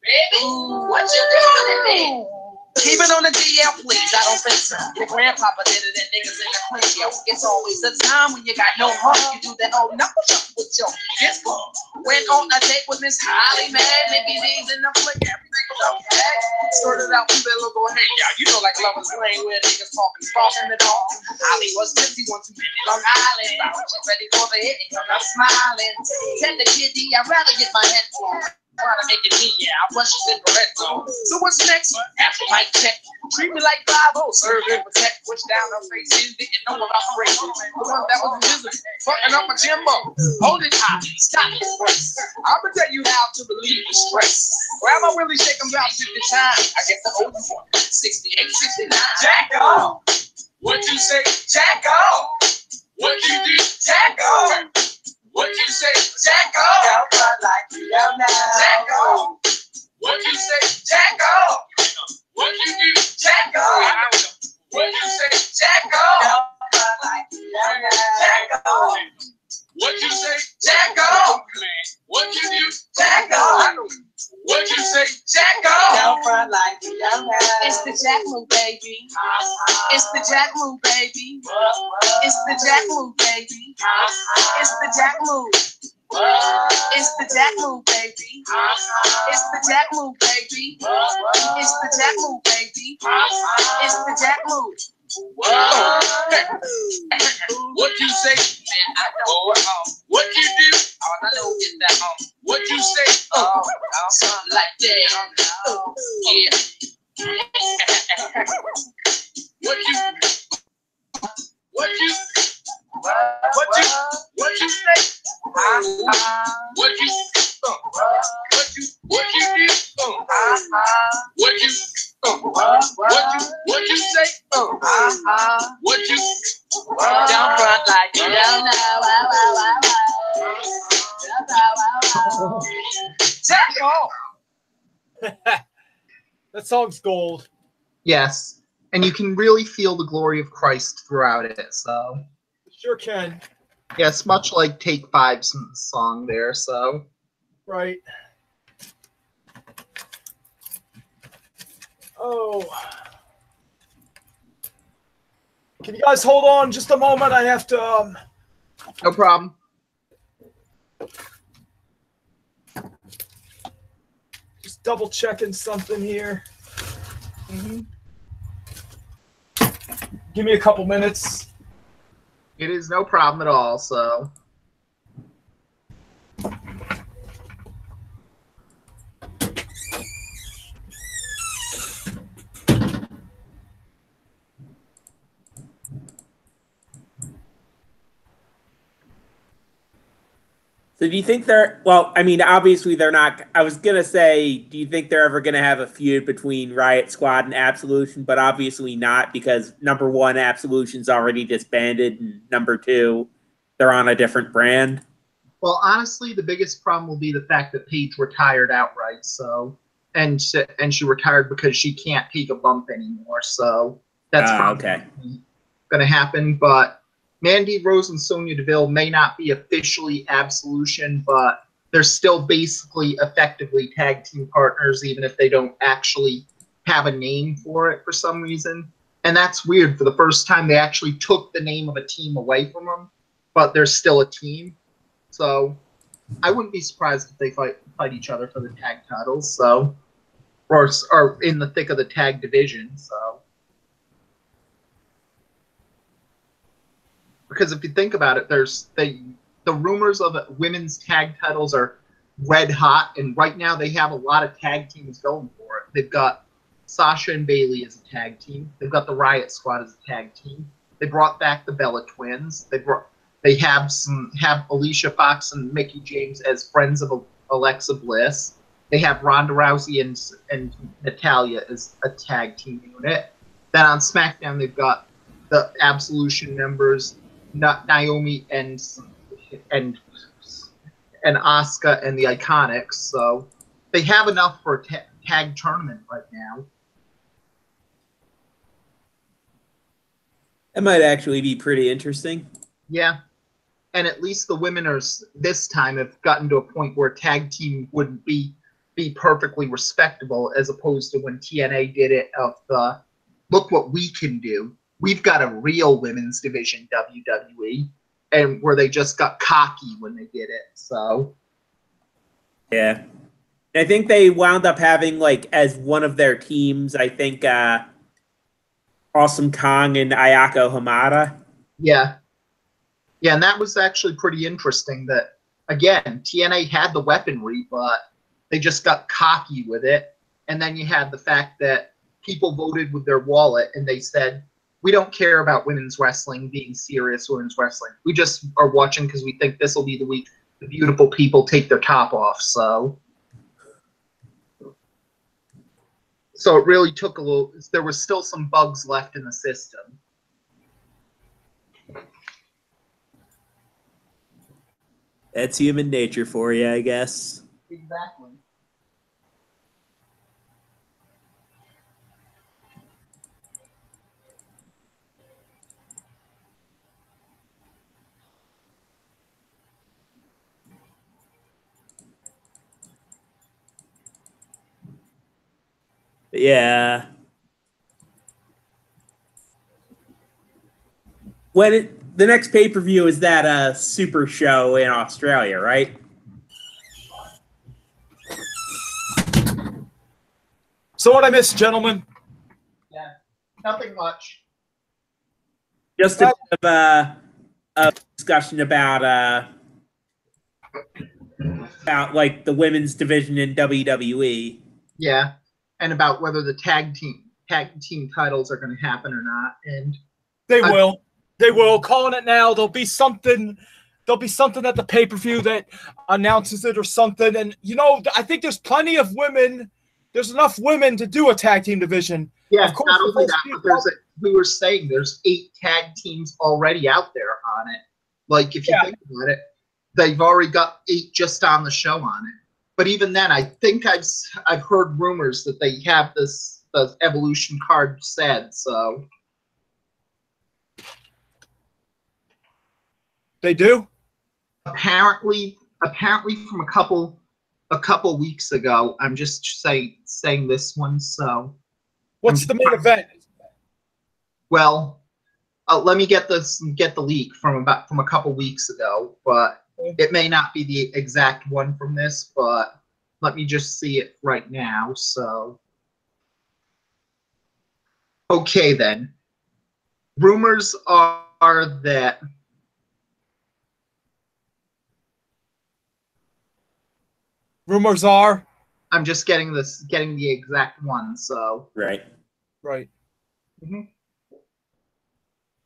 Baby, what you doing to me?
Keep it on the DL, please. I don't think so. Your grandpapa did it and niggas in the clique, yo. It's always a time when you got no heart. You do that old knuckle jump with your fist bump. Went on a date with Miss Holly, man. Mickey D's in the flick, everything was okay. Started out with that little hey, yeah, you know, like Lovers Lane, where niggas talking, crossing it all. Holly was 50, one too many Long Island. She's ready for the hit, and come out smiling. Said the kitty, I'd rather get my head full. Trying to make it me, yeah, I brush it in the red zone. So what's next? After my check, treat me like 5-0, serve and protect. Push down her face, in, didn't know about race. The one that was invisible, fucking up my Jimbo. Hold it high, stop it, brace. I'ma tell you how to relieve the stress. Grab my Willie, shake 'em about 50 times. I get the old one, 68, 69. Jack off. What you say? Jack off. What you do? Jack off. What you say? Jack off. Down front like you don't know. Jack off. What you say? Jack off. What you do? Jack off. What you say? Jack off. Down front like you don't know. Jack off. What you say? Jack off. What you do? Jack off. What you say? Jack off. Down front like you don't know. It's the Jack move, baby. It's the Jack move, baby. It's the Jack move, baby. It's the Jack move. It's the Jack move, baby. It's the Jack move, baby. It's the Jack move, baby. It's the Jack move. What you say? Man, I know. What you do? All I know is that what you say? Something like that. Yeah. What you say? What you say? What you do? What you say? What you down front like you don't know. Jack off.
That song's gold.
Yes, and you can really feel the glory of Christ throughout it. So
Sure can.
yes, much like Take Five's song there. So
Right. Oh. Can you guys hold on just a moment? I have to
no problem.
just double checking something here. Give me a couple minutes.
It is no problem at all. So.
So do you think they're, well, I mean, obviously they're not, I was going to say, do you think they're ever going to have a feud between Riot Squad and Absolution? But obviously not, because number one, Absolution's already disbanded, and number two, they're on a different brand.
Well, honestly, the biggest problem will be the fact that Paige retired outright. So, and she retired because she can't take a bump anymore. So that's probably
okay.
going to happen. But Mandy Rose and Sonya Deville may not be officially Absolution, but they're still basically effectively tag team partners, even if they don't actually have a name for it for some reason. And that's weird. For the first time, they actually took the name of a team away from them, but they're still a team. So I wouldn't be surprised if they fight each other for the tag titles. So, or in the thick of the tag division. So. Because if you think about it, there's the rumors of women's tag titles are red hot, and right now they have a lot of tag teams going for it. They've got Sasha and Bayley as a tag team. They've got the Riot Squad as a tag team. They brought back the Bella Twins. They have Alicia Fox and Mickie James as friends of Alexa Bliss. They have Ronda Rousey and Natalya as a tag team unit. Then on SmackDown they've got the Absolution members, Naomi and Asuka and the Iconics. So they have enough for a tag tournament right now.
That might actually be pretty interesting.
Yeah. And at least the women are this time have gotten to a point where tag team wouldn't be be perfectly respectable, as opposed to when TNA did it of the look what we can do. We've got a real women's division, WWE, and where they just got cocky when they did it. So
Yeah. I think they wound up having, like, as one of their teams, I think, Awesome Kong and Ayako Hamada.
yeah. Yeah, and that was actually pretty interesting that, again, TNA had the weaponry, but they just got cocky with it. And then you had the fact that people voted with their wallet and they said, we don't care about women's wrestling being serious women's wrestling. We just are watching because we think this will be the week the beautiful people take their top off. So it really took a little, there was still some bugs left in the system.
That's human nature for you, I guess.
Exactly.
Yeah. The next pay-per-view is that Super Show in Australia, right?
So what I missed, gentlemen?
Yeah, nothing much.
Just a bit of a discussion about like the women's division in WWE.
Yeah, and about whether the tag team titles are going to happen or not, and
They will. They will. Calling it now. There'll be something at the pay-per-view that announces it or something. And, you know, I think there's plenty of women. There's enough women to do a tag team division.
yeah,
Of course,
not only that,
people-
but we were saying there's 8 tag teams already out there on it. Like, if you think about it, they've already got 8 just on the show on it. But even then, I think I've heard rumors that they have the Evolution card said, so.
They do?
Apparently from a couple weeks ago. I'm just saying this one. So,
What's the main event?
Well, let me get the leak from a couple weeks ago, but it may not be the exact one from this. But let me just see it right now. So, okay then. Rumors are that.
Rumors are.
I'm just getting the exact one. So
Right.
Mm-hmm.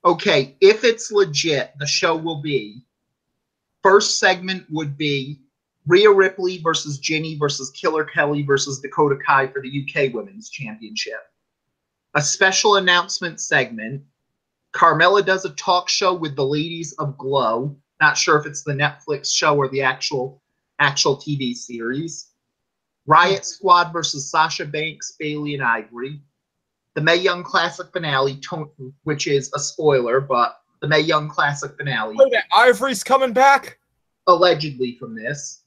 Okay, if it's legit, the show will be. First segment would be Rhea Ripley versus Ginny versus Killer Kelly versus Dakota Kai for the UK Women's Championship. A special announcement segment. Carmella does a talk show with the Ladies of Glow. Not sure if it's the Netflix show or the actual TV series. Riot Squad versus Sasha Banks, Bayley, and Ivory. The Mae Young Classic finale, which is a spoiler, but the Mae Young Classic finale.
Wait a minute, Ivory's coming back?
Allegedly from this.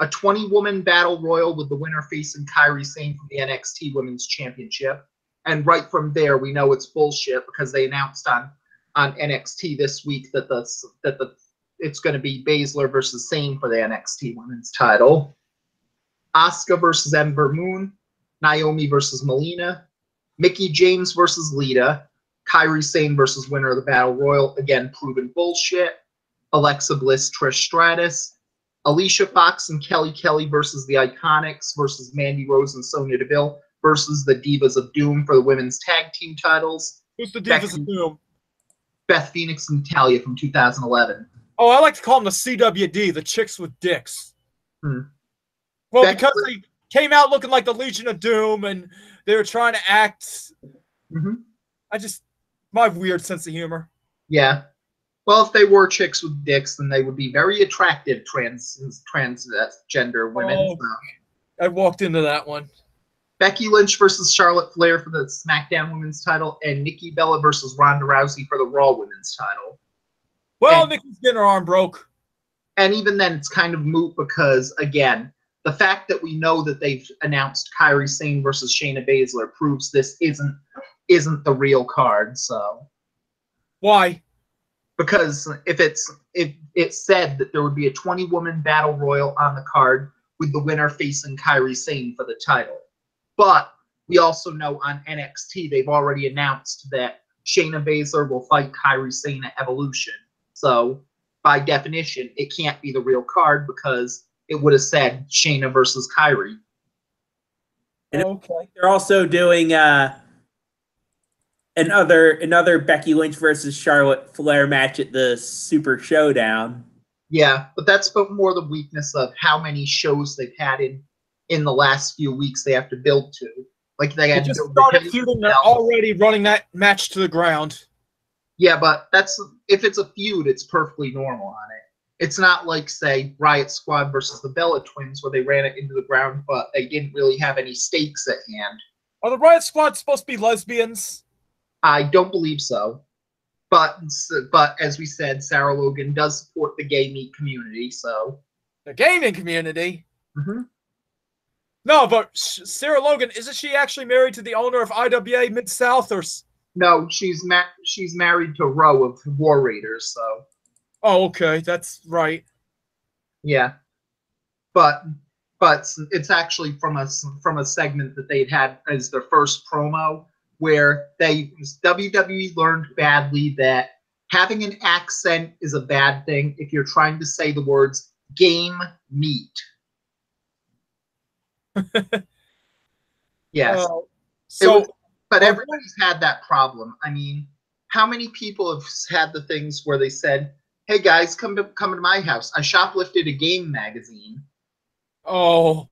A 20-woman battle royal with the winner facing Kairi Sane from the NXT Women's Championship. And right from there, we know it's bullshit because they announced on NXT this week that it's going to be Baszler versus Sane for the NXT Women's title. Asuka versus Ember Moon. Naomi versus Melina. Mickie James versus Lita. Kairi Sane versus winner of the Battle Royal. Again, proven bullshit. Alexa Bliss, Trish Stratus. Alicia Fox and Kelly Kelly versus the Iconics versus Mandy Rose and Sonya Deville versus the Divas of Doom for the women's tag team titles.
Who's the Divas of Doom?
Beth Phoenix and Natalya from 2011.
Oh, I like to call them the CWD, the chicks with dicks. Well, because they came out looking like the Legion of Doom and they were trying to act. My weird sense of humor.
Yeah. Well, if they were chicks with dicks, then they would be very attractive transgender women.
Oh, I walked into that one.
Becky Lynch versus Charlotte Flair for the SmackDown Women's title, and Nikki Bella versus Ronda Rousey for the Raw Women's title.
Well, Nikki's getting her arm broke.
And even then, it's kind of moot because, again, the fact that we know that they've announced Kairi Sane versus Shayna Baszler proves this isn't the real card. So
Why?
because if it said that there would be a 20-woman battle royal on the card with the winner facing Kairi Sane for the title, but we also know on NXT they've already announced that Shayna Baszler will fight Kairi Sane at Evolution. So by definition, it can't be the real card because it would have said Shayna versus Kairi.
And
Okay.
they're also doing another Becky Lynch versus Charlotte Flair match at the Super Showdown.
Yeah, but that's more the weakness of how many shows they've had in the last few weeks they have to build to. Like they had
They just
to build
started
the
feuding. They're already running that match to the ground.
Yeah, but if it's a feud, it's perfectly normal on it. It's not like, say, Riot Squad versus the Bella Twins, where they ran it into the ground, but they didn't really have any stakes at hand.
Are the Riot Squad supposed to be lesbians?
I don't believe so. But as we said, Sarah Logan does support the gay meat community, so.
The gaming community?
Mm-hmm.
No, but Sarah Logan, isn't she actually married to the owner of IWA Mid-South? Or...
No, she's married to Roe of War Raiders, so.
Oh, okay, that's right.
Yeah, but it's actually from a segment that they'd had as their first promo, where WWE learned badly that having an accent is a bad thing if you're trying to say the words game meat. Yes. But everybody's had that problem. I mean, how many people have had the things where they said, "Hey guys, come to my house. I shoplifted a game magazine."
Oh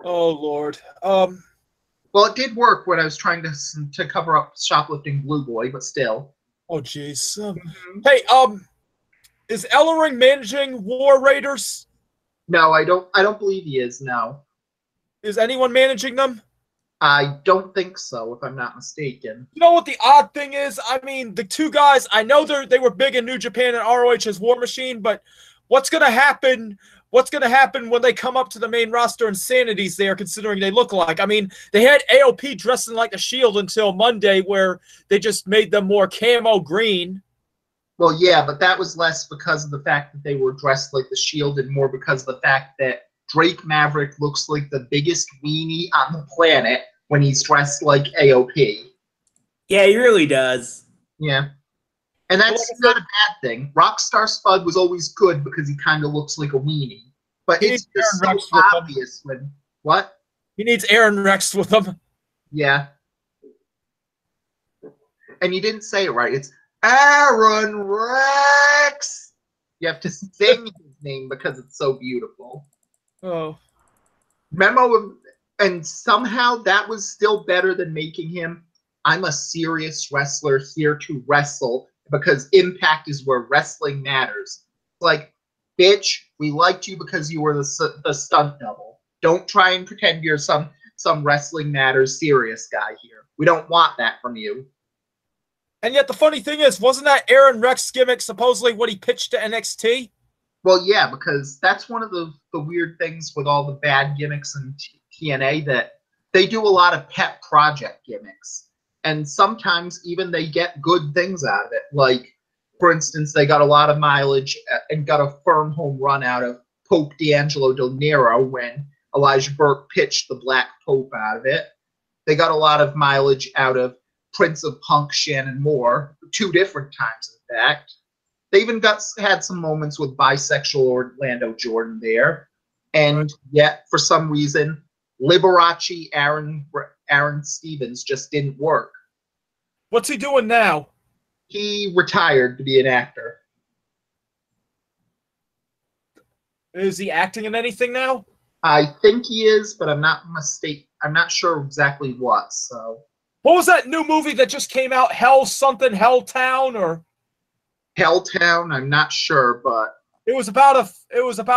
Lord.
Well, it did work when I was trying to cover up shoplifting Blue Boy, but still.
Oh jeez. Hey, is Ellering managing War Raiders?
No, I don't believe he is. No.
Is anyone managing them?
I don't think so, if I'm not mistaken.
You know what the odd thing is? I mean, the two guys, I know they were big in New Japan and ROH as War Machine, but what's going to happen? What's going to happen when they come up to the main roster and Sanity's there, considering they look like? I mean, they had AOP dressing like the Shield until Monday, where they just made them more camo green.
Well, yeah, but that was less because of the fact that they were dressed like the Shield and more because of the fact that Drake Maverick looks like the biggest weenie on the planet when he's dressed like AOP.
Yeah, he really does.
Yeah. And that's not a bad thing. Rockstar Spud was always good because he kind of looks like a weenie. But it's just so obvious when... What?
He needs Aaron Rex with him.
Yeah. And you didn't say it right. It's Aaron Rex! You have to sing his name because it's so beautiful.
Oh.
And somehow that was still better than making him, "I'm a serious wrestler here to wrestle because Impact is where wrestling matters." Like, bitch, we liked you because you were the stunt double. Don't try and pretend you're some wrestling matters serious guy here. We don't want that from you.
And yet the funny thing is, wasn't that Aaron Rex gimmick supposedly what he pitched to NXT?
Well, yeah, because that's one of the weird things with all the bad gimmicks in TNA, that they do a lot of pet project gimmicks. And sometimes even they get good things out of it. Like, for instance, they got a lot of mileage and got a firm home run out of Pope D'Angelo Del Nero when Elijah Burke pitched the Black Pope out of it. They got a lot of mileage out of Prince of Punk Shannon Moore, 2 different times, in fact. They even had some moments with bisexual Orlando Jordan there. And yet, for some reason, Liberace Aaron Stevens just didn't work.
What's he doing now?
He retired to be an actor.
Is he acting in anything now?
I think he is, but I'm not sure exactly what. So,
what was that new movie that just came out? Helltown, or
Helltown? I'm not sure, but
it was about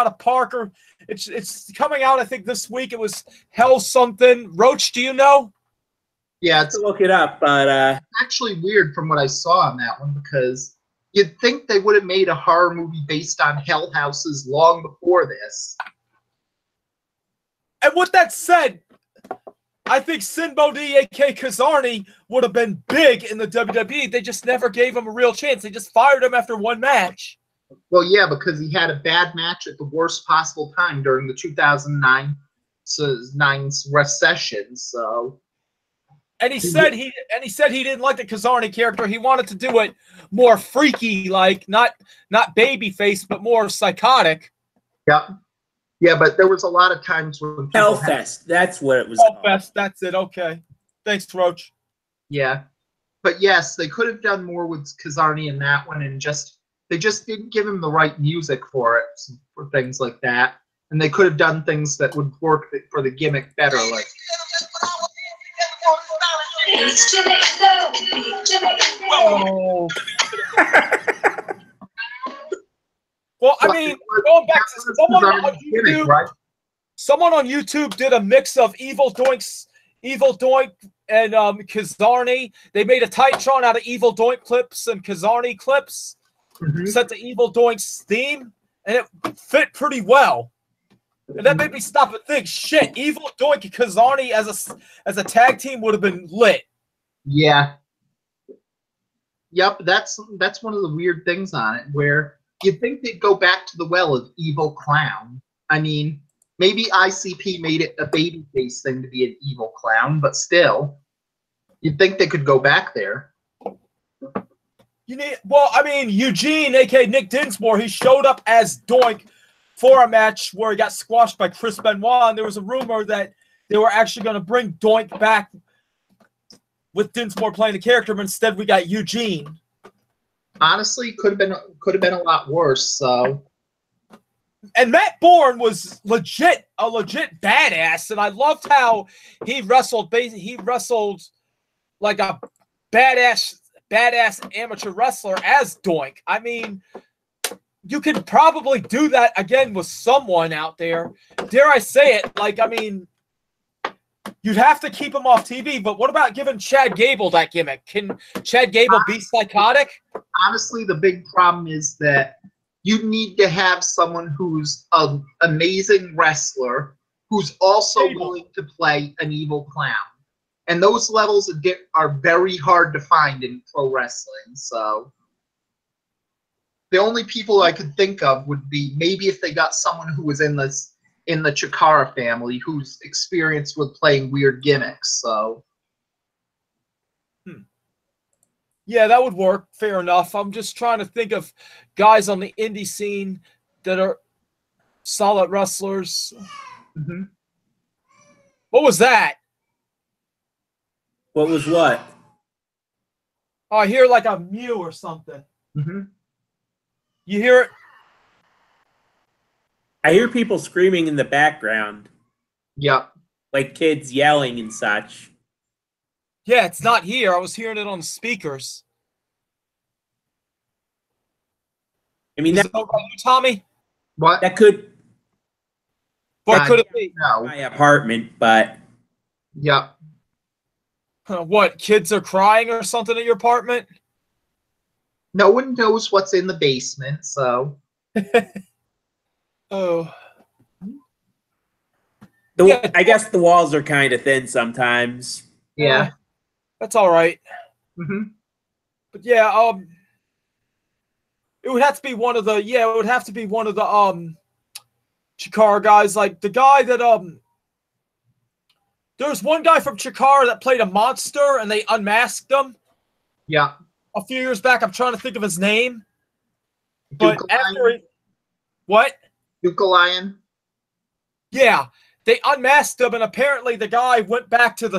a Parker. It's coming out, I think, this week. It was Hell something. Roach, do you know?
Yeah,
to look it up, but
it's actually weird from what I saw on that one, because you'd think they would have made a horror movie based on Hell Houses long before this.
And with that said, I think Sin Bodhi, a.k.a. Kazarni, would have been big in the WWE. They just never gave him a real chance. They just fired him after one match.
Well, yeah, because he had a bad match at the worst possible time during the 2009 recession. So,
and he said he didn't like the Kazarni character. He wanted to do it more freaky, like not babyface, but more psychotic.
Yeah. Yeah, but there was a lot of times when
Hellfest. That's what it was.
Hellfest. That's it. Okay. Thanks, Roach.
Yeah, but yes, they could have done more with Kazarni in that one, and they just didn't give him the right music for it, for things like that. And they could have done things that would work for the gimmick better, like.
Oh. Well, I mean, going back to someone on YouTube did a mix of Evil Doink and Kazarni. They made a Titantron out of Evil Doink clips and Kazarni clips, set to Evil Doink's theme, and it fit pretty well. And that made me stop and think, shit, Evil Doink and Kazarni as a tag team would have been lit.
Yeah. Yep, that's one of the weird things on it, where you'd think they'd go back to the well of Evil Clown. I mean, maybe ICP made it a babyface thing to be an evil clown, but still, you'd think they could go back there.
Eugene, a.k.a. Nick Dinsmore, he showed up as Doink for a match where he got squashed by Chris Benoit, and there was a rumor that they were actually going to bring Doink back with Dinsmore playing the character, but instead we got Eugene.
Honestly, could have been a lot worse. So,
and Matt Bourne was a legit badass, and I loved how he wrestled. He wrestled like a badass amateur wrestler as Doink. I mean, you could probably do that again with someone out there. Dare I say it? Like, I mean, you'd have to keep him off TV, but what about giving Chad Gable that gimmick? Can Chad Gable be psychotic?
Honestly, the big problem is that you need to have someone who's an amazing wrestler who's also willing to play an evil clown. And those levels are very hard to find in pro wrestling. So the only people I could think of would be maybe if they got someone who was in the Chikara family who's experienced with playing weird gimmicks. So
yeah, that would work. Fair enough. I'm just trying to think of guys on the indie scene that are solid wrestlers. What was that?
What was what?
Oh, I hear like a mew or something. You hear it?
I hear people screaming in the background.
Yep.
Like kids yelling and such.
Yeah, it's not here. I was hearing it on the speakers.
I mean,
Is it over you, Tommy?
What?
That could.
What could it be?
No.
My apartment, but.
Yep.
What? Kids are crying or something at your apartment?
No one knows what's in the basement, so.
Oh.
I guess the walls are kind of thin sometimes.
Yeah.
That's all right. But yeah, it would have to be one of the Chikara guys, like the guy that there's one guy from Chikara that played a monster and they unmasked him.
Yeah.
A few years back, I'm trying to think of his name. But after what?
Duke Lion.
Yeah. They unmasked him, and apparently the guy went back to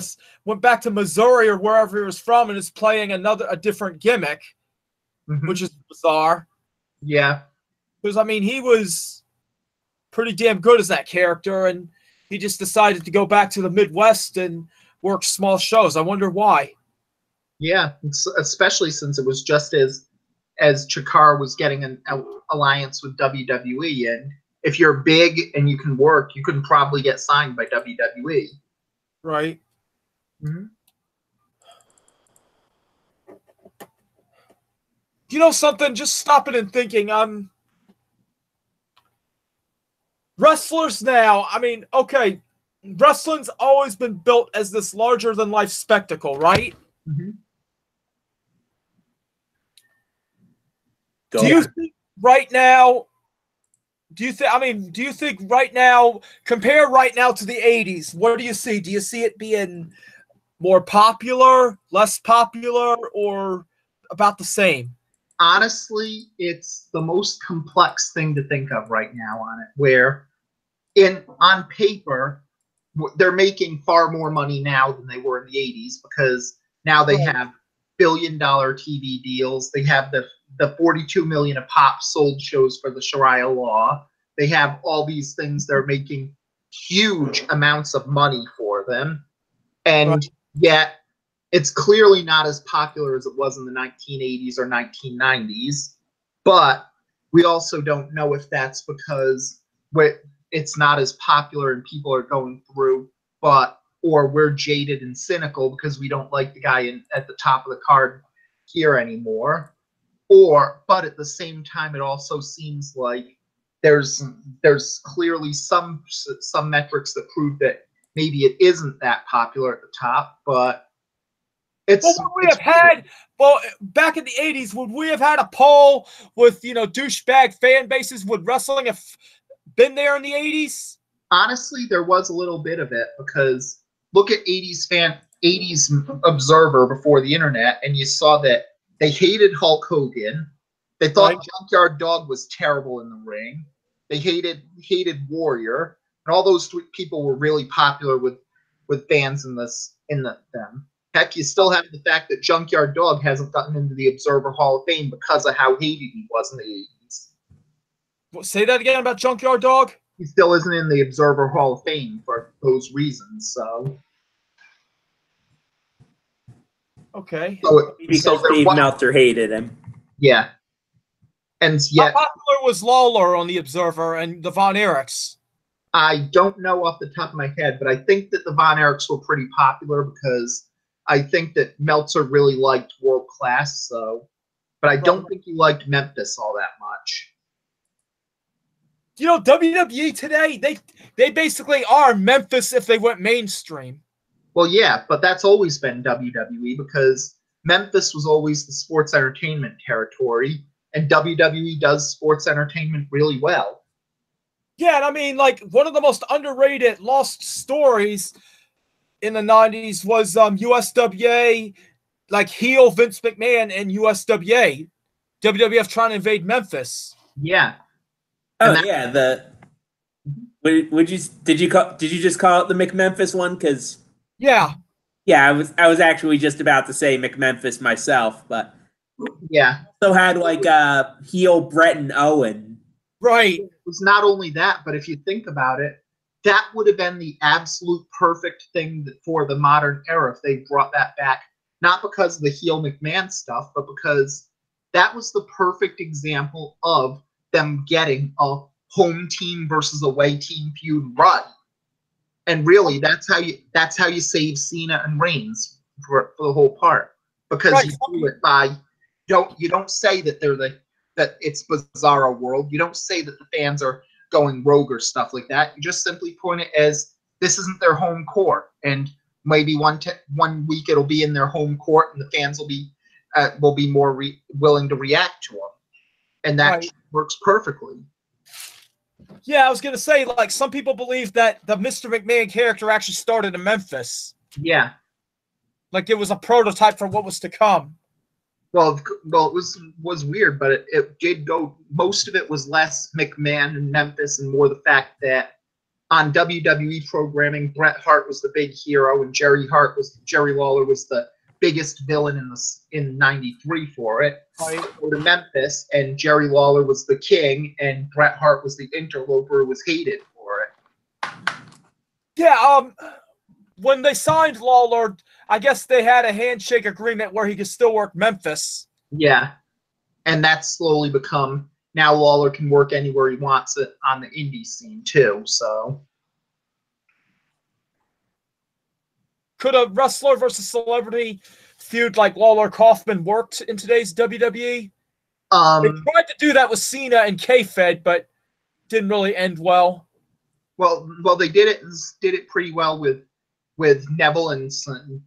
Missouri or wherever he was from, and is playing a different gimmick, which is bizarre.
Yeah,
because I mean he was pretty damn good as that character, and he just decided to go back to the Midwest and work small shows. I wonder why.
Yeah, especially since it was just as Chikara was getting an alliance with WWE, and if you're big and you can work, you can probably get signed by WWE.
Right. You know something? Just stopping and thinking. Wrestlers now. I mean, okay, wrestling's always been built as this larger than life spectacle, right?
Mm-hmm.
Do you think right now? Do you think? I mean, do you think right now? Compare right now to the '80s. What do you see? Do you see it being more popular, less popular, or about the same?
Honestly, it's the most complex thing to think of right now on it. Where, on paper, they're making far more money now than they were in the '80s because now they have billion-dollar TV deals. They have the 42 million a pop sold shows for the Sharia law. They have all these things that are making huge amounts of money for them, and yet it's clearly not as popular as it was in the 1980s or 1990s. But we also don't know if that's because it's not as popular and people are going through, or we're jaded and cynical because we don't like the guy at the top of the card here anymore. But at the same time, it also seems like there's clearly some metrics that prove that maybe it isn't that popular at the top, but
back in the '80s, would we have had a poll with douchebag fan bases? Would wrestling have been there in the '80s?
Honestly, there was a little bit of it because look at '80s Observer before the internet, and you saw that they hated Hulk Hogan. They thought Junkyard Dog was terrible in the ring. They hated Warrior, and all those people were really popular with fans in them. Heck, you still have the fact that Junkyard Dog hasn't gotten into the Observer Hall of Fame because of how hated he was in the '80s.
Say that again about Junkyard Dog?
He still isn't in the Observer Hall of Fame for those reasons. So,
okay.
Because Dave Meltzer hated him.
Yeah. And yet,
how popular was Lawler on the Observer and the Von Erichs?
I don't know off the top of my head, but I think that the Von Erichs were pretty popular because I think that Meltzer really liked World Class. So, but I don't think he liked Memphis all that much.
WWE today, they basically are Memphis if they went mainstream.
Well, yeah, but that's always been WWE because Memphis was always the sports entertainment territory, and WWE does sports entertainment really well.
Yeah, and I mean, like, one of the most underrated lost stories in the 90s was USWA, like heel Vince McMahon and USWA. WWF trying to invade Memphis.
Yeah.
Oh yeah, did you just call it the McMemphis one? Because yeah, I was actually just about to say McMemphis myself, but
yeah,
also had like heel Brett and Owen.
Right.
It was not only that, but if you think about it, that would have been the absolute perfect thing for the modern era if they brought that back. Not because of the heel McMahon stuff, but because that was the perfect example of them getting a home team versus away team feud right. And really, that's how you save Cena and Reigns for the whole part, because you do it by you don't say that that it's Bizarro World. You don't say that the fans are going rogue or stuff like that. You just simply point it as this isn't their home court, and maybe one week it'll be in their home court, and the fans will be more willing to react to them, and that works perfectly.
Yeah, I was going to say, like, some people believe that the Mr. McMahon character actually started in Memphis.
Yeah.
Like, it was a prototype for what was to come.
Well, it was weird, but it did go, most of it was less McMahon and Memphis and more the fact that on WWE programming, Bret Hart was the big hero and Jerry Lawler was the biggest villain in '93 for it. Go to Memphis, and Jerry Lawler was the king, and Bret Hart was the interloper who was hated for it.
Yeah, when they signed Lawler, I guess they had a handshake agreement where he could still work Memphis.
Yeah, and that's slowly become, now Lawler can work anywhere he wants it on the indie scene too, so.
Could a wrestler versus celebrity feud like Lawler-Kaufman worked in today's WWE? They tried to do that with Cena and K-Fed, but didn't really end well.
Well, they did it pretty well with Neville and Stephen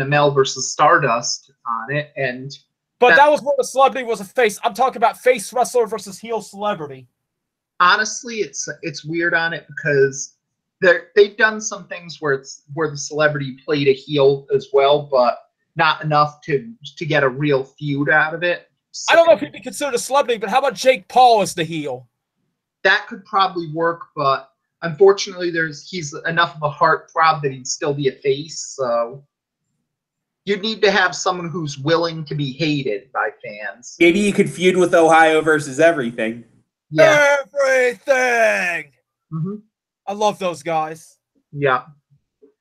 Amell versus Stardust on it, and
But that was where the celebrity was a face. I'm talking about face wrestler versus heel celebrity.
honestly, it's weird on it because they've done some things where the celebrity played a heel as well, but not enough to get a real feud out of it.
I don't know if he'd be considered a celebrity, but how about Jake Paul as the heel?
That could probably work, but unfortunately, he's enough of a heartthrob that he'd still be a face. So you'd need to have someone who's willing to be hated by fans.
Maybe you could feud with Ohio versus everything.
Yeah.
Everything.
Mm-hmm.
I love those guys.
Yeah.
And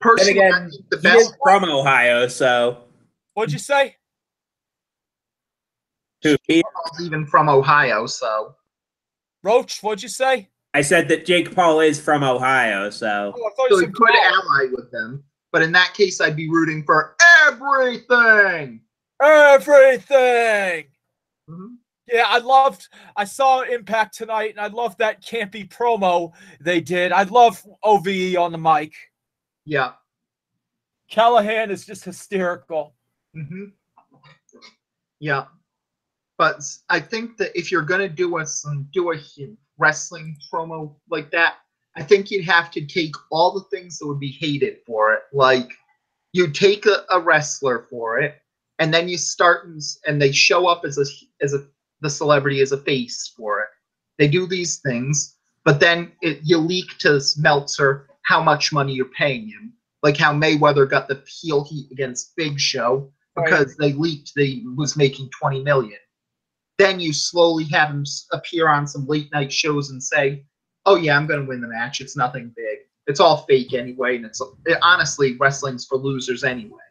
Personally, I
again,
think the
he is
best
from Ohio, so
What'd you say?
who?
one's even from Ohio, so
Roach, what'd you say?
I said that Jake Paul is from Ohio, so
Oh, I thought you
he
said
could
Cal.
ally with them. But in that case, I'd be rooting for everything.
Everything.
Mm-hmm.
Yeah, I saw Impact tonight, and I love that campy promo they did. I love OVE on the mic.
Yeah.
Callahan is just hysterical.
Mm-hmm. Yeah. But I think that if you're gonna do a wrestling promo like that, I think you'd have to take all the things that would be hated for it. Like you take a wrestler for it, and then you start and they show up as the celebrity as a face for it. They do these things, but then you leak to Meltzer how much money you're paying him. Like how Mayweather got the heel heat against Big Show because they leaked they was making 20 million. Then you slowly have him appear on some late night shows and say, "Oh yeah, I'm going to win the match. It's nothing big. It's all fake anyway, and honestly, wrestling's for losers anyway."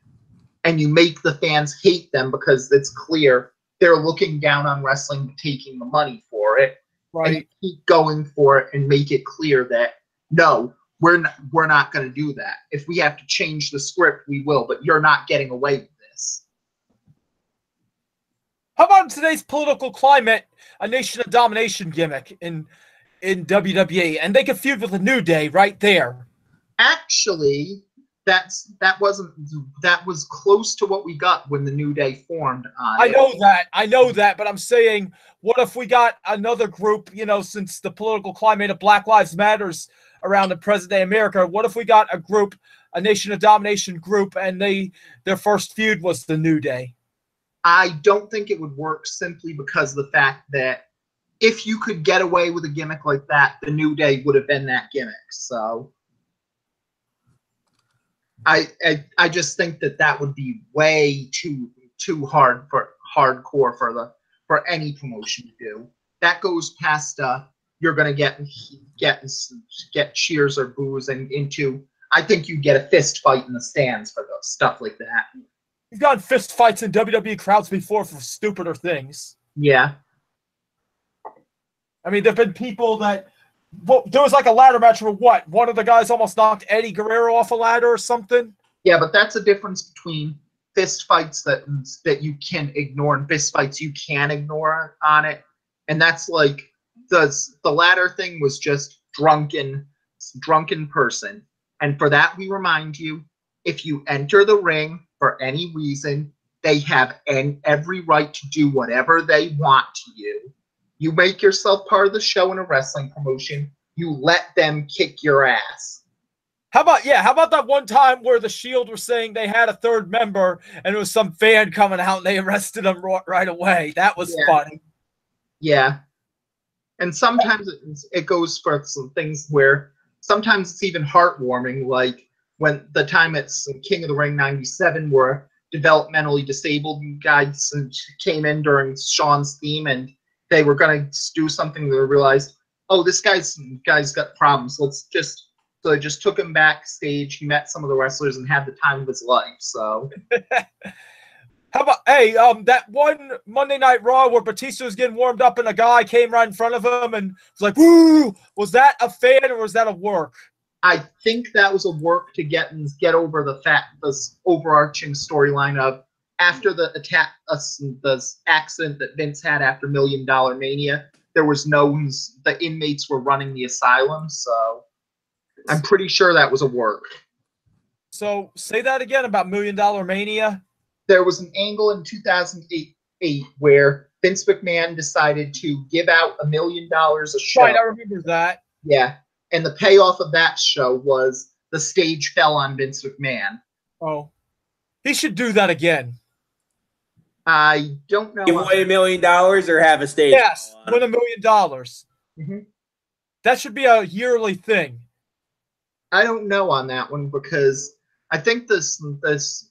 And you make the fans hate them because it's clear they're looking down on wrestling, taking the money for it, and you keep going for it and make it clear that no, we're not going to do that. If we have to change the script, we will, but you're not getting away with this.
How about in today's political climate, a Nation of Domination gimmick in WWE, and they could feud with the New Day right there.
Actually, that was close to what we got when the New Day formed on
I
it.
know that, but I'm saying, what if we got another group, since the political climate of Black Lives Matters around the present day America, what if we got a group, a Nation of Domination group, and their first feud was the New Day?
I don't think it would work simply because of the fact that if you could get away with a gimmick like that, the New Day would have been that gimmick. So I just think that would be way too hardcore for any promotion to do. That goes past you're gonna get cheers or boos and into. I think you get a fist fight in the stands for those stuff like that.
We've gotten fist fights in WWE crowds before for stupider things.
Yeah.
I mean, there've been people that there was like a ladder match where what? One of the guys almost knocked Eddie Guerrero off a ladder or something.
Yeah, but that's a difference between fist fights that you can ignore and fist fights you can ignore on it. And that's like the ladder thing was just drunken person. And for that, we remind you, if you enter the ring for any reason, they have every right to do whatever they want to you. You make yourself part of the show in a wrestling promotion. You let them kick your ass.
How about that one time where the Shield were saying they had a third member and it was some fan coming out and they arrested him right away? That was funny.
Yeah. And sometimes it goes for some things where sometimes it's even heartwarming, like when the time it's King of the Ring 97 where developmentally disabled guys came in during Shawn's theme and they were going to do something they realized, oh, this guy's got problems. So they just took him backstage. He met some of the wrestlers and had the time of his life. So
how about that one Monday Night Raw where Batista was getting warmed up and a guy came right in front of him and was like, "Woo!" Was that a fan or was that a work?
I think that was a work to get over this overarching storyline of after the attack, the accident that Vince had after $1 Million Mania. there was the inmates were running the asylum, so I'm pretty sure that was a work.
So say that again about $1 Million Mania.
There was an angle in 2008 where Vince McMahon decided to give out $1 million a show.
Right, I remember that.
Yeah, and the payoff of that show was the stage fell on Vince McMahon.
Oh, he should do that again.
I don't know.
Give away $1 million or have a stage.
Yes, win $1 million.
Mm-hmm.
That should be a yearly thing.
I don't know on that one because I think this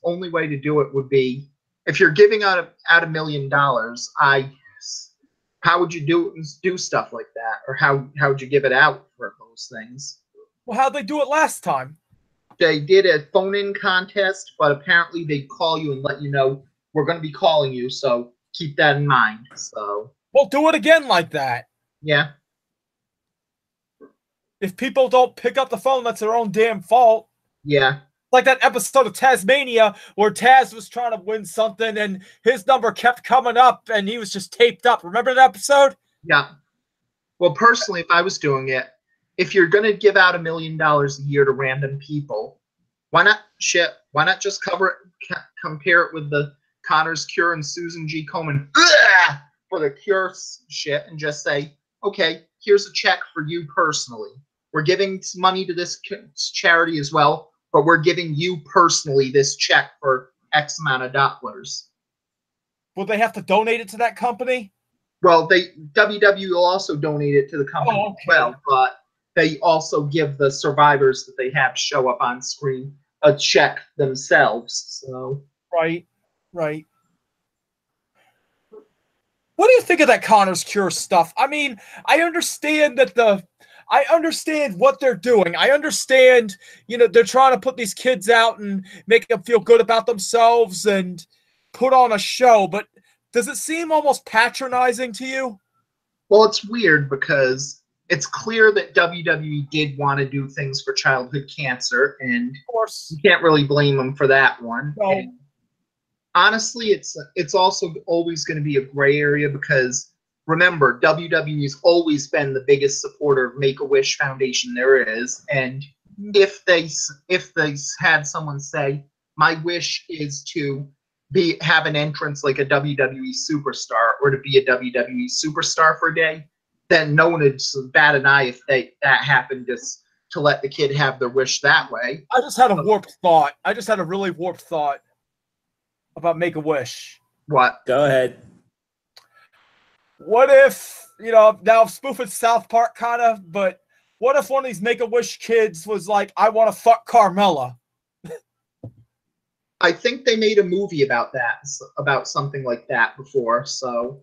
only way to do it would be if you're giving out $1 million. How would you do stuff like that, or how would you give it out for those things?
Well, how'd they do it last time?
They did a phone-in contest, but apparently they call you and let you know we're going to be calling you, so keep that in mind. So,
well, do it again like that.
Yeah.
If people don't pick up the phone, that's their own damn fault.
Yeah.
Like that episode of Tasmania where Taz was trying to win something and his number kept coming up and he was just taped up. Remember that episode?
Yeah. Well, personally, if I was doing it, if you're going to give out $1 million a year to random people, why not just compare it with the Connor's Cure and Susan G. Komen for the Cure shit and just say, okay, here's a check for you personally. We're giving money to this charity as well, but we're giving you personally this check for X amount of dollars.
Will they have to donate it to that company?
Well, WWE will also donate it to the company as well, but they also give the survivors that they have show up on screen a check themselves. So
Right. What do you think of that Connor's Cure stuff? I mean, I understand what they're doing. I understand, they're trying to put these kids out and make them feel good about themselves and put on a show, but does it seem almost patronizing to you?
Well, it's weird because it's clear that WWE did want to do things for childhood cancer, and
of course,
you can't really blame them for that one.
No.
And honestly, it's also always going to be a gray area because remember, WWE's always been the biggest supporter of Make-A-Wish Foundation there is, and if they had someone say, my wish is to have an entrance like a WWE superstar or to be a WWE superstar for a day, then no one would bat an eye if that happened, just to let the kid have their wish that way.
I just had a warped thought. I just had a really warped thought about Make-A-Wish.
What?
Go ahead.
What if, now I'm spoofing South Park kind of, but what if one of these Make-A-Wish kids was like, I want to fuck Carmella?
I think they made a movie about that, about something like that before, so.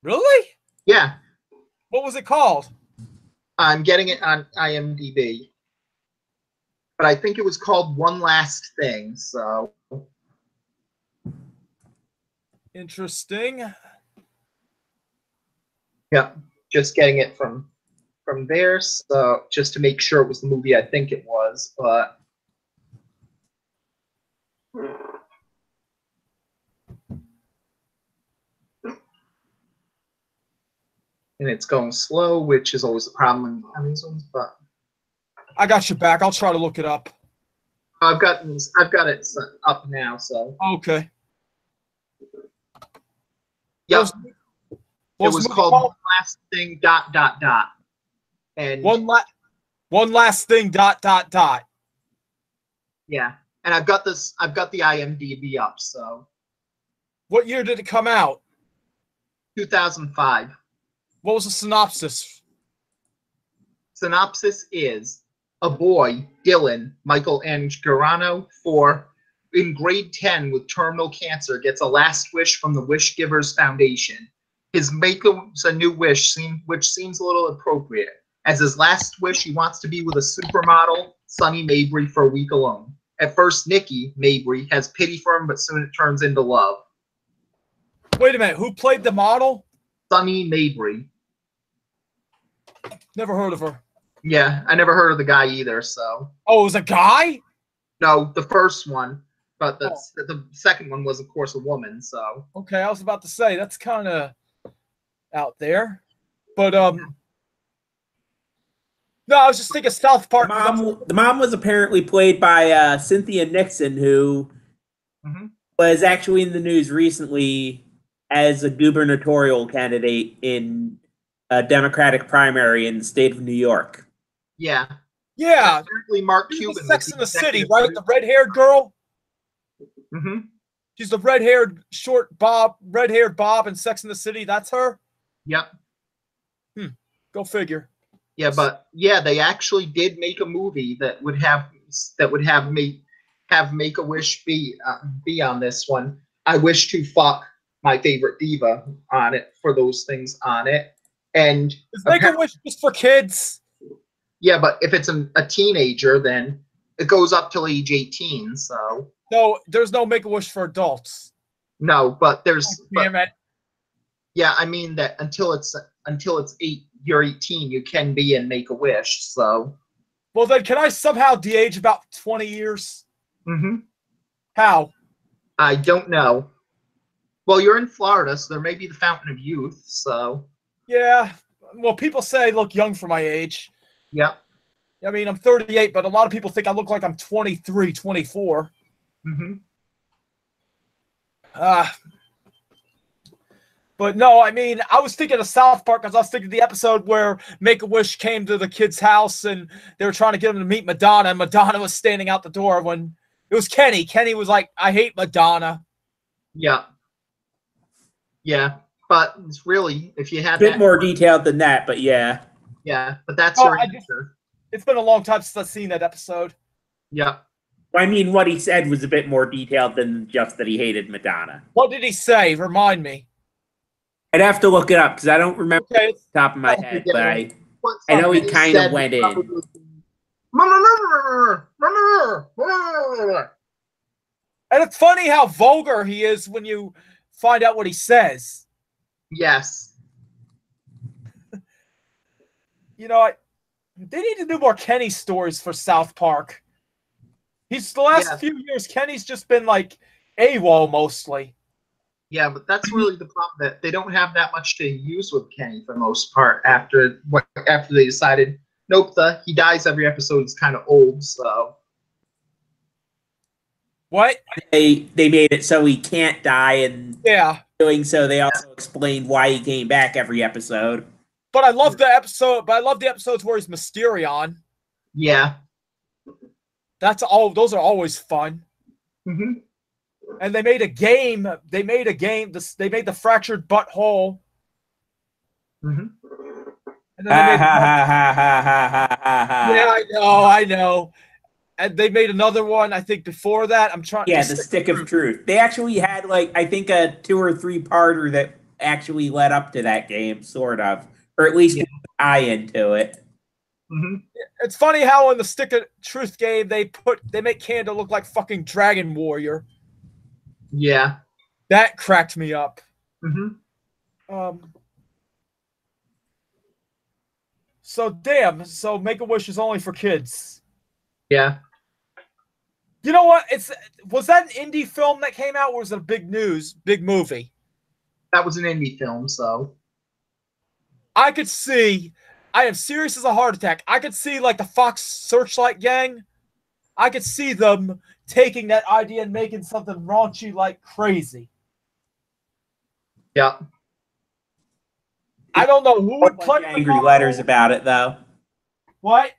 Really?
Yeah.
What was it called?
I'm getting it on IMDb. But I think it was called One Last Thing, so.
Interesting.
Yeah, just getting it from there, so just to make sure it was the movie I think it was, but. And it's going slow, which is always a problem on these ones. But
I got your back. I'll try to look it up.
I've got it up now. So
okay.
Yep. It was called One Last Thing ... And
one last thing ...
Yeah, and I've got the IMDb up. So
what year did it come out?
2005.
What was the synopsis?
Synopsis is a boy, Dylan Michael Angarano, in grade 10 with terminal cancer, gets a last wish from the Wish Givers Foundation. His makes a new wish, which seems a little appropriate. As his last wish, he wants to be with a supermodel, Sunny Mabry, for a week alone. At first, Nikki Mabry has pity for him, but soon it turns into love.
Wait a minute, who played the model?
Sunny Mabry.
Never heard of her.
Yeah, I never heard of the guy either, so.
Oh, it was a guy?
No, the first one. But the second one was, of course, a woman, so.
Okay, I was about to say, that's kind of out there. But no, I was just thinking South Park.
The mom was apparently played by Cynthia Nixon, who was actually in the news recently as a gubernatorial candidate in a Democratic primary in the state of New York.
Yeah.
Yeah.
Apparently Mark Cuban.
Sex in the City, right? The red-haired girl.
Mm-hmm.
She's the red-haired red-haired Bob in Sex in the City. That's her?
Yep.
Go figure.
Yeah, but yeah, they actually did make a movie that would have Make-A-Wish be on this one. I Wish to Fuck My Favorite Diva on it for those things on it. And
is Make-A-Wish just for kids?
Yeah, but if it's a teenager, then it goes up till age 18. So
no, there's no Make-A-Wish for adults.
No, but there's.
Damn it.
Yeah, I mean that until it's you're 18, you can be in Make-A-Wish. So.
Well, then, can I somehow de-age about 20 years?
Mm-hmm.
How?
I don't know. Well, you're in Florida, so there may be the Fountain of Youth. So.
Yeah. Well, people say I look young for my age.
Yep.
I mean, I'm 38, but a lot of people think I look like I'm 23, 24.
Mm-hmm.
But no, I mean, I was thinking of South Park because I was thinking of the episode where Make-A-Wish came to the kid's house and they were trying to get him to meet Madonna, and Madonna was standing out the door when it was Kenny. Kenny was like, I hate Madonna.
Yeah. Yeah, but it's really, if you had
a bit more detailed than that, but yeah.
Yeah, but that's your answer.
It's been a long time since I've seen that episode.
Yeah.
I mean, what he said was a bit more detailed than just that he hated Madonna.
What did he say? Remind me.
I'd have to look it up because I don't remember off the top of my head, but I know he kind of went in.
And it's funny how vulgar he is when you find out what he says.
Yes.
You know, they need to do more Kenny stories for South Park. He's the last few years, Kenny's just been like AWOL mostly.
Yeah, but that's really the problem, that they don't have that much to use with Kenny for the most part after they decided, nope, he dies every episode is kind of old, so.
What?
They made it so he can't die, and doing so they also explained why he came back every episode.
But I love the episodes where he's Mysterion.
Yeah.
Those are always fun.
Mm-hmm.
And they made a game. They made the Fractured Butthole.
Mm-hmm.
And then they made I know. And they made another one, I think, before that.
The Stick of Truth. They actually had, like, I think a 2 or 3 parter that actually led up to that game, sort of. Or at least eye into it.
Mm-hmm.
It's funny how in the Stick of Truth game they make Canada look like fucking Dragon Warrior.
Yeah.
That cracked me up.
Mm-hmm.
So Make-A-Wish is only for kids.
Yeah.
You know what? Was that an indie film that came out, or was it a big movie?
That was an indie film, so.
I could see, I am serious as a heart attack. I could see like the Fox Searchlight gang. I could see them taking that idea and making something raunchy like crazy.
Yeah.
I don't know who would play
angry letters about it, though.
What?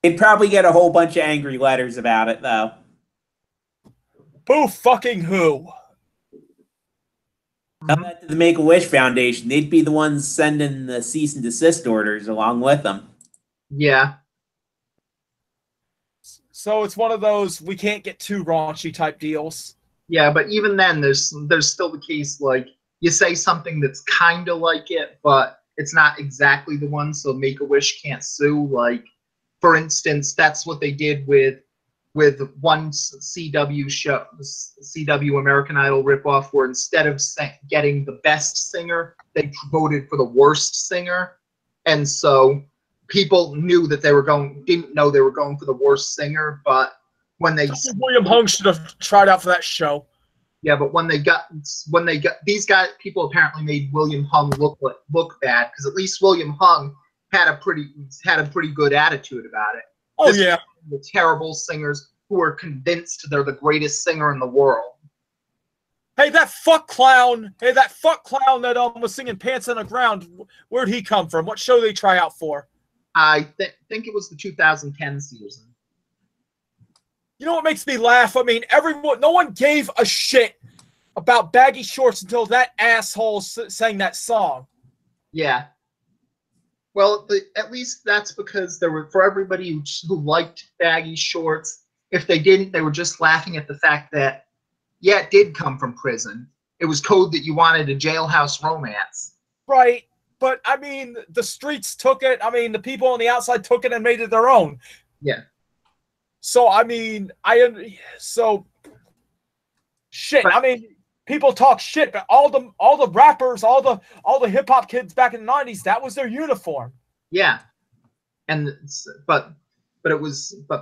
They'd probably get a whole bunch of angry letters about it, though.
Who fucking who?
Tell that to the Make-A-Wish Foundation. They'd be the ones sending the cease and desist orders along with them.
Yeah.
So it's one of those we can't get too raunchy type deals.
Yeah, but even then, there's still the case, like, you say something that's kind of like it, but it's not exactly the one, so Make-A-Wish can't sue. Like, for instance, that's what they did with one CW show, CW American Idol ripoff, where instead of getting the best singer, they voted for the worst singer, and so people knew that didn't know they were going for the worst singer, but when they
William Hung should have tried out for that show.
Yeah, but when they got these guys, people apparently made William Hung look bad, because at least William Hung had a pretty good attitude about it.
Oh
This
yeah.
was the terrible singers who are convinced they're the greatest singer in the world.
Hey, that fuck clown! Hey, that fuck clown that was singing "Pants on the Ground." Where'd he come from? What show did they try out for?
I think it was the 2010 season.
You know what makes me laugh? I mean, no one gave a shit about baggy shorts until that asshole sang that song.
Yeah. Well, at least that's because there were, for everybody who liked baggy shorts. If they didn't, they were just laughing at the fact that, yeah, it did come from prison. It was code that you wanted a jailhouse romance.
Right. But, I mean, the streets took it. I mean, the people on the outside took it and made it their own.
Yeah.
So, I mean, shit.
But,
I mean, people talk shit, but all the rappers, all the hip hop kids back in the 90s, that was their uniform.
yeah. But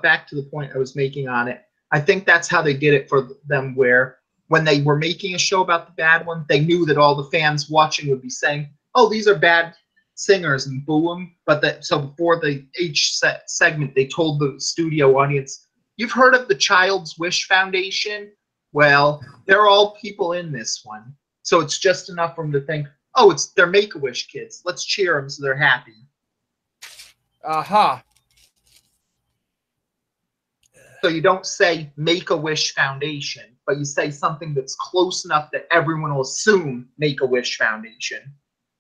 back to the point I was making on it. I think that's how they did it for them, where when they were making a show about the bad one, they knew that all the fans watching would be saying, "Oh, these are bad singers," and boo them. So before each segment, they told the studio audience, "You've heard of the Child's Wish Foundation? Well, they're all people in this one. So it's just enough for them to think, oh, they're Make-A-Wish kids. Let's cheer them so they're happy."
Aha.
So you don't say Make-A-Wish Foundation, but you say something that's close enough that everyone will assume Make-A-Wish Foundation.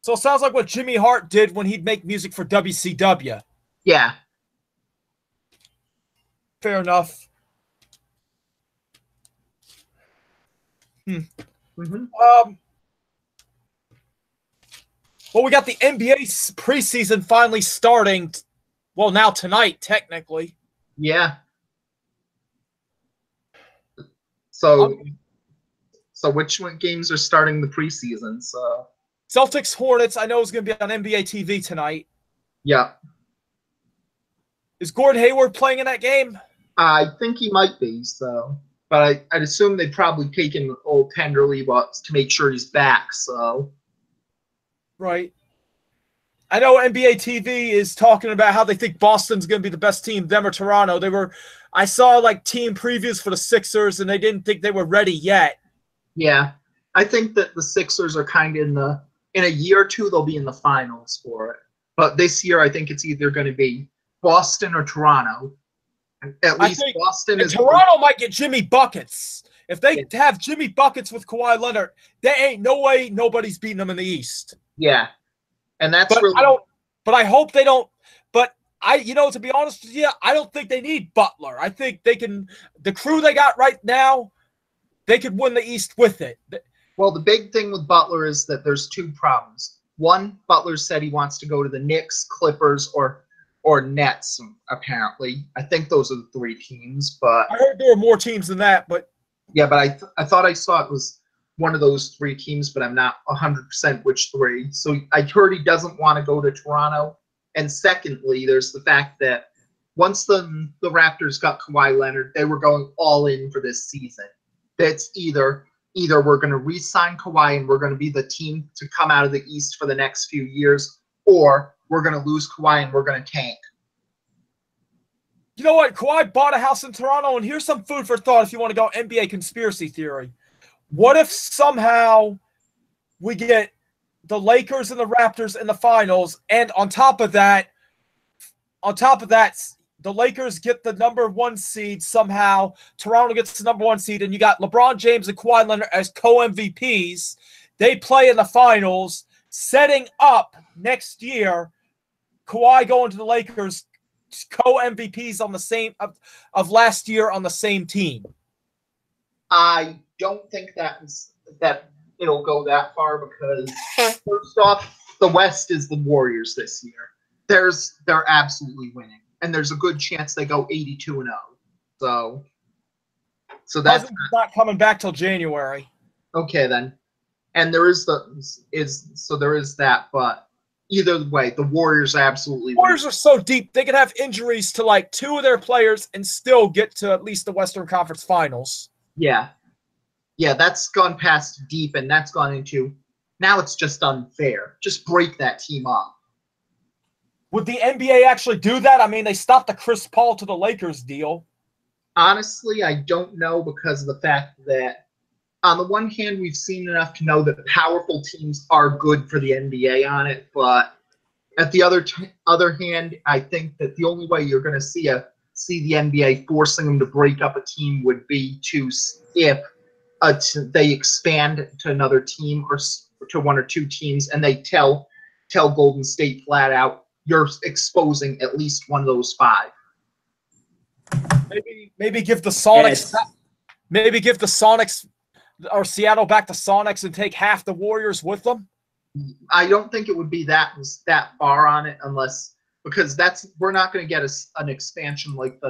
So it sounds like what Jimmy Hart did when he'd make music for WCW.
Yeah.
Fair enough.
Mm-hmm.
Well, we got the NBA preseason finally starting. Well, now tonight, technically.
Yeah. So which games are starting the preseason? So
Celtics Hornets, I know is going to be on NBA TV tonight.
Yeah.
Is Gordon Hayward playing in that game?
I think he might be, but I'd assume they'd probably take him old tenderly to make sure he's back, so.
Right. I know NBA TV is talking about how they think Boston's going to be the best team, them or Toronto. I saw like team previews for the Sixers, and they didn't think they were ready yet.
Yeah. I think that the Sixers are kind of in a year or two, they'll be in the finals for it. But this year, I think it's either going to be Boston or Toronto. At least Boston is.
Toronto might get Jimmy Buckets. If they have Jimmy Buckets with Kawhi Leonard, there ain't no way nobody's beating them in the East.
Yeah. And that's
but
really.
I hope they don't. But to be honest with you, I don't think they need Butler. I think they can. The crew they got right now, they could win the East with it.
Well, the big thing with Butler is that there's two problems. One, Butler said he wants to go to the Knicks, Clippers, or Nets, apparently. I think those are the three teams, but
I heard there were more teams than that, but
yeah, but I thought I saw it was one of those three teams, but I'm not 100% which three. So I heard he doesn't want to go to Toronto. And secondly, there's the fact that once the Raptors got Kawhi Leonard, they were going all in for this season. That's either we're going to re-sign Kawhi and we're going to be the team to come out of the East for the next few years, or we're going to lose Kawhi and we're going to tank.
You know what? Kawhi bought a house in Toronto, and here's some food for thought if you want to go NBA conspiracy theory. What if somehow we get the Lakers and the Raptors in the finals, and on top of that, the Lakers get the number one seed somehow, Toronto gets the number one seed, and you got LeBron James and Kawhi Leonard as co-MVPs. They play in the finals, setting up next year Kawhi going to the Lakers, co-MVPs on the same of last year on the same team.
I don't think that it'll go that far because first off, the West is the Warriors this year. They're absolutely winning, and there's a good chance they go 82-0. So that's
not coming back till January.
Okay then, and there is that, but either way, the Warriors absolutely.
Warriors are so deep; they could have injuries to like two of their players and still get to at least the Western Conference Finals.
Yeah. Yeah, that's gone past deep, and that's gone into now it's just unfair. Just break that team up.
Would the NBA actually do that? I mean, they stopped the Chris Paul to the Lakers deal.
Honestly, I don't know because of the fact that on the one hand, we've seen enough to know that powerful teams are good for the NBA on it, but at the other hand, I think that the only way you're going to see the NBA forcing them to break up a team would be if they expand to another team or to one or two teams, and they tell Golden State flat out, you're exposing at least one of those five.
Maybe give the Sonics,
Yes.
maybe give the Sonics or Seattle back to Sonics and take half the Warriors with them.
I don't think it would be that far on it because we're not going to get an expansion like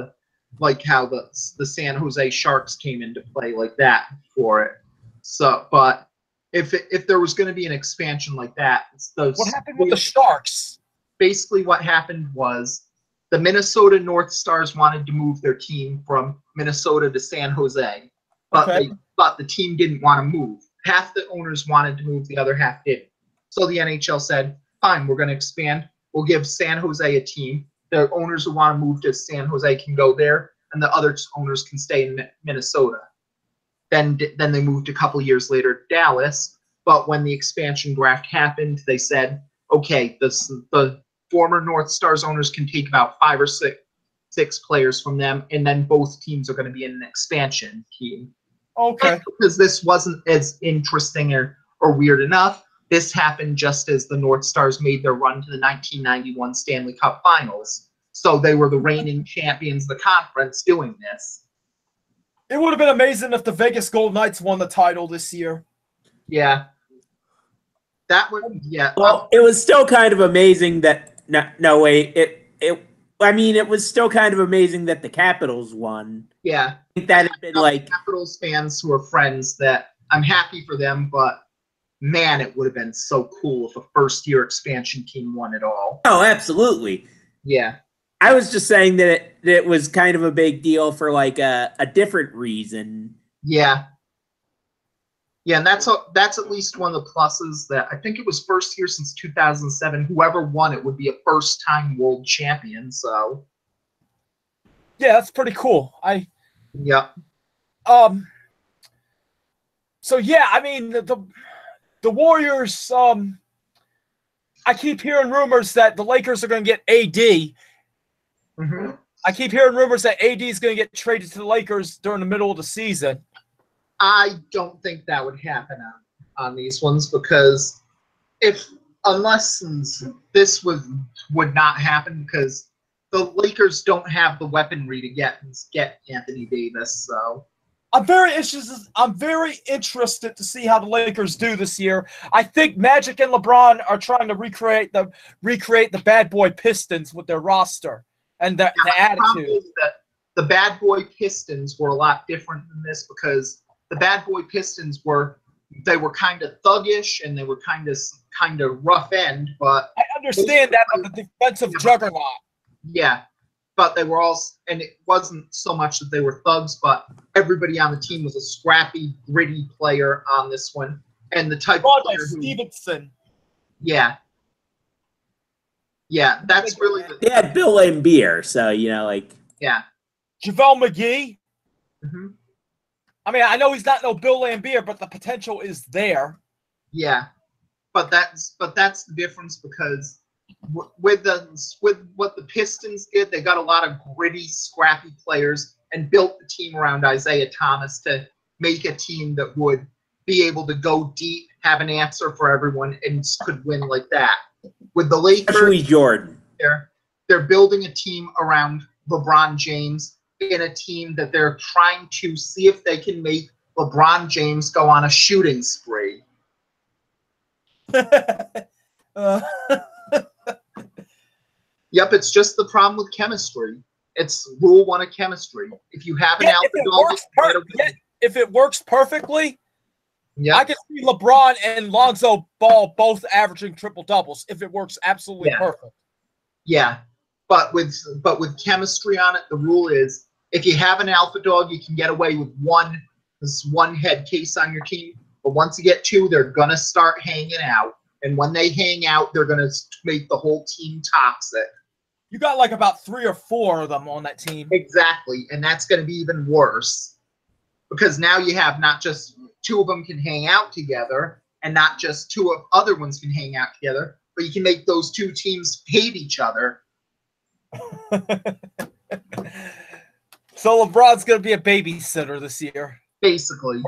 how the San Jose Sharks came into play like that for it. So, but if there was going to be an expansion like that,
What happened with the Sharks?
Basically, what happened was the Minnesota North Stars wanted to move their team from Minnesota to San Jose, but the team didn't want to move. Half the owners wanted to move, the other half didn't. So the NHL said, fine, we're going to expand. We'll give San Jose a team. The owners who want to move to San Jose can go there, and the other owners can stay in Minnesota. Then they moved a couple years later to Dallas. But when the expansion draft happened, they said, okay, the former North Stars owners can take about 5 or 6 players from them, and then both teams are going to be in an expansion team.
Okay.
Because this wasn't as interesting or weird enough, this happened just as the North Stars made their run to the 1991 Stanley Cup Finals. So they were the reigning champions of the conference doing this.
It would have been amazing if the Vegas Golden Knights won the title this year.
Yeah. That would, yeah.
Well, it was still kind of amazing that no wait, it was still kind of amazing that the Capitals won.
Yeah.
I think that had been like
Capitals fans who are friends that I'm happy for them, but man, it would have been so cool if a first-year expansion team won it all.
oh, absolutely.
Yeah.
I was just saying that it was kind of a big deal for like a different reason.
Yeah. Yeah, and that's at least one of the pluses that I think it was first year since 2007. Whoever won it would be a first-time world champion. So,
yeah, that's pretty cool.
Yeah.
So yeah, I mean the Warriors. I keep hearing rumors that the Lakers are going to get AD.
Mm-hmm.
I keep hearing rumors that AD is going to get traded to the Lakers during the middle of the season.
I don't think that would happen on these ones because unless this would not happen because the Lakers don't have the weaponry to get Anthony Davis. So
I'm very interested to see how the Lakers do this year. I think Magic and LeBron are trying to recreate the bad boy Pistons with their roster and the attitude.
Is that the bad boy Pistons were a lot different than this because the bad boy Pistons were kind of thuggish and they were kind of rough end, but
I understand that of the defensive juggernaut.
Yeah, but they were all, and it wasn't so much that they were thugs, but everybody on the team was a scrappy, gritty player on this one, and the type of player who
Stevenson.
Yeah, that's really
They had Bill Laimbeer, so
yeah.
JaVale McGee.
Mm-hmm.
I mean, I know he's not no Bill Laimbeer, but the potential is there.
Yeah, but that's the difference because with what the Pistons did, they got a lot of gritty, scrappy players and built the team around Isaiah Thomas to make a team that would be able to go deep, have an answer for everyone, and could win like that. With the Lakers,
especially Jordan,
they're building a team around LeBron James in a team that they're trying to see if they can make LeBron James go on a shooting spree. Yep, it's just the problem with chemistry. It's rule 1 of chemistry. If you have an
if it works perfectly,
yeah,
I can see LeBron and Lonzo Ball both averaging triple doubles if it works absolutely perfect.
Yeah, but with chemistry on it, the rule is if you have an alpha dog, you can get away with one this one head case on your team. But once you get two, they're gonna start hanging out, and when they hang out, they're gonna make the whole team toxic.
You got like about 3 or 4 of them on that team.
Exactly, and that's gonna be even worse because now you have not just two of them can hang out together, and not just two of other ones can hang out together, but you can make those two teams hate each other.
So LeBron's going to be a babysitter this year.
Basically.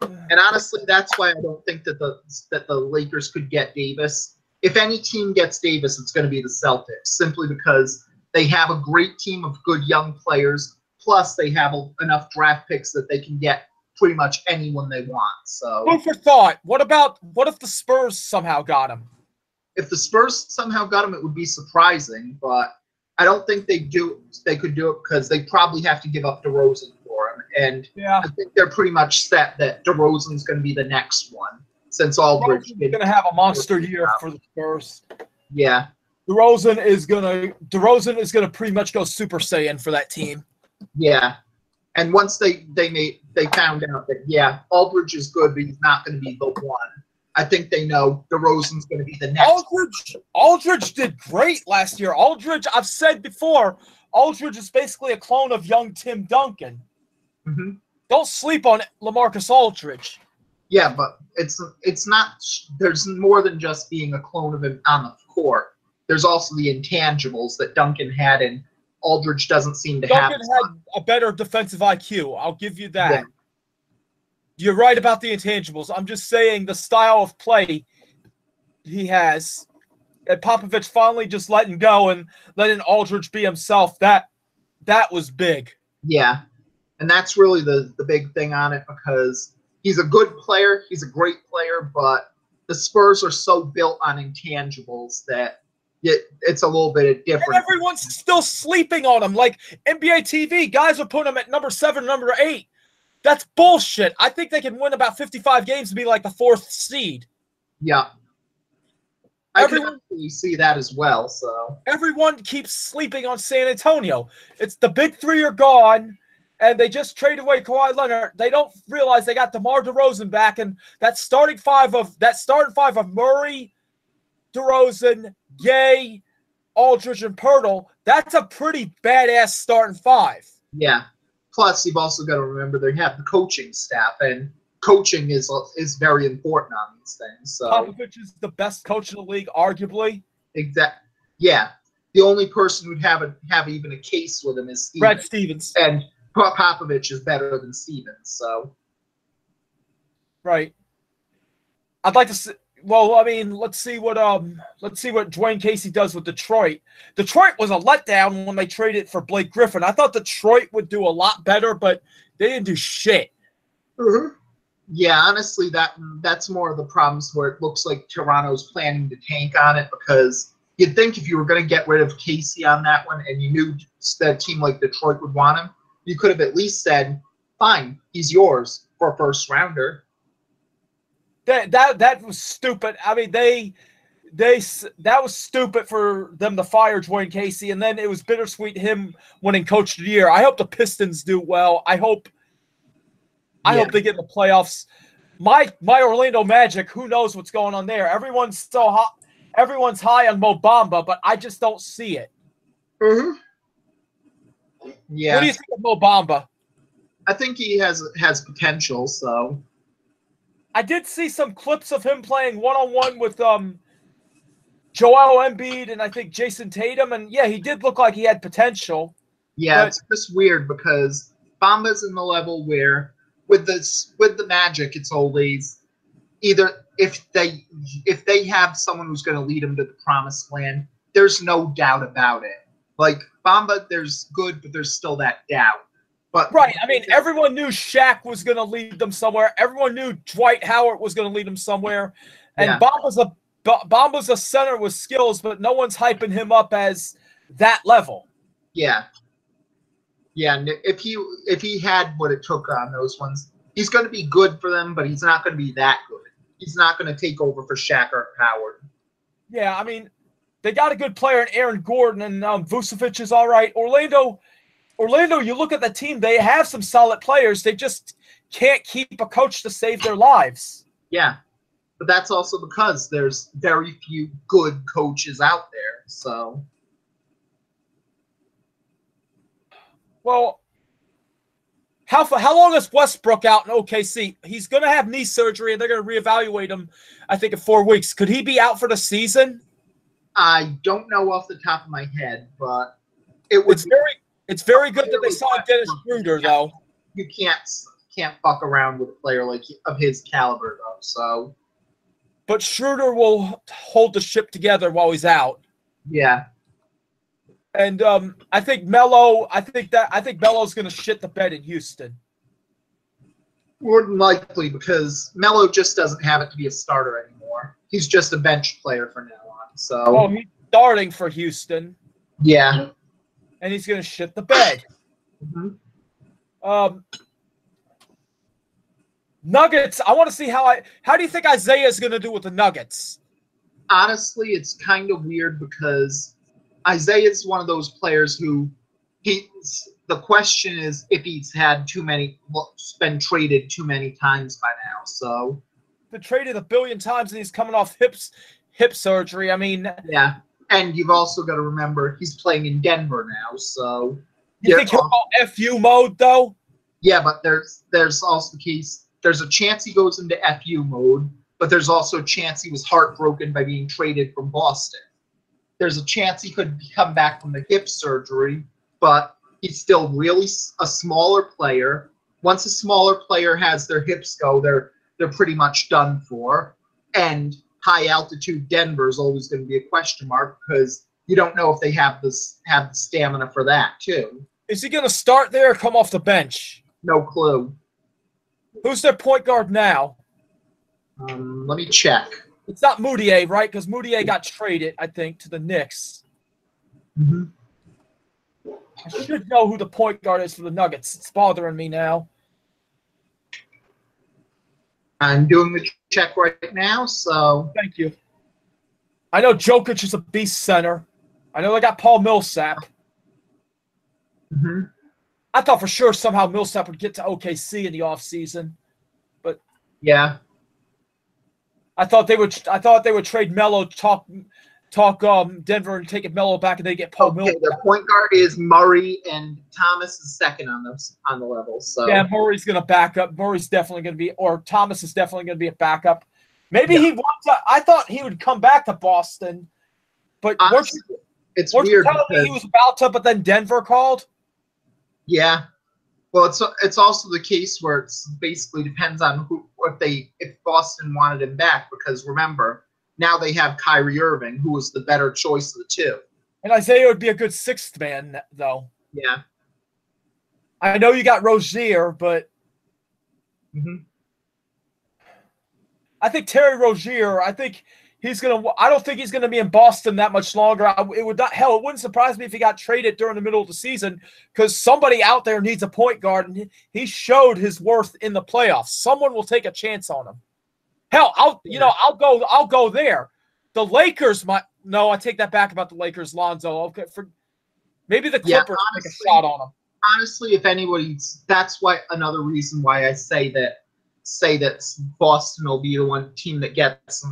And honestly, that's why I don't think that the Lakers could get Davis. If any team gets Davis, it's going to be the Celtics, simply because they have a great team of good young players, plus they have enough draft picks that they can get pretty much anyone they want. So,
Food for thought. What if the Spurs somehow got him?
If the Spurs somehow got him, it would be surprising, but I don't think they could do it because they probably have to give up DeRozan for him. And
yeah.
I think they're pretty much set that DeRozan's going to be the next one, since Aldridge
is going to have a monster year for the Spurs.
Yeah.
DeRozan is gonna pretty much go Super Saiyan for that team.
Yeah. And once they found out that Aldridge is good, but he's not going to be the one. I think they know DeRozan's going to be the next.
Aldridge did great last year. Aldridge, I've said before, Aldridge is basically a clone of young Tim Duncan.
Mm-hmm.
Don't sleep on LaMarcus Aldridge.
Yeah, but it's not. There's more than just being a clone of him on the court. There's also the intangibles that Duncan had, and Aldridge doesn't seem to have.
Duncan had a better defensive IQ. I'll give you that.
Yeah.
You're right about the intangibles. I'm just saying the style of play he has, and Popovich finally just letting go and letting Aldridge be himself. That was big.
Yeah, and that's really the big thing on it, because he's a good player. He's a great player, but the Spurs are so built on intangibles that it's a little bit different.
And everyone's still sleeping on him. Like NBA TV, guys are putting him at number 7, number 8. That's bullshit. I think they can win about 55 games and be like the 4th seed.
Yeah. I can actually see that as well. So
everyone keeps sleeping on San Antonio. It's the big 3 are gone, and they just traded away Kawhi Leonard. They don't realize they got DeMar DeRozan back, and that starting five of Murray, DeRozan, Gay, Aldridge, and Pirtle. That's a pretty badass starting 5.
Yeah. Plus, you've also got to remember they have the coaching staff, and coaching is very important on these things. So
Popovich is the best coach in the league, arguably.
Exactly. Yeah. The only person who'd have even a case with him is Stevens.
Brad Stevens.
And Popovich is better than Stevens. So.
Right. I'd like to see. Well, I mean, let's see what Dwayne Casey does with Detroit. Detroit was a letdown when they traded for Blake Griffin. I thought Detroit would do a lot better, but they didn't do shit.
Mm-hmm. Yeah, honestly, that's more of the problems where it looks like Toronto's planning to tank on it, because you'd think if you were going to get rid of Casey on that one and you knew that a team like Detroit would want him, you could have at least said, fine, he's yours for a first rounder.
That was stupid. I mean, that was stupid for them to fire Dwayne Casey, and then it was bittersweet him winning Coach of the Year. I hope the Pistons do well. I hope they get in the playoffs. My Orlando Magic, who knows what's going on there? Everyone's so hot. Everyone's high on Mo Bamba, but I just don't see it.
Mm-hmm. Yeah.
What do you think of Mo Bamba?
I think he has potential, so.
I did see some clips of him playing one-on-one with Joel Embiid and I think Jason Tatum, and yeah, he did look like he had potential.
Yeah, it's just weird because Bamba's in the level where with the Magic, it's always either if they have someone who's going to lead them to the promised land, there's no doubt about it. Like Bamba, there's good, but there's still that doubt. But
right, I mean, everyone knew Shaq was going to lead them somewhere. Everyone knew Dwight Howard was going to lead them somewhere. And yeah. Bamba's a center with skills, but no one's hyping him up as that level.
Yeah. Yeah, and if he had what it took on those ones, he's going to be good for them, but he's not going to be that good. He's not going to take over for Shaq or Howard.
Yeah, I mean, they got a good player in Aaron Gordon, and Vucevic is all right. Orlando, Orlando, you look at the team, they have some solid players. They just can't keep a coach to save their lives.
Yeah. But that's also because there's very few good coaches out there. So,
well, how long is Westbrook out in OKC? He's going to have knee surgery, and they're going to reevaluate him, I think, in 4 weeks. Could he be out for the season?
I don't know off the top of my head, but it would.
It's very good that they signed Dennis Schroeder, though.
You can't fuck around with a player of his caliber, though. So,
but Schroeder will hold the ship together while he's out.
Yeah.
And I think Melo's going to shit the bed in Houston.
More than likely, because Melo just doesn't have it to be a starter anymore. He's just a bench player from now on. So.
Oh, he's starting for Houston.
Yeah.
And he's going to shit the bed.
Mm-hmm.
Nuggets. I want to see how do you think Isaiah is going to do with the Nuggets?
Honestly, it's kind of weird because Isaiah is one of those players who the question is if he's had been traded too many times by now. So
been traded 1 billion times and he's coming off hip surgery. I mean,
yeah. And you've also got to remember he's playing in Denver now. So
you think he'll go FU mode though?
Yeah, but there's also the case. There's a chance he goes into FU mode, but there's also a chance he was heartbroken by being traded from Boston. There's a chance he could come back from the hip surgery, but he's still really a smaller player. Once a smaller player has their hips go, they're pretty much done for. And high altitude Denver is always going to be a question mark because you don't know if they have the stamina for that too.
Is he going to start there or come off the bench?
No clue.
Who's their point guard now?
Let me check.
It's not Moutier, right? Because Moutier got traded, I think, to the Knicks.
Mm-hmm.
I should know who the point guard is for the Nuggets. It's bothering me now.
I'm doing the check right now, so.
Thank you. I know Jokic is a beast center. I know they got Paul Millsap.
Mm-hmm.
I thought for sure somehow Millsap would get to OKC in the offseason. But
yeah.
I thought they would trade Melo, talk Denver and take it Melo back, and they get Paul Millsap.
Their point guard is Murray, and Thomas is second on the level. So
yeah, Murray's going to back up. Murray's definitely going to be, or Thomas is definitely going to be a backup. Maybe he wants. I thought he would come back to Boston, but
honestly, it's weird.
You telling me he was about to, but then Denver called.
Yeah. Well, it's also the case where it's basically depends on if Boston wanted him back, because remember, now they have Kyrie Irving, who was the better choice of the two.
And Isaiah would be a good sixth man, though.
Yeah.
I know you got Rozier, but I think Terry Rozier, I don't think he's gonna be in Boston that much longer. It wouldn't surprise me if he got traded during the middle of the season, because somebody out there needs a point guard, and he showed his worth in the playoffs. Someone will take a chance on him. Hell, I'll go there. The Lakers might. No, I take that back about the Lakers. Lonzo. Okay, maybe the Clippers take a shot on him.
Honestly, if anybody's, that's why another reason why I say that Boston will be the one team that gets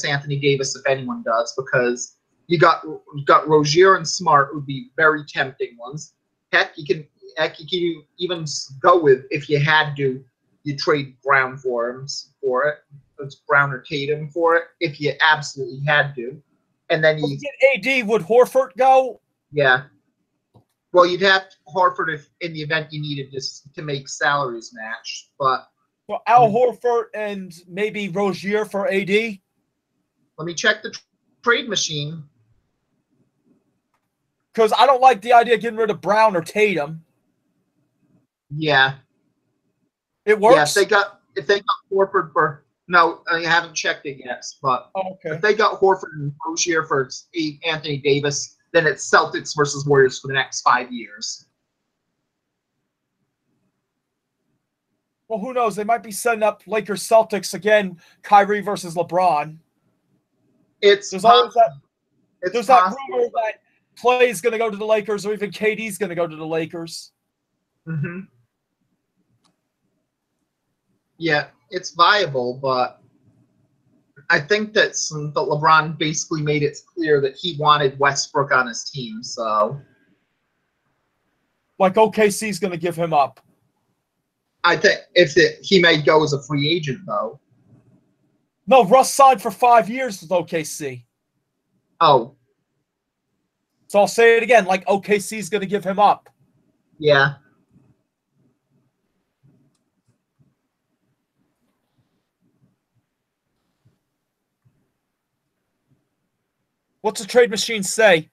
Anthony Davis if anyone does, because you got Rozier and Smart would be very tempting ones. Heck, you can even go with, if you had to, you trade Brown for it. It's Brown or Tatum for it if you absolutely had to, and then you
get AD. Would Horford go?
Yeah. Well, you'd have Horford if in the event you needed to make salaries match, but.
Well, Al Horford and maybe Rozier for AD.
Let me check the trade machine.
Because I don't like the idea of getting rid of Brown or Tatum.
Yeah.
It works?
Yeah, if they got Horford for... No, I haven't checked it yet, but if they got Horford and Rozier for Anthony Davis, then it's Celtics versus Warriors for the next 5 years.
Well, who knows? They might be setting up Lakers Celtics again, Kyrie versus LeBron.
There's
always that rumor that Clay's going to go to the Lakers, or even KD's going to go to the Lakers.
Mm-hmm. Yeah, it's viable, but I think that LeBron basically made it clear that he wanted Westbrook on his team, so.
Like OKC's going to give him up.
I think he may go as a free agent, though.
No, Russ signed for 5 years with OKC.
Oh.
So I'll say it again, like OKC's going to give him up.
Yeah.
What's the trade machine say?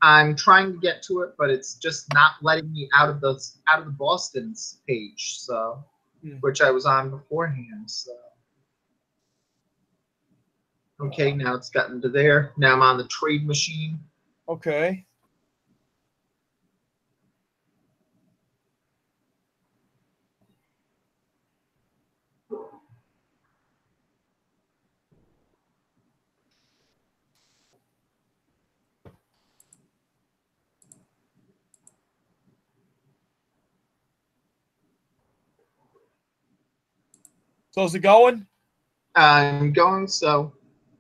I'm trying to get to it, but it's just not letting me out of the Boston's page, so which I was on beforehand. So okay, now it's gotten to there. Now I'm on the trade machine.
Okay. So is it going?
I'm going, so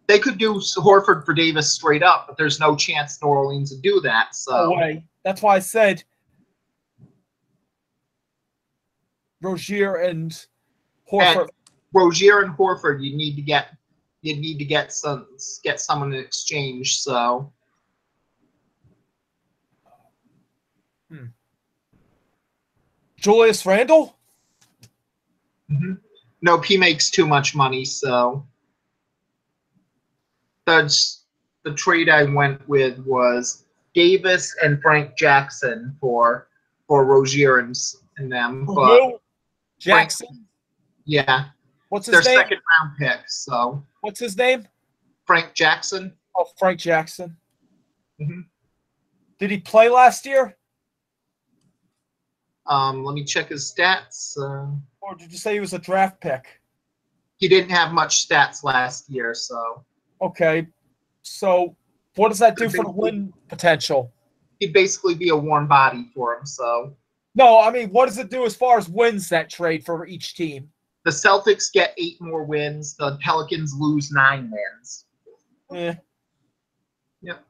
they could do Horford for Davis straight up, but there's no chance New Orleans would do that. So
No way. That's why I said Rozier and Horford.
And Rozier and Horford, you need to get someone in exchange. So
Julius Randle?
mm-hmm. Nope, he makes too much money. So the trade I went with was Davis and Frank Jackson for Rozier and them. But
Who? Jackson?
Yeah.
What's his
their
name?
second round pick. So
What's his name?
Frank Jackson.
Oh, Frank Jackson.
Mm-hmm.
Did he play last year?
Let me check his stats.
Or did you say he was a draft pick?
He didn't have much stats last year, so.
Okay. So what does that do for the win potential?
He'd basically be a warm body for him, so.
No, I mean, what does it do as far as wins, that trade for each team?
The Celtics get 8 more wins. The Pelicans lose 9 wins.
Yeah.
Yep.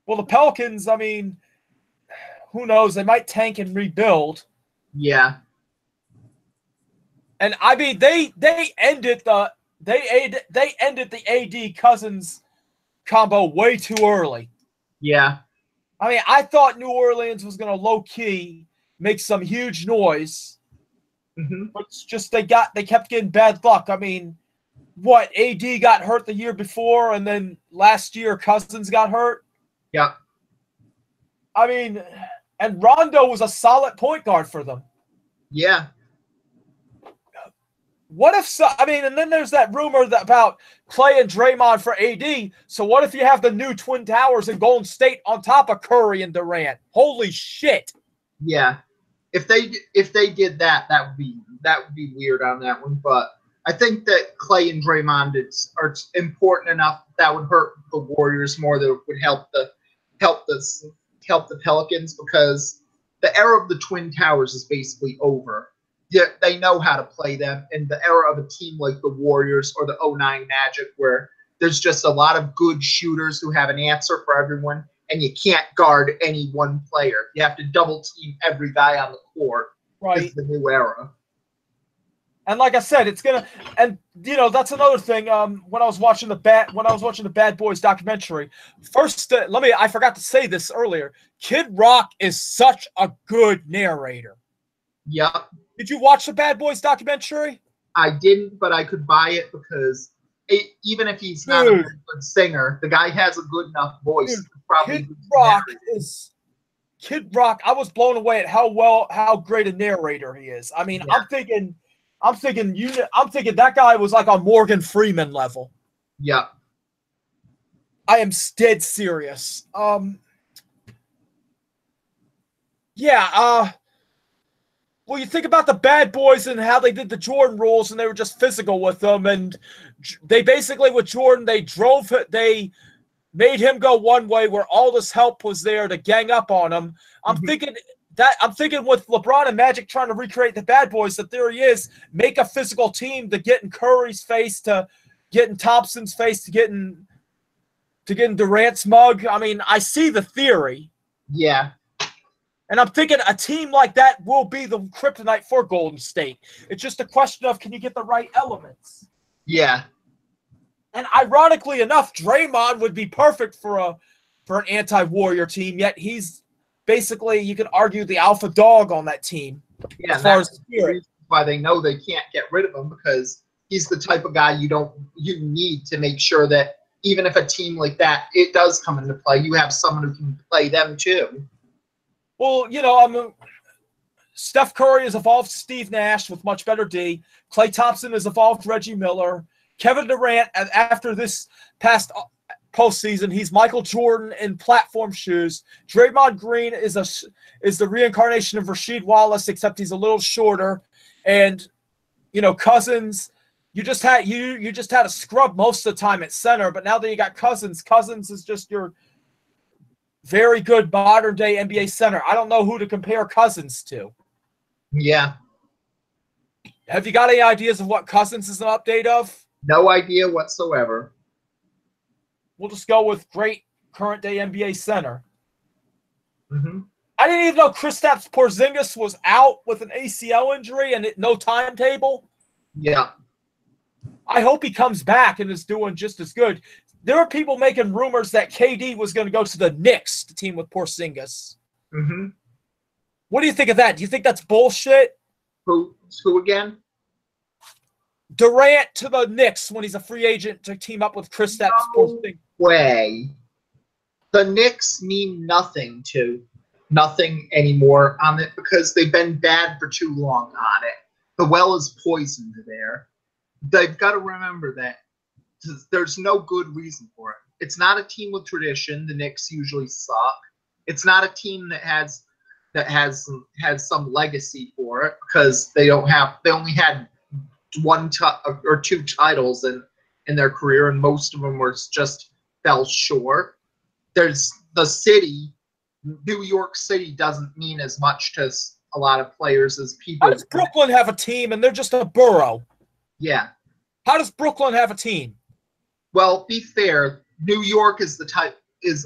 Well, the Pelicans, I mean, who knows? They might tank and rebuild.
Yeah.
And I mean, they ended the AD Cousins combo way too early.
Yeah.
I mean, I thought New Orleans was going to low key make some huge noise, but it's just they kept getting bad luck. I mean, what, AD got hurt the year before, and then last year Cousins got hurt.
Yeah.
I mean, and Rondo was a solid point guard for them.
Yeah.
What if so? I mean, and then there's that rumor about Clay and Draymond for AD. So what if you have the new Twin Towers in Golden State on top of Curry and Durant? Holy shit!
Yeah. If they did that, that would be weird on that one. But I think that Clay and Draymond are important enough that would hurt the Warriors more than it would help the Pelicans, because the era of the Twin Towers is basically over. Yeah, they know how to play them. In the era of a team like the Warriors or the 09 Magic, where there's just a lot of good shooters who have an answer for everyone, and you can't guard any one player. You have to double team every guy on the court.
Right.
It's the new era.
And like I said, it's gonna, and you know, that's another thing. When I was watching the Bad Boys documentary, first, I forgot to say this earlier. Kid Rock is such a good narrator.
Yep.
Did you watch the Bad Boys documentary?
I didn't, but I could buy it because even if he's not a good singer, the guy has a good enough voice.
Dude,
probably
Kid Rock. I was blown away at how great a narrator he is. I mean, yeah. I'm thinking that guy was like on Morgan Freeman level.
Yeah.
I am dead serious. Yeah. Well, you think about the Bad Boys and how they did the Jordan rules, and they were just physical with them. And they basically, with Jordan, they made him go one way where all this help was there to gang up on him. I'm thinking with LeBron and Magic trying to recreate the Bad Boys, the theory is make a physical team to get in Curry's face, to get in Thompson's face, to get in Durant's mug. I mean, I see the theory.
Yeah.
And I'm thinking a team like that will be the kryptonite for Golden State. It's just a question of, can you get the right elements?
Yeah.
And ironically enough, Draymond would be perfect for an anti-Warrior team, yet he's basically, you could argue, the alpha dog on that team.
Yeah,
as far as spirit.
Why they know they can't get rid of him, because he's the type of guy you need to make sure that even if a team like that, it does come into play, you have someone who can play them too.
Well, you know, Steph Curry has evolved Steve Nash with much better D. Klay Thompson has evolved Reggie Miller. Kevin Durant, after this past postseason, he's Michael Jordan in platform shoes. Draymond Green is the reincarnation of Rasheed Wallace, except he's a little shorter. And, you know, Cousins, you just had to scrub most of the time at center, but now that you got Cousins is just your very good modern-day NBA center. I don't know who to compare Cousins to.
Yeah.
Have you got any ideas of what Cousins is an update of?
No idea whatsoever.
We'll just go with great current-day NBA center.
Mm-hmm.
I didn't even know Kristaps Porzingis was out with an ACL injury and no timetable.
Yeah.
I hope he comes back and is doing just as good. There are people making rumors that KD was going to go to the Knicks, the team with Porzingis.
Mm-hmm.
What do you think of that? Do you think that's bullshit?
Who again?
Durant to the Knicks when he's a free agent to team up with Kristaps Porzingis.
Way. The Knicks mean nothing anymore on it because they've been bad for too long on it. The well is poisoned there. They've got to remember that there's no good reason for it. It's not a team with tradition. The Knicks usually suck. It's not a team that has some legacy for it because they only had one or two titles in their career, and most of them were just fell short. There's the city. New York City doesn't mean as much to a lot of players as people.
How does Brooklyn have a team and they're just a borough?
Yeah.
How does Brooklyn have a team?
Well, be fair. New York is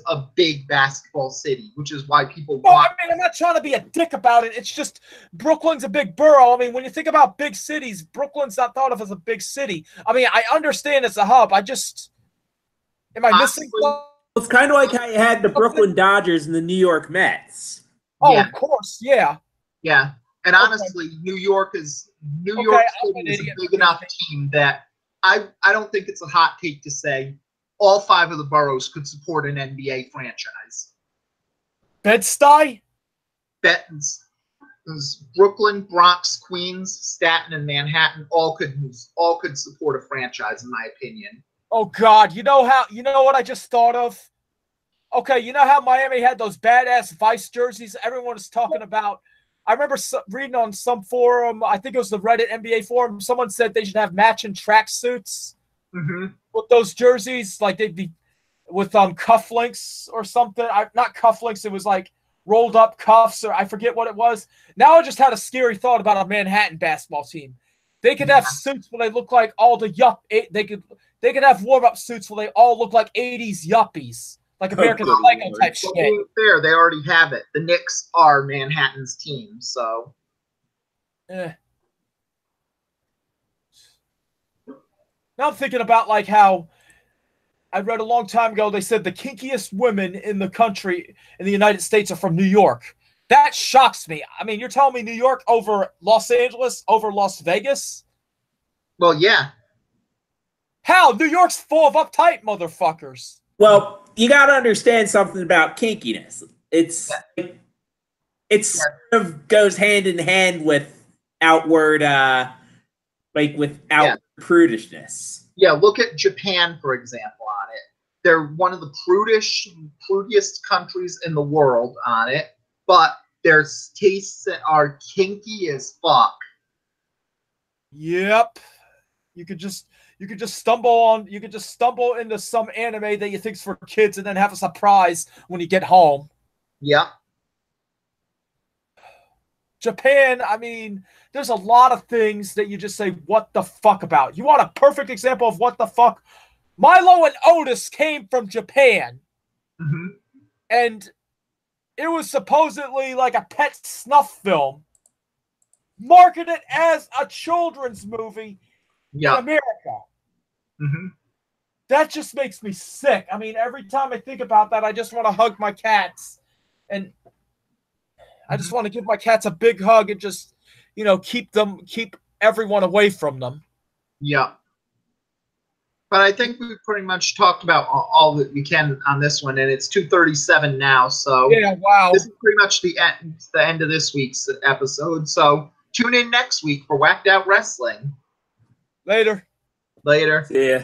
a big basketball city, which is why people want.
I mean, I'm not trying to be a dick about it. It's just Brooklyn's a big borough. I mean, when you think about big cities, Brooklyn's not thought of as a big city. I mean, I understand it's a hub. Am I missing something?
It's kind of like how you had the Brooklyn Dodgers and the New York Mets.
Oh,
Yeah.
of course, yeah.
Yeah, and honestly, New York City is a big enough team that I don't think it's a hot take to say all five of the boroughs could support an NBA franchise.
Bed-Stuy?
Brooklyn, Bronx, Queens, Staten, and Manhattan all could support a franchise, in my opinion.
Oh God, you know what I just thought of? Okay, you know how Miami had those badass Vice jerseys everyone is talking about? I remember reading on some forum, I think it was the Reddit NBA forum, someone said they should have matching tracksuits with those jerseys, like they'd be with cufflinks or something. Not cufflinks, it was like rolled up cuffs, or I forget what it was. Now I just had a scary thought about a Manhattan basketball team. They could have suits where they look like all the they could have warm-up suits where they all look like 80s yuppies. Like American Psycho type shit.
Being fair, they already have it. The Knicks are Manhattan's team, so.
Now I'm thinking about like how I read a long time ago, they said the kinkiest women in the country, in the United States, are from New York. That shocks me. I mean, you're telling me New York over Los Angeles, over Las Vegas?
Well, yeah.
How? New York's full of uptight motherfuckers.
Well, you got to understand something about kinkiness. Sort of goes hand in hand with outward, prudishness.
Yeah, look at Japan, for example, on it. They're one of the prudiest countries in the world on it, but their tastes are kinky as fuck.
Yep. You could You could just stumble into some anime that you think's for kids and then have a surprise when you get home.
Yeah.
Japan, I mean, there's a lot of things that you just say, what the fuck about? You want a perfect example of what the fuck? Milo and Otis came from Japan.
Mm-hmm.
And it was supposedly like a pet snuff film, marketed as a children's movie in America.
Mm-hmm.
That just makes me sick. I mean, every time I think about that, I just want to hug my cats. And I just want to give my cats a big hug and just, keep everyone away from them.
Yeah. But I think we've pretty much talked about all that we can on this one, and it's 2:37 now. So
yeah, wow.
This is pretty much the end of this week's episode. So tune in next week for Whacked Out Wrestling.
Later.
Later.
See ya.